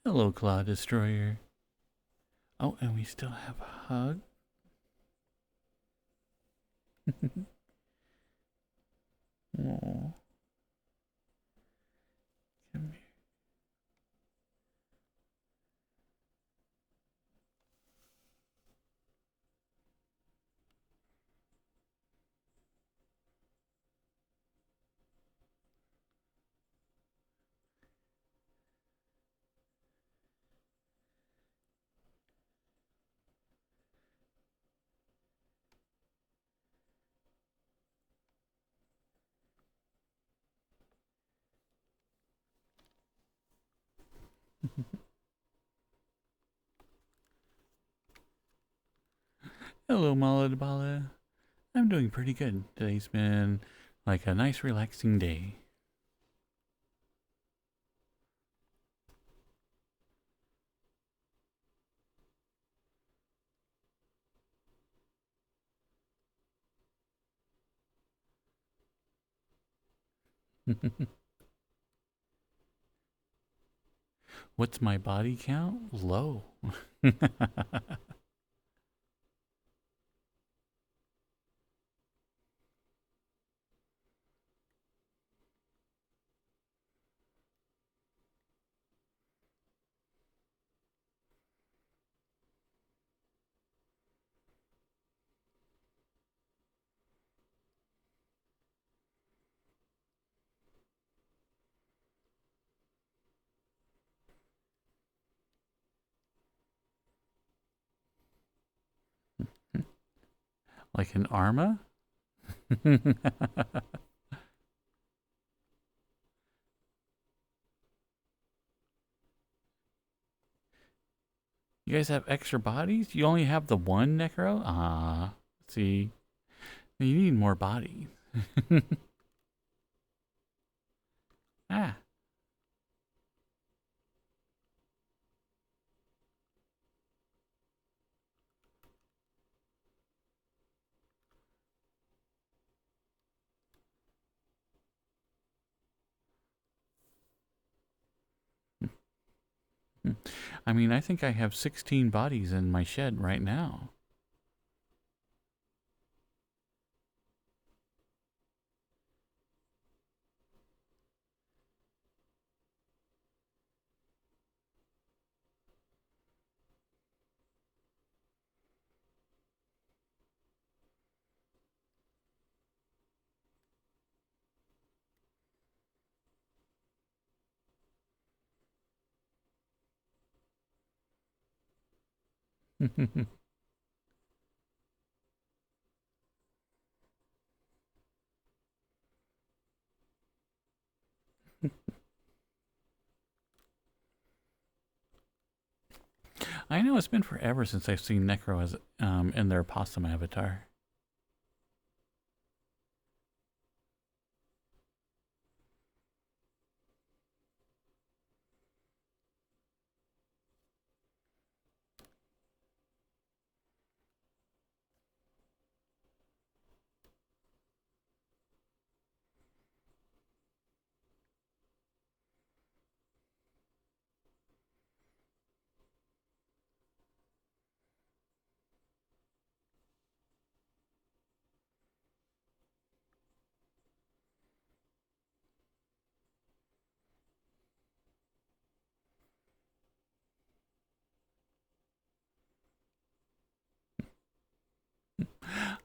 Hello, Claw Destroyer. Oh, and we still have a hug. Oh, come here. Hello, Maladabala. I'm doing pretty good. Today's been like a nice, relaxing day. What's my body count? Low. Like an Arma? You guys have extra bodies? You only have the one Necro? Ah, see. You need more bodies. Ah. I mean, I think I have 16 bodies in my shed right now. I know it's been forever since I've seen Necro as in their possum avatar.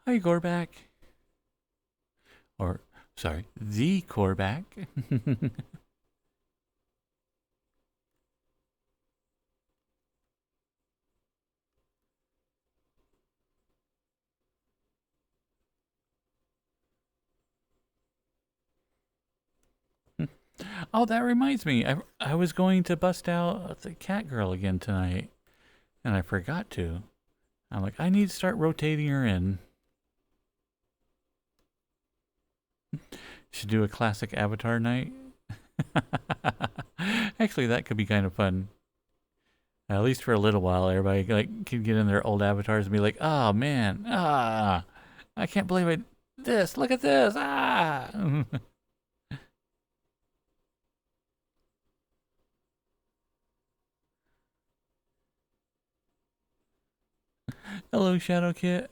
Hi, Gorback. Or, sorry, the Corback. Oh, that reminds me. I was going to bust out the cat girl again tonight, and I forgot to. I'm like, I need to start rotating her in. Should do a classic Avatar night. Actually, that could be kind of fun. At least for a little while, everybody like can get in their old avatars and be like, "Oh man, I can't believe it. This, look at this, ah." Hello, Shadow Kit.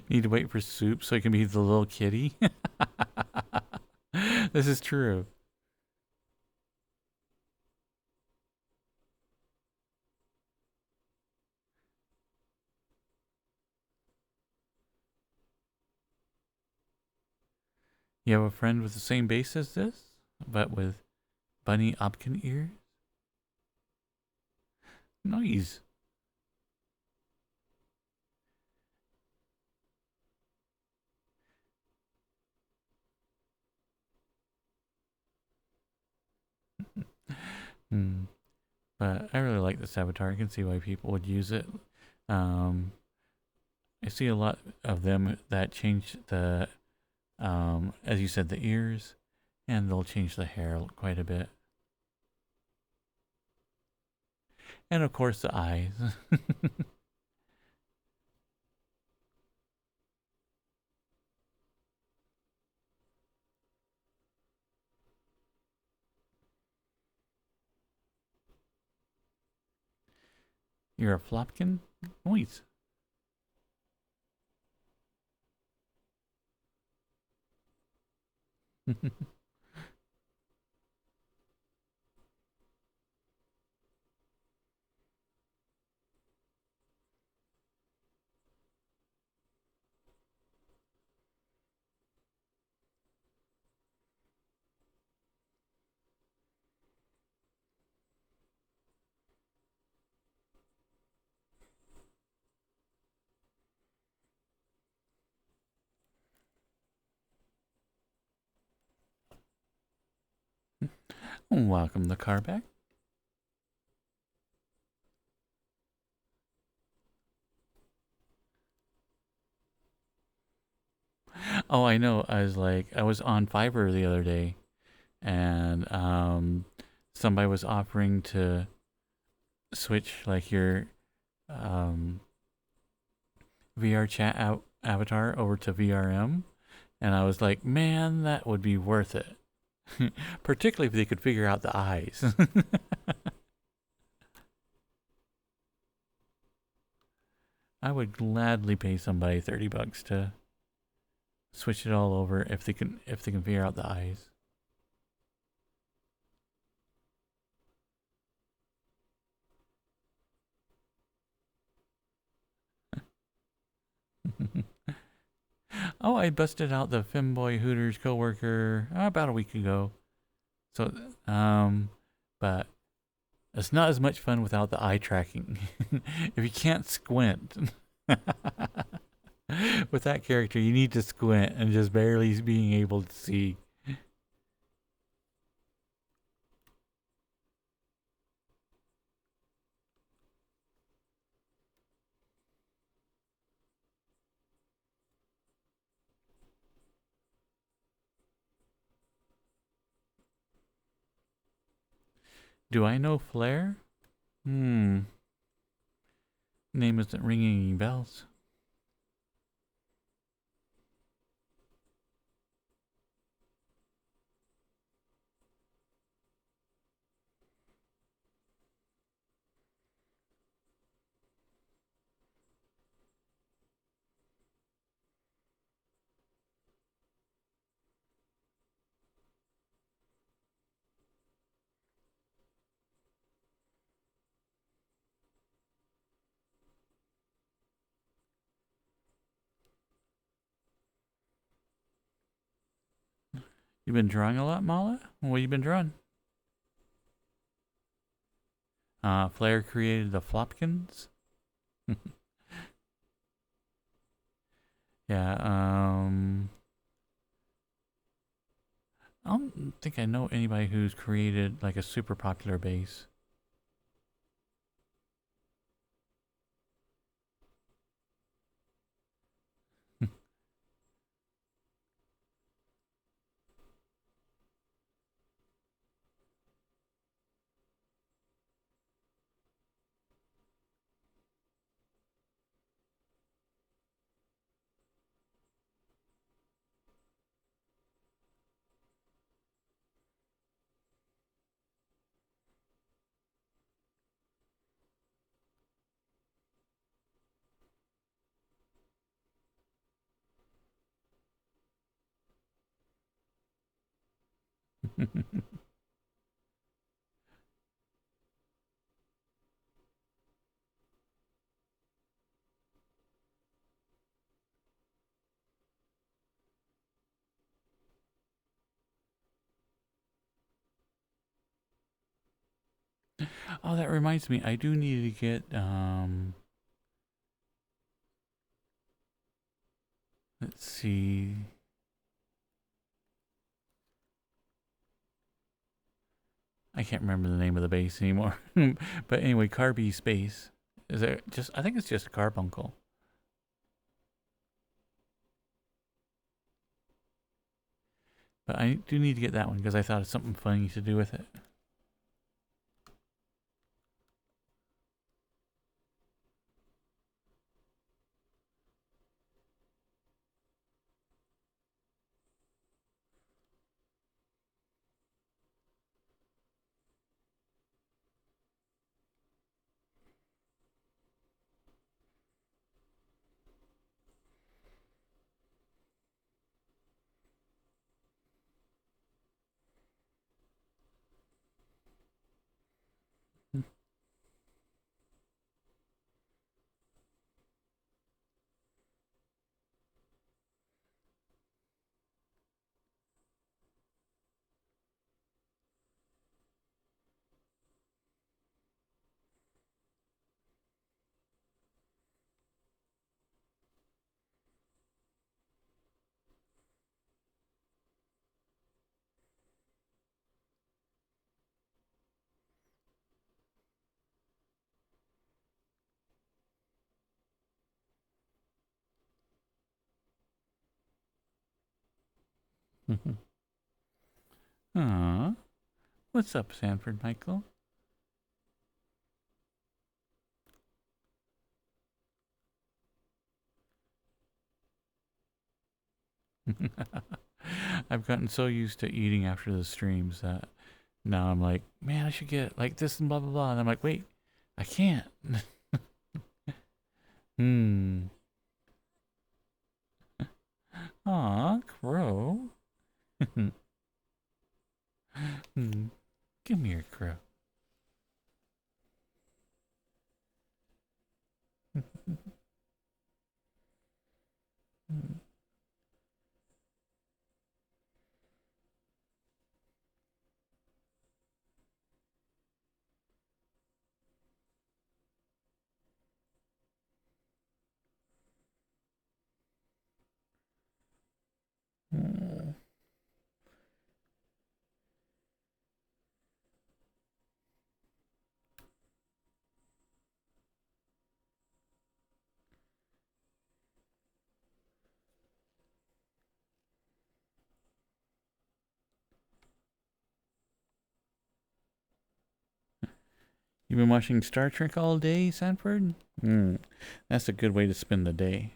Need to wait for soup so I can be the little kitty. This is true. You have a friend with the same base as this, but with bunny opkin ears? Nice. Hmm. But I really like this avatar. I can see why people would use it. I see a lot of them that change the, as you said, the ears, and they'll change the hair quite a bit. And of course the eyes. You're a flopkin? Nice. Welcome the car back. Oh, I know. I was on Fiverr the other day, and somebody was offering to switch like your um, VRChat avatar over to VRM, and I was like, man, that would be worth it. Particularly if they could figure out the eyes. I would gladly pay somebody $30 to switch it all over if they can figure out the eyes. Oh, I busted out the Femboy Hooters coworker about a week ago. So, but it's not as much fun without the eye tracking. If you can't squint with that character, you need to squint and just barely being able to see. Do I know Flair? Name isn't ringing any bells. You've been drawing a lot, Mala? What have you been drawing? Flair created the Flopkins. Yeah, I don't think I know anybody who's created like a super popular base. Oh, that reminds me. I do need to get let's see. I can't remember the name of the base anymore. But anyway, Carby Space. Is it just, I think it's just a carbuncle. But I do need to get that one because I thought of something funny to do with it. Aw. What's up, Sanford Michael? I've gotten so used to eating after the streams that now I'm like, man, I should get like this and blah blah blah. And I'm like, wait, I can't. Hmm. Aw, crow. Hmm. Give me your crow. Hmm. You've been watching Star Trek all day, Sanford? Hmm. That's a good way to spend the day.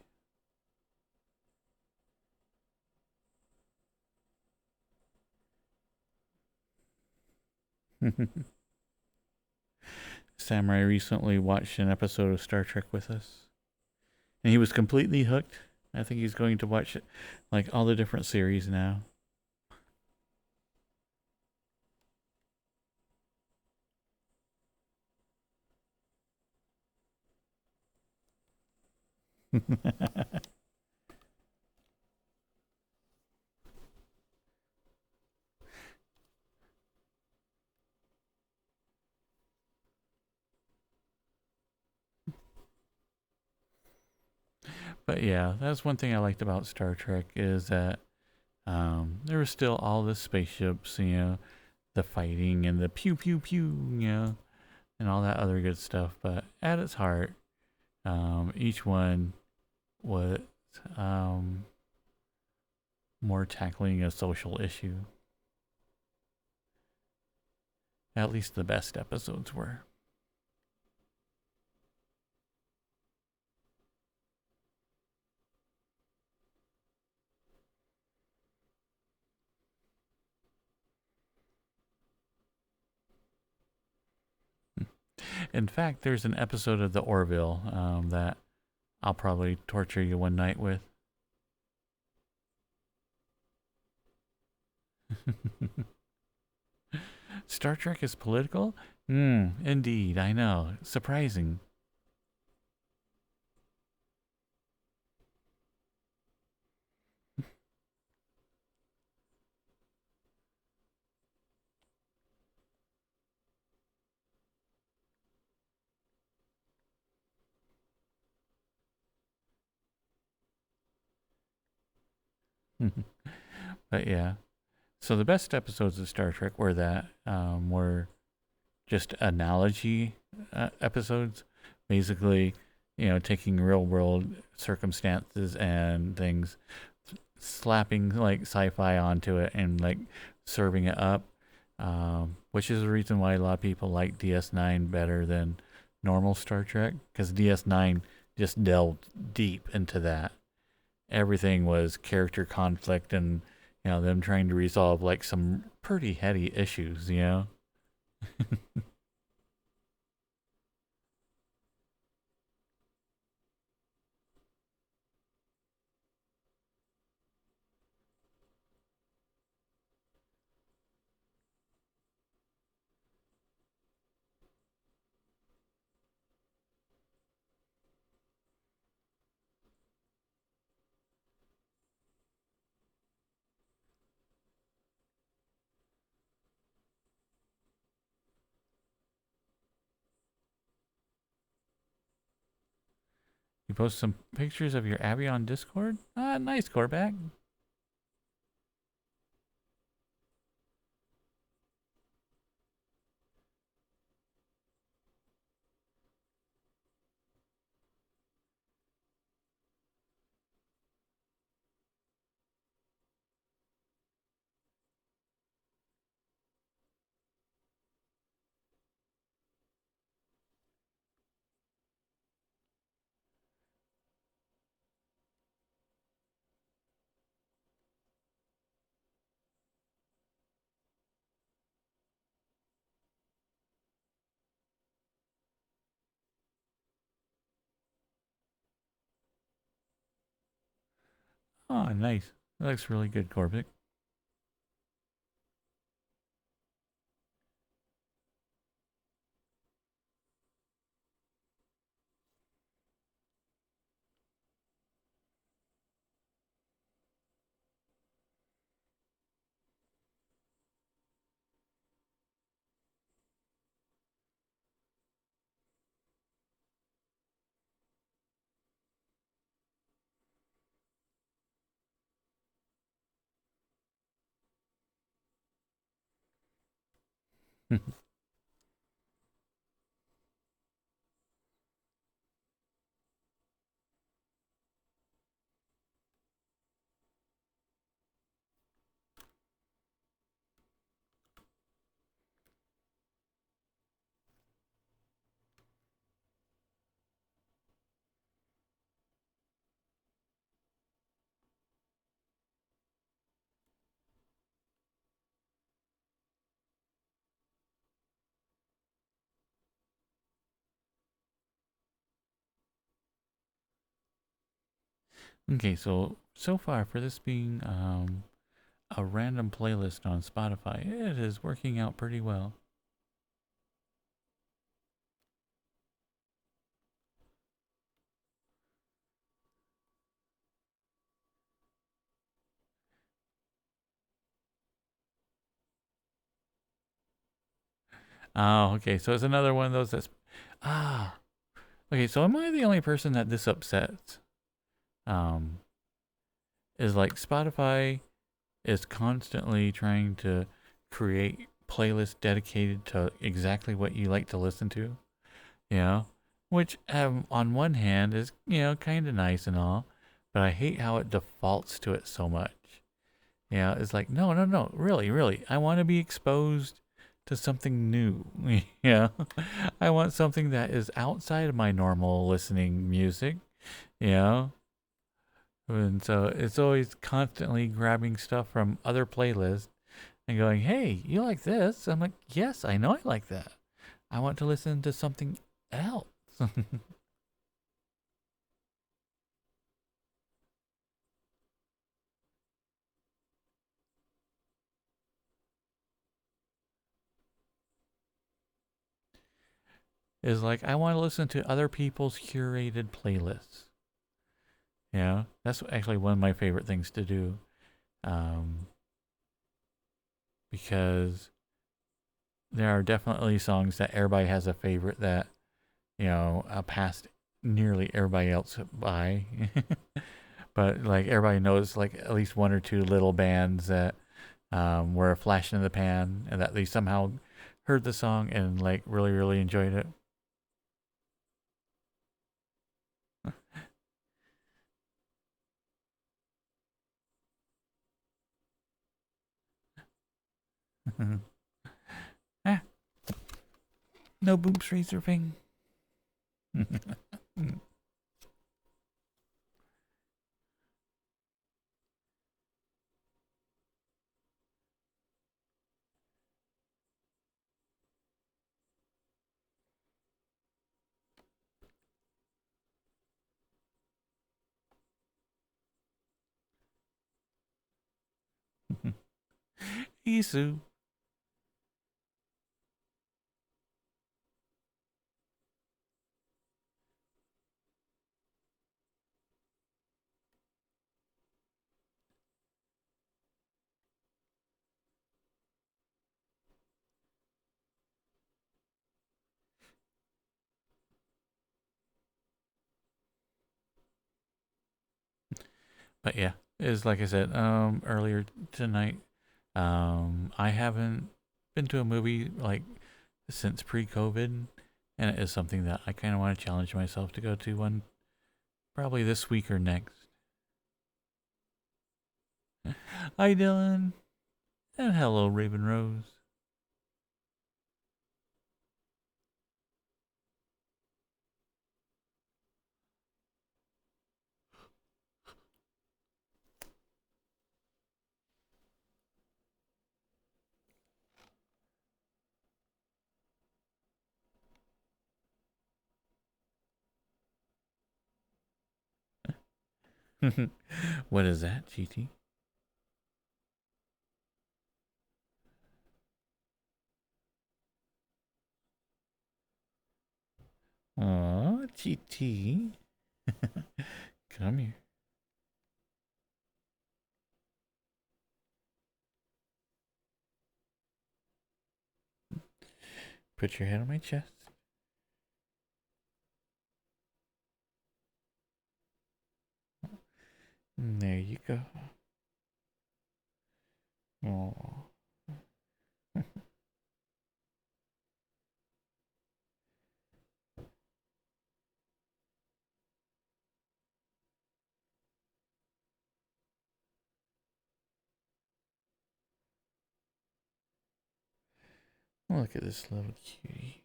Samurai recently watched an episode of Star Trek with us, and he was completely hooked. I think he's going to watch it, like all the different series now. But yeah, that's one thing I liked about Star Trek is that there was still all the spaceships, the fighting and the pew pew pew, and all that other good stuff. But at its heart, each one was more tackling a social issue. At least the best episodes were. In fact, there's an episode of the Orville that I'll probably torture you one night with. Star Trek is political? Hmm, indeed, I know. Surprising. But yeah. So the best episodes of Star Trek were just analogy episodes, basically, taking real world circumstances and things, slapping like sci-fi onto it and like serving it up, which is the reason why a lot of people like DS9 better than normal Star Trek, because DS9 just delved deep into that. Everything was character conflict and them trying to resolve like some pretty heady issues. You post some pictures of your Abby on Discord? Ah, nice, Corback. Oh, nice. That looks really good, Corbic. Okay, so far for this being a random playlist on Spotify, it is working out pretty well. Oh, okay, so it's another one of those that's ah. Okay, so am I the only person that this upsets? Um, is like Spotify is constantly trying to create playlists dedicated to exactly what you like to listen to, you know, which on one hand is, kind of nice and all, but I hate how it defaults to it so much. It's like, no, no, no, really, really, I want to be exposed to something new. Yeah, I want something that is outside of my normal listening music, you know, and so it's always constantly grabbing stuff from other playlists and going, hey, you like this? I'm like, yes, I know I like that. I want to listen to something else. is like I want to listen to other people's curated playlists. Yeah, that's actually one of my favorite things to do, um, because there are definitely songs that everybody has a favorite that passed nearly everybody else by. But like everybody knows like at least one or two little bands that were a flash in the pan and that they somehow heard the song and like really really enjoyed it. Ah, no boops resurfing. Isu. But yeah, is like I said earlier tonight. I haven't been to a movie like since pre-COVID, and it is something that I kind of want to challenge myself to go to one probably this week or next. Hi, Dylan, and hello, Raven Rose. What is that, GT? Aw, GT. Come here. Put your head on my chest. There you go. Oh. Look at this little cutie.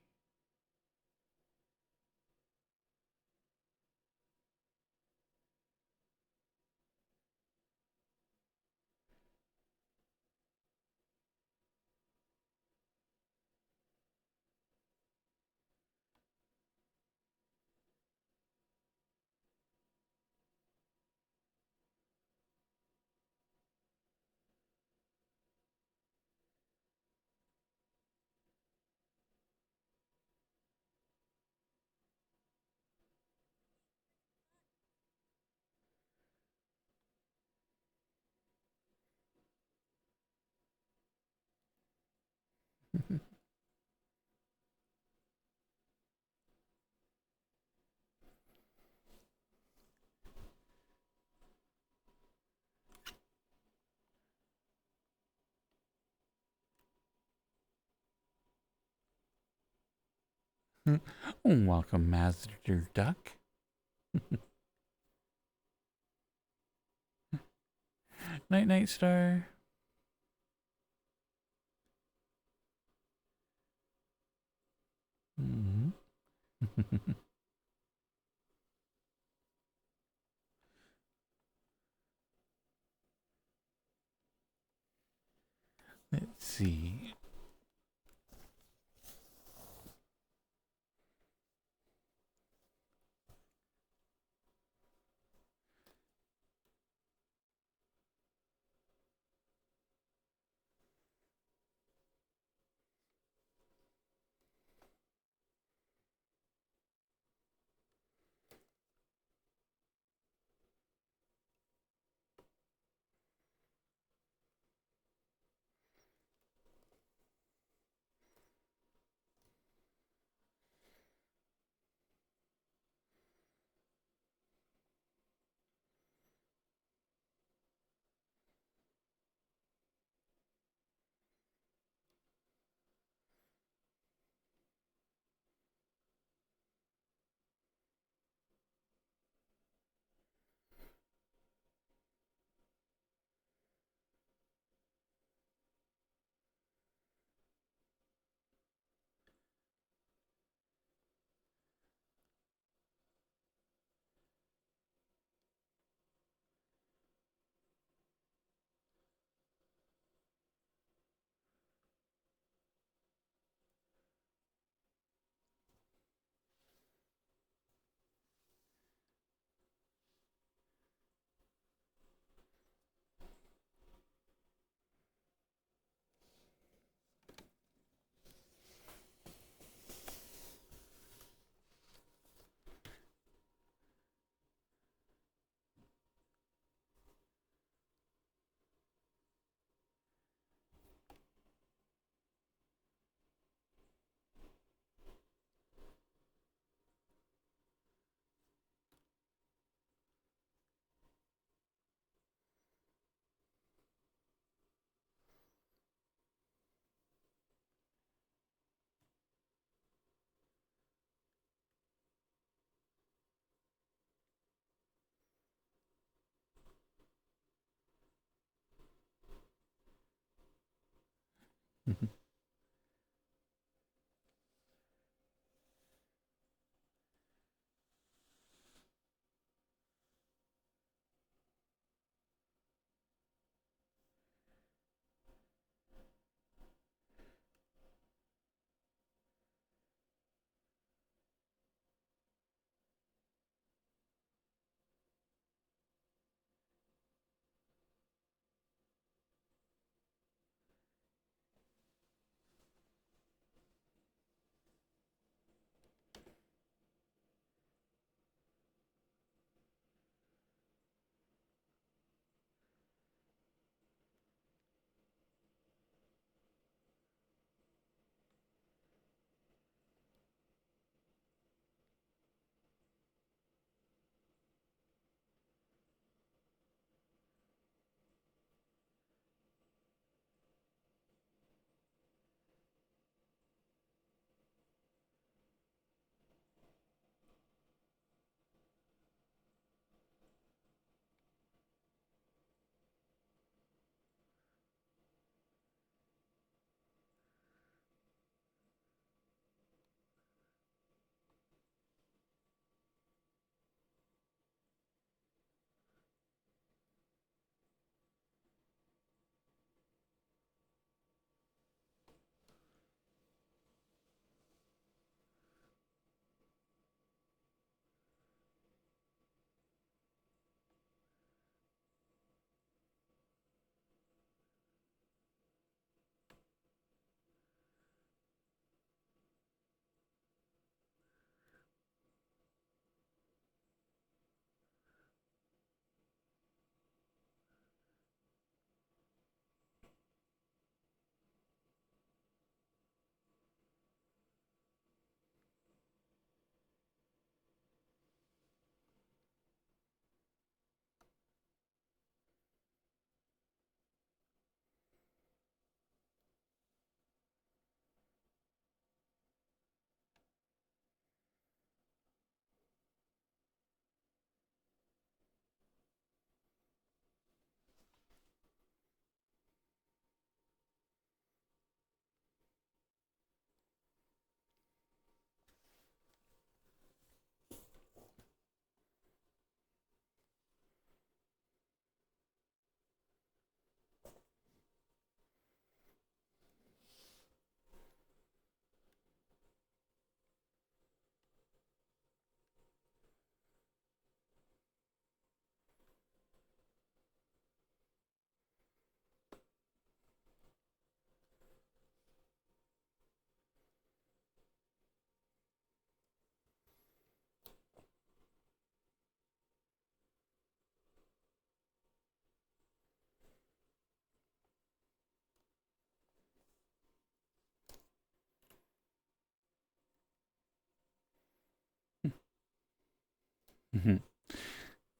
Welcome, Master Duck. Night, Night Star. Mm-hmm. Let's see.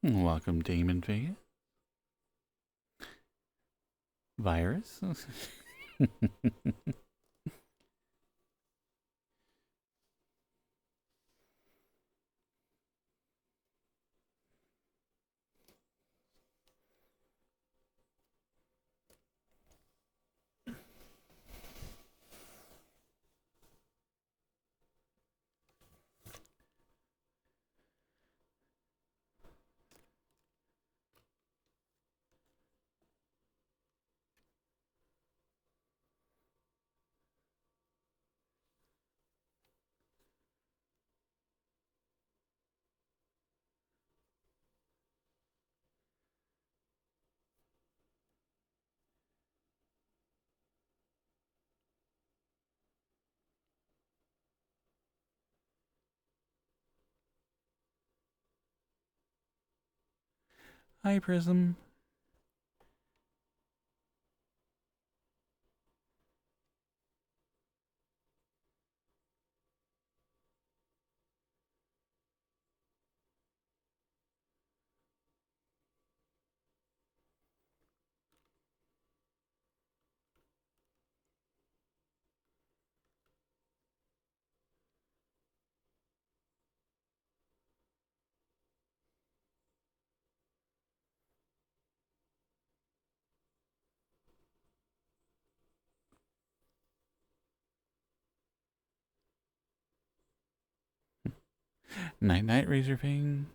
Welcome, Damon Vega. Virus. Hi, Prism. Night Night Razorfang.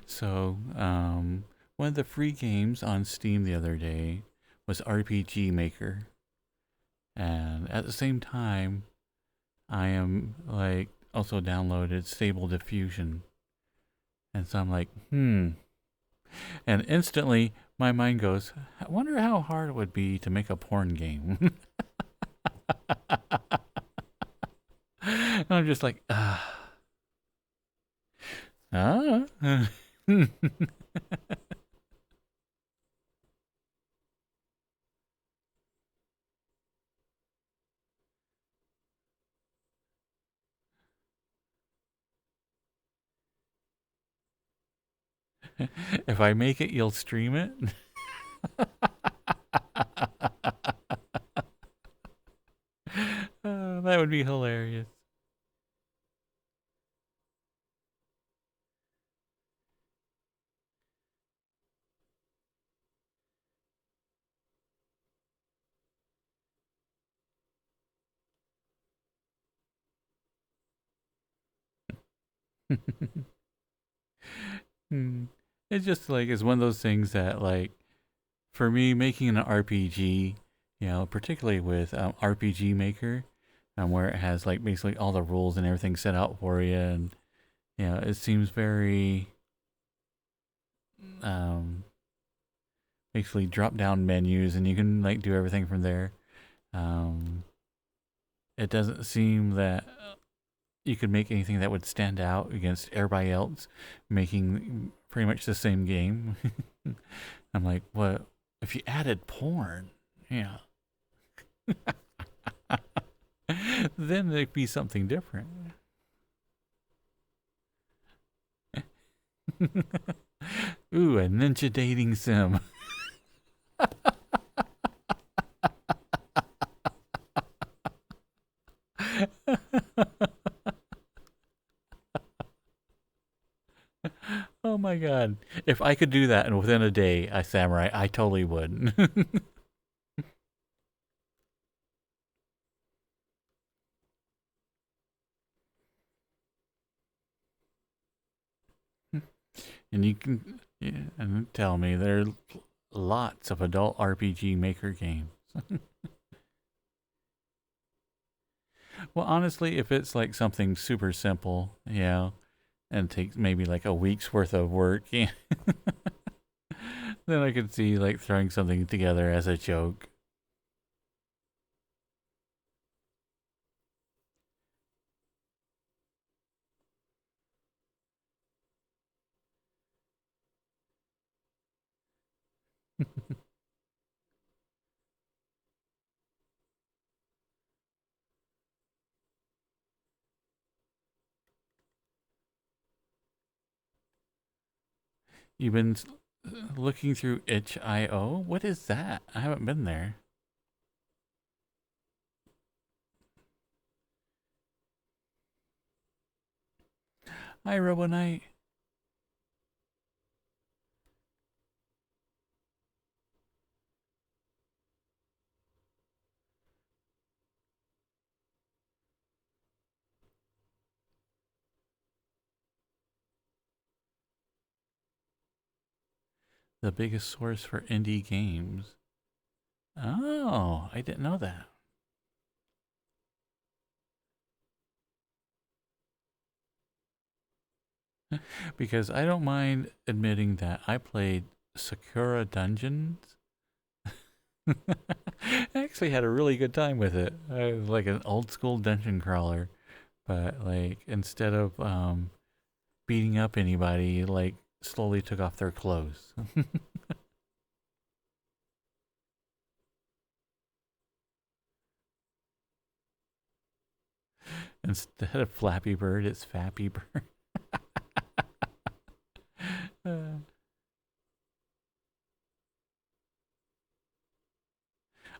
So, one of the free games on Steam the other day was RPG Maker. And at the same time, I am like also downloaded Stable Diffusion. And so I'm like, And instantly my mind goes, I wonder how hard it would be to make a porn game. I'm just like, If I make it, you'll stream it. That would be hilarious. It's just like it's one of those things that like for me making an RPG, particularly with RPG Maker, where it has like basically all the rules and everything set out for you, and it seems very basically drop down menus, and you can like do everything from there. It doesn't seem that you could make anything that would stand out against everybody else making pretty much the same game. I'm like, what if you added porn? Yeah. Then it'd be something different. Ooh, a ninja dating sim. Oh my god. If I could do that and within a day, I samurai, I totally would. And you can and tell me there are lots of adult RPG Maker games. Well, honestly, if it's like something super simple, and takes maybe like a week's worth of work, then I could see like throwing something together as a joke. You've been looking through itch.io? What is that? I haven't been there. Hi, Robo Knight. The biggest source for indie games. Oh, I didn't know that. Because I don't mind admitting that I played Sakura Dungeons. I actually had a really good time with it. I was like an old school dungeon crawler, but like instead of beating up anybody, like slowly took off their clothes. Instead of Flappy Bird, it's Fappy Bird.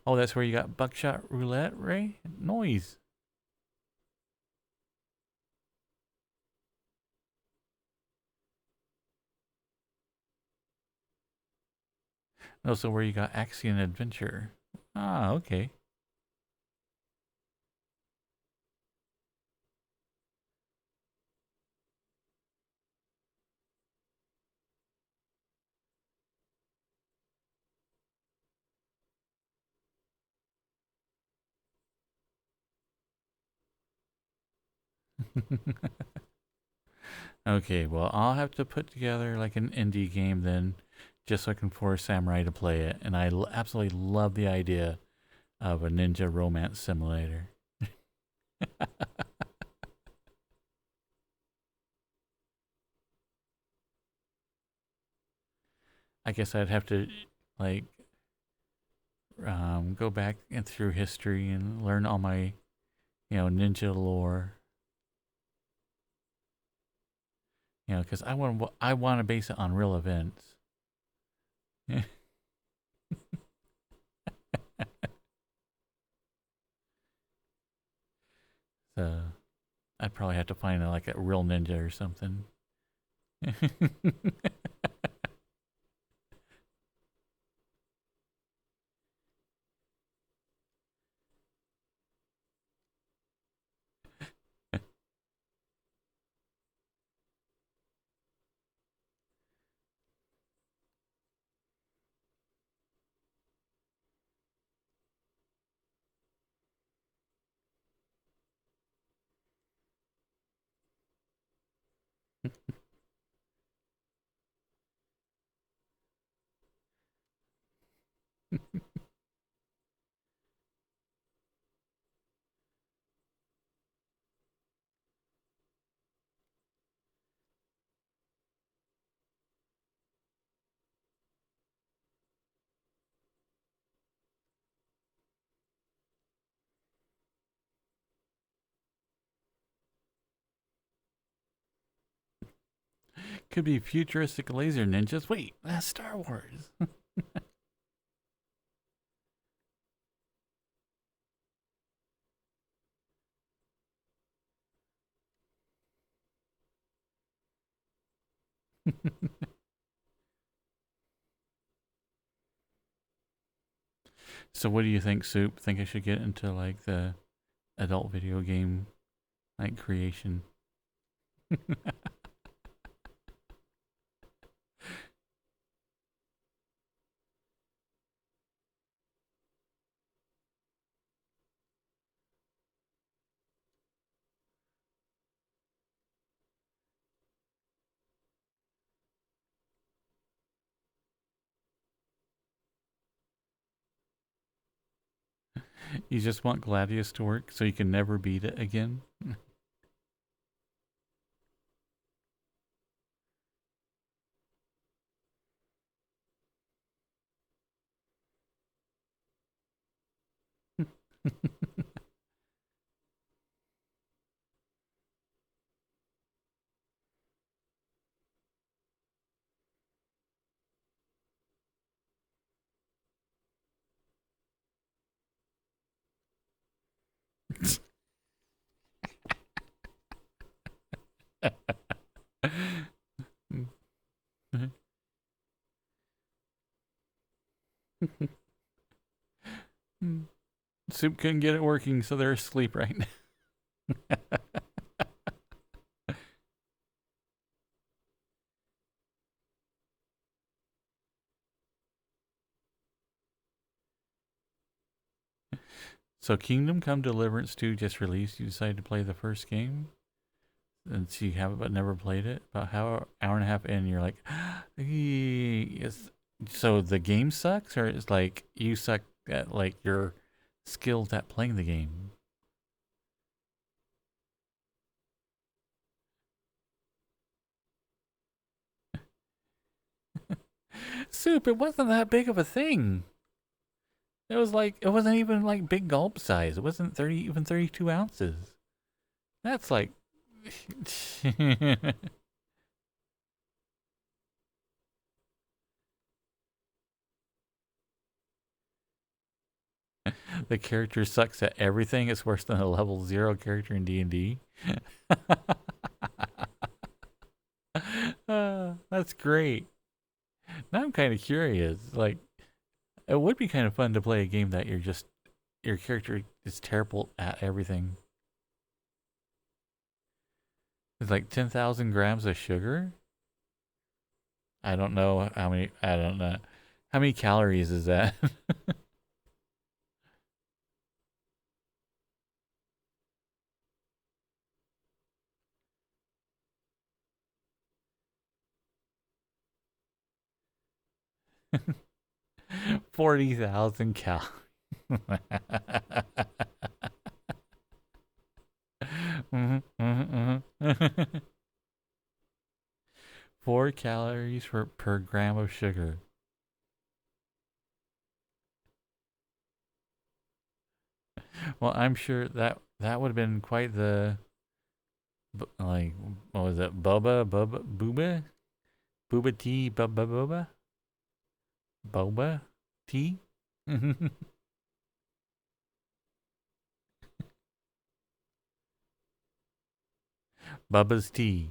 Oh, that's where you got buckshot roulette, Ray? Noise. Also where you got Axiom Adventure. Ah, okay. Okay, well, I'll have to put together like an indie game then, just so I can force Samurai to play it. And I absolutely love the idea of a ninja romance simulator. I guess I'd have to like go back and through history and learn all my, ninja lore. Because I want to base it on real events. So I'd probably have to find like a real ninja or something. Could be futuristic laser ninjas. Wait, that's Star Wars. So what do you think, Soup? Think I should get into like the adult video game like creation? You just want Gladius to work so you can never beat it again? Soup couldn't get it working, so they're asleep right now. So Kingdom Come Deliverance 2 just released. You decided to play the first game? And so you have it but never played it? About hour and a half in, you're like, yes. So the game sucks, or it's like you suck at like your skills at playing the game? Soup, it wasn't that big of a thing. It was like, it wasn't even like big gulp size. It wasn't 30, even 32 ounces. That's like, the character sucks at everything. It's worse than a level 0 character in D&D. That's great. Now I'm kind of curious. Like, it would be kind of fun to play a game that your character is terrible at everything. It's like 10,000 grams of sugar. I don't know how many. I don't know how many calories is that. 40,000 calories. Mhm, mhm, mhm. 4 calories per gram of sugar. Well, I'm sure that would have been quite the like, what was it? Booba tea, boba tea. Bubba's tea.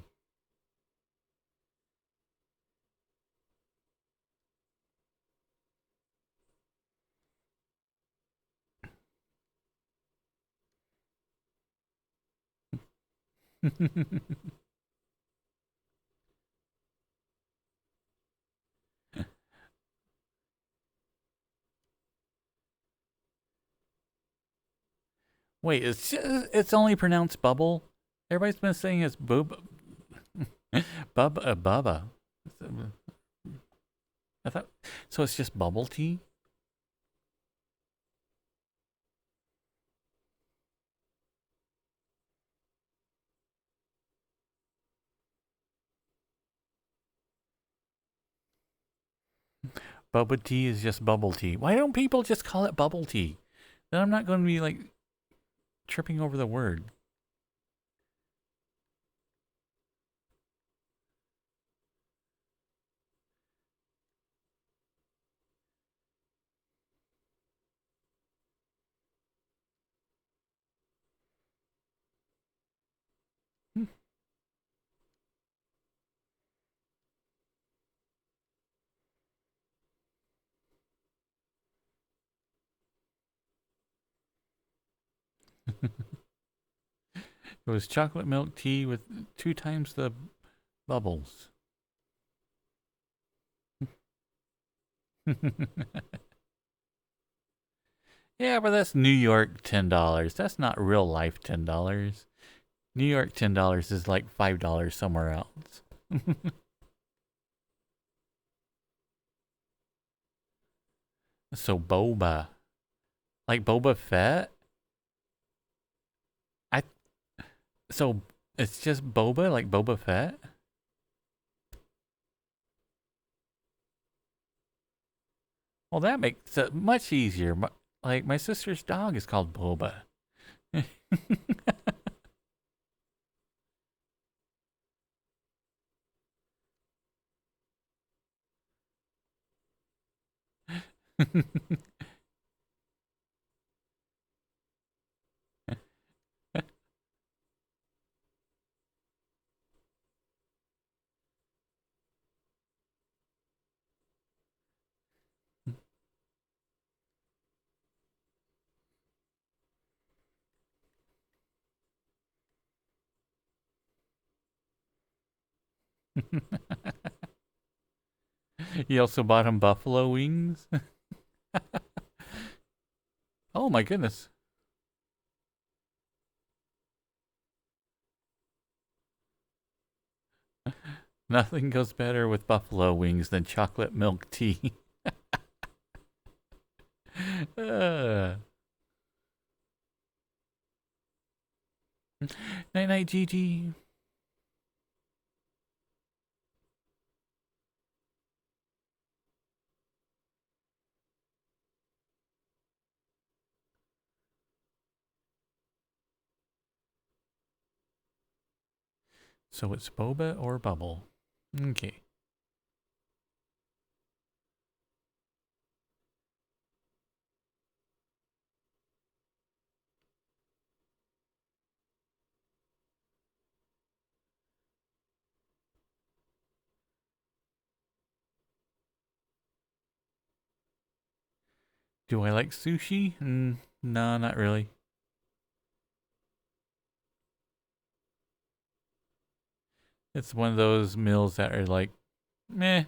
Wait, it's only pronounced bubble. Everybody's been saying it's boob, bubba. I thought so. It's just bubble tea. Bubba tea is just bubble tea. Why don't people just call it bubble tea? Then I'm not going to be like tripping over the word. It was chocolate milk tea with 2 times the bubbles. Yeah, but that's New York $10. That's not real life $10. New York $10 is like $5 somewhere else. So boba, like Boba Fett. I so it's just boba, like Boba Fett. Well, that makes it much easier. Like my sister's dog is called Boba. You also bought him buffalo wings? Oh my goodness. Nothing goes better with buffalo wings than chocolate milk tea. uh. Night night, Gigi. So it's boba or bubble. Okay. Do I like sushi? No, not really. It's one of those meals that are like, meh.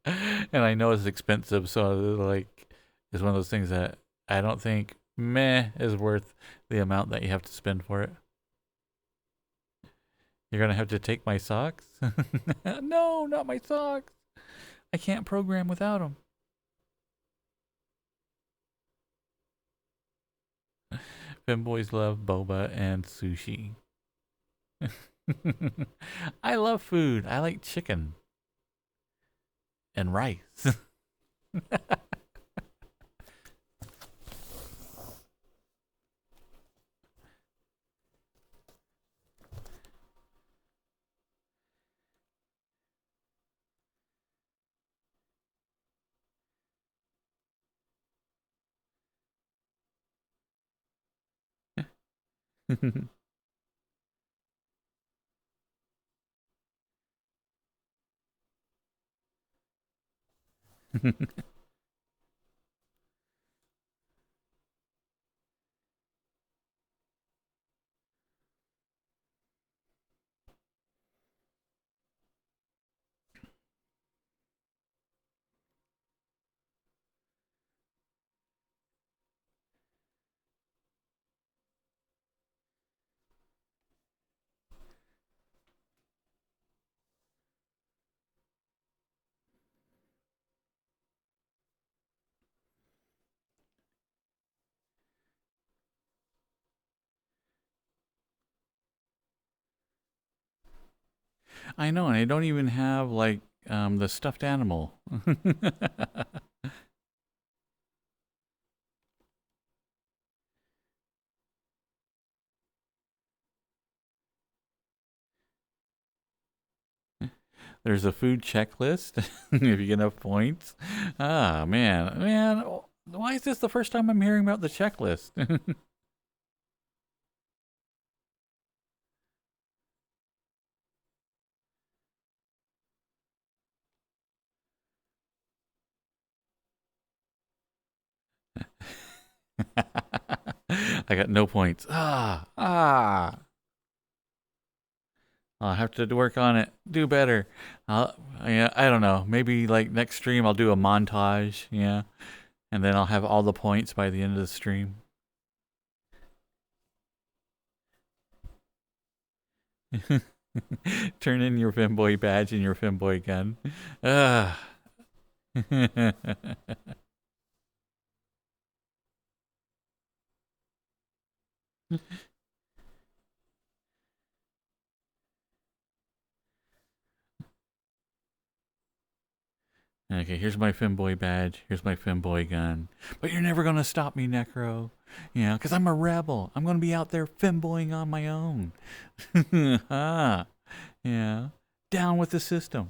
And I know it's expensive, so like, it's one of those things that I don't think meh is worth the amount that you have to spend for it. You're gonna have to take my socks? No, not my socks. I can't program without them. Femboys love boba and sushi. I love food. I like chicken and rice. I know, and I don't even have like the stuffed animal. There's a food checklist if you get enough points. Ah, man, why is this the first time I'm hearing about the checklist? I got no points. I'll have to work on it. Do better. Yeah, I don't know. Maybe like next stream I'll do a montage. Yeah, and then I'll have all the points by the end of the stream. Turn in your femboy badge and your femboy gun. Ah. Okay, here's my femboy badge. Here's my femboy gun. But you're never gonna stop me, Necro. You know, because I'm a rebel. I'm gonna be out there femboying on my own. Ah, yeah. Down with the system.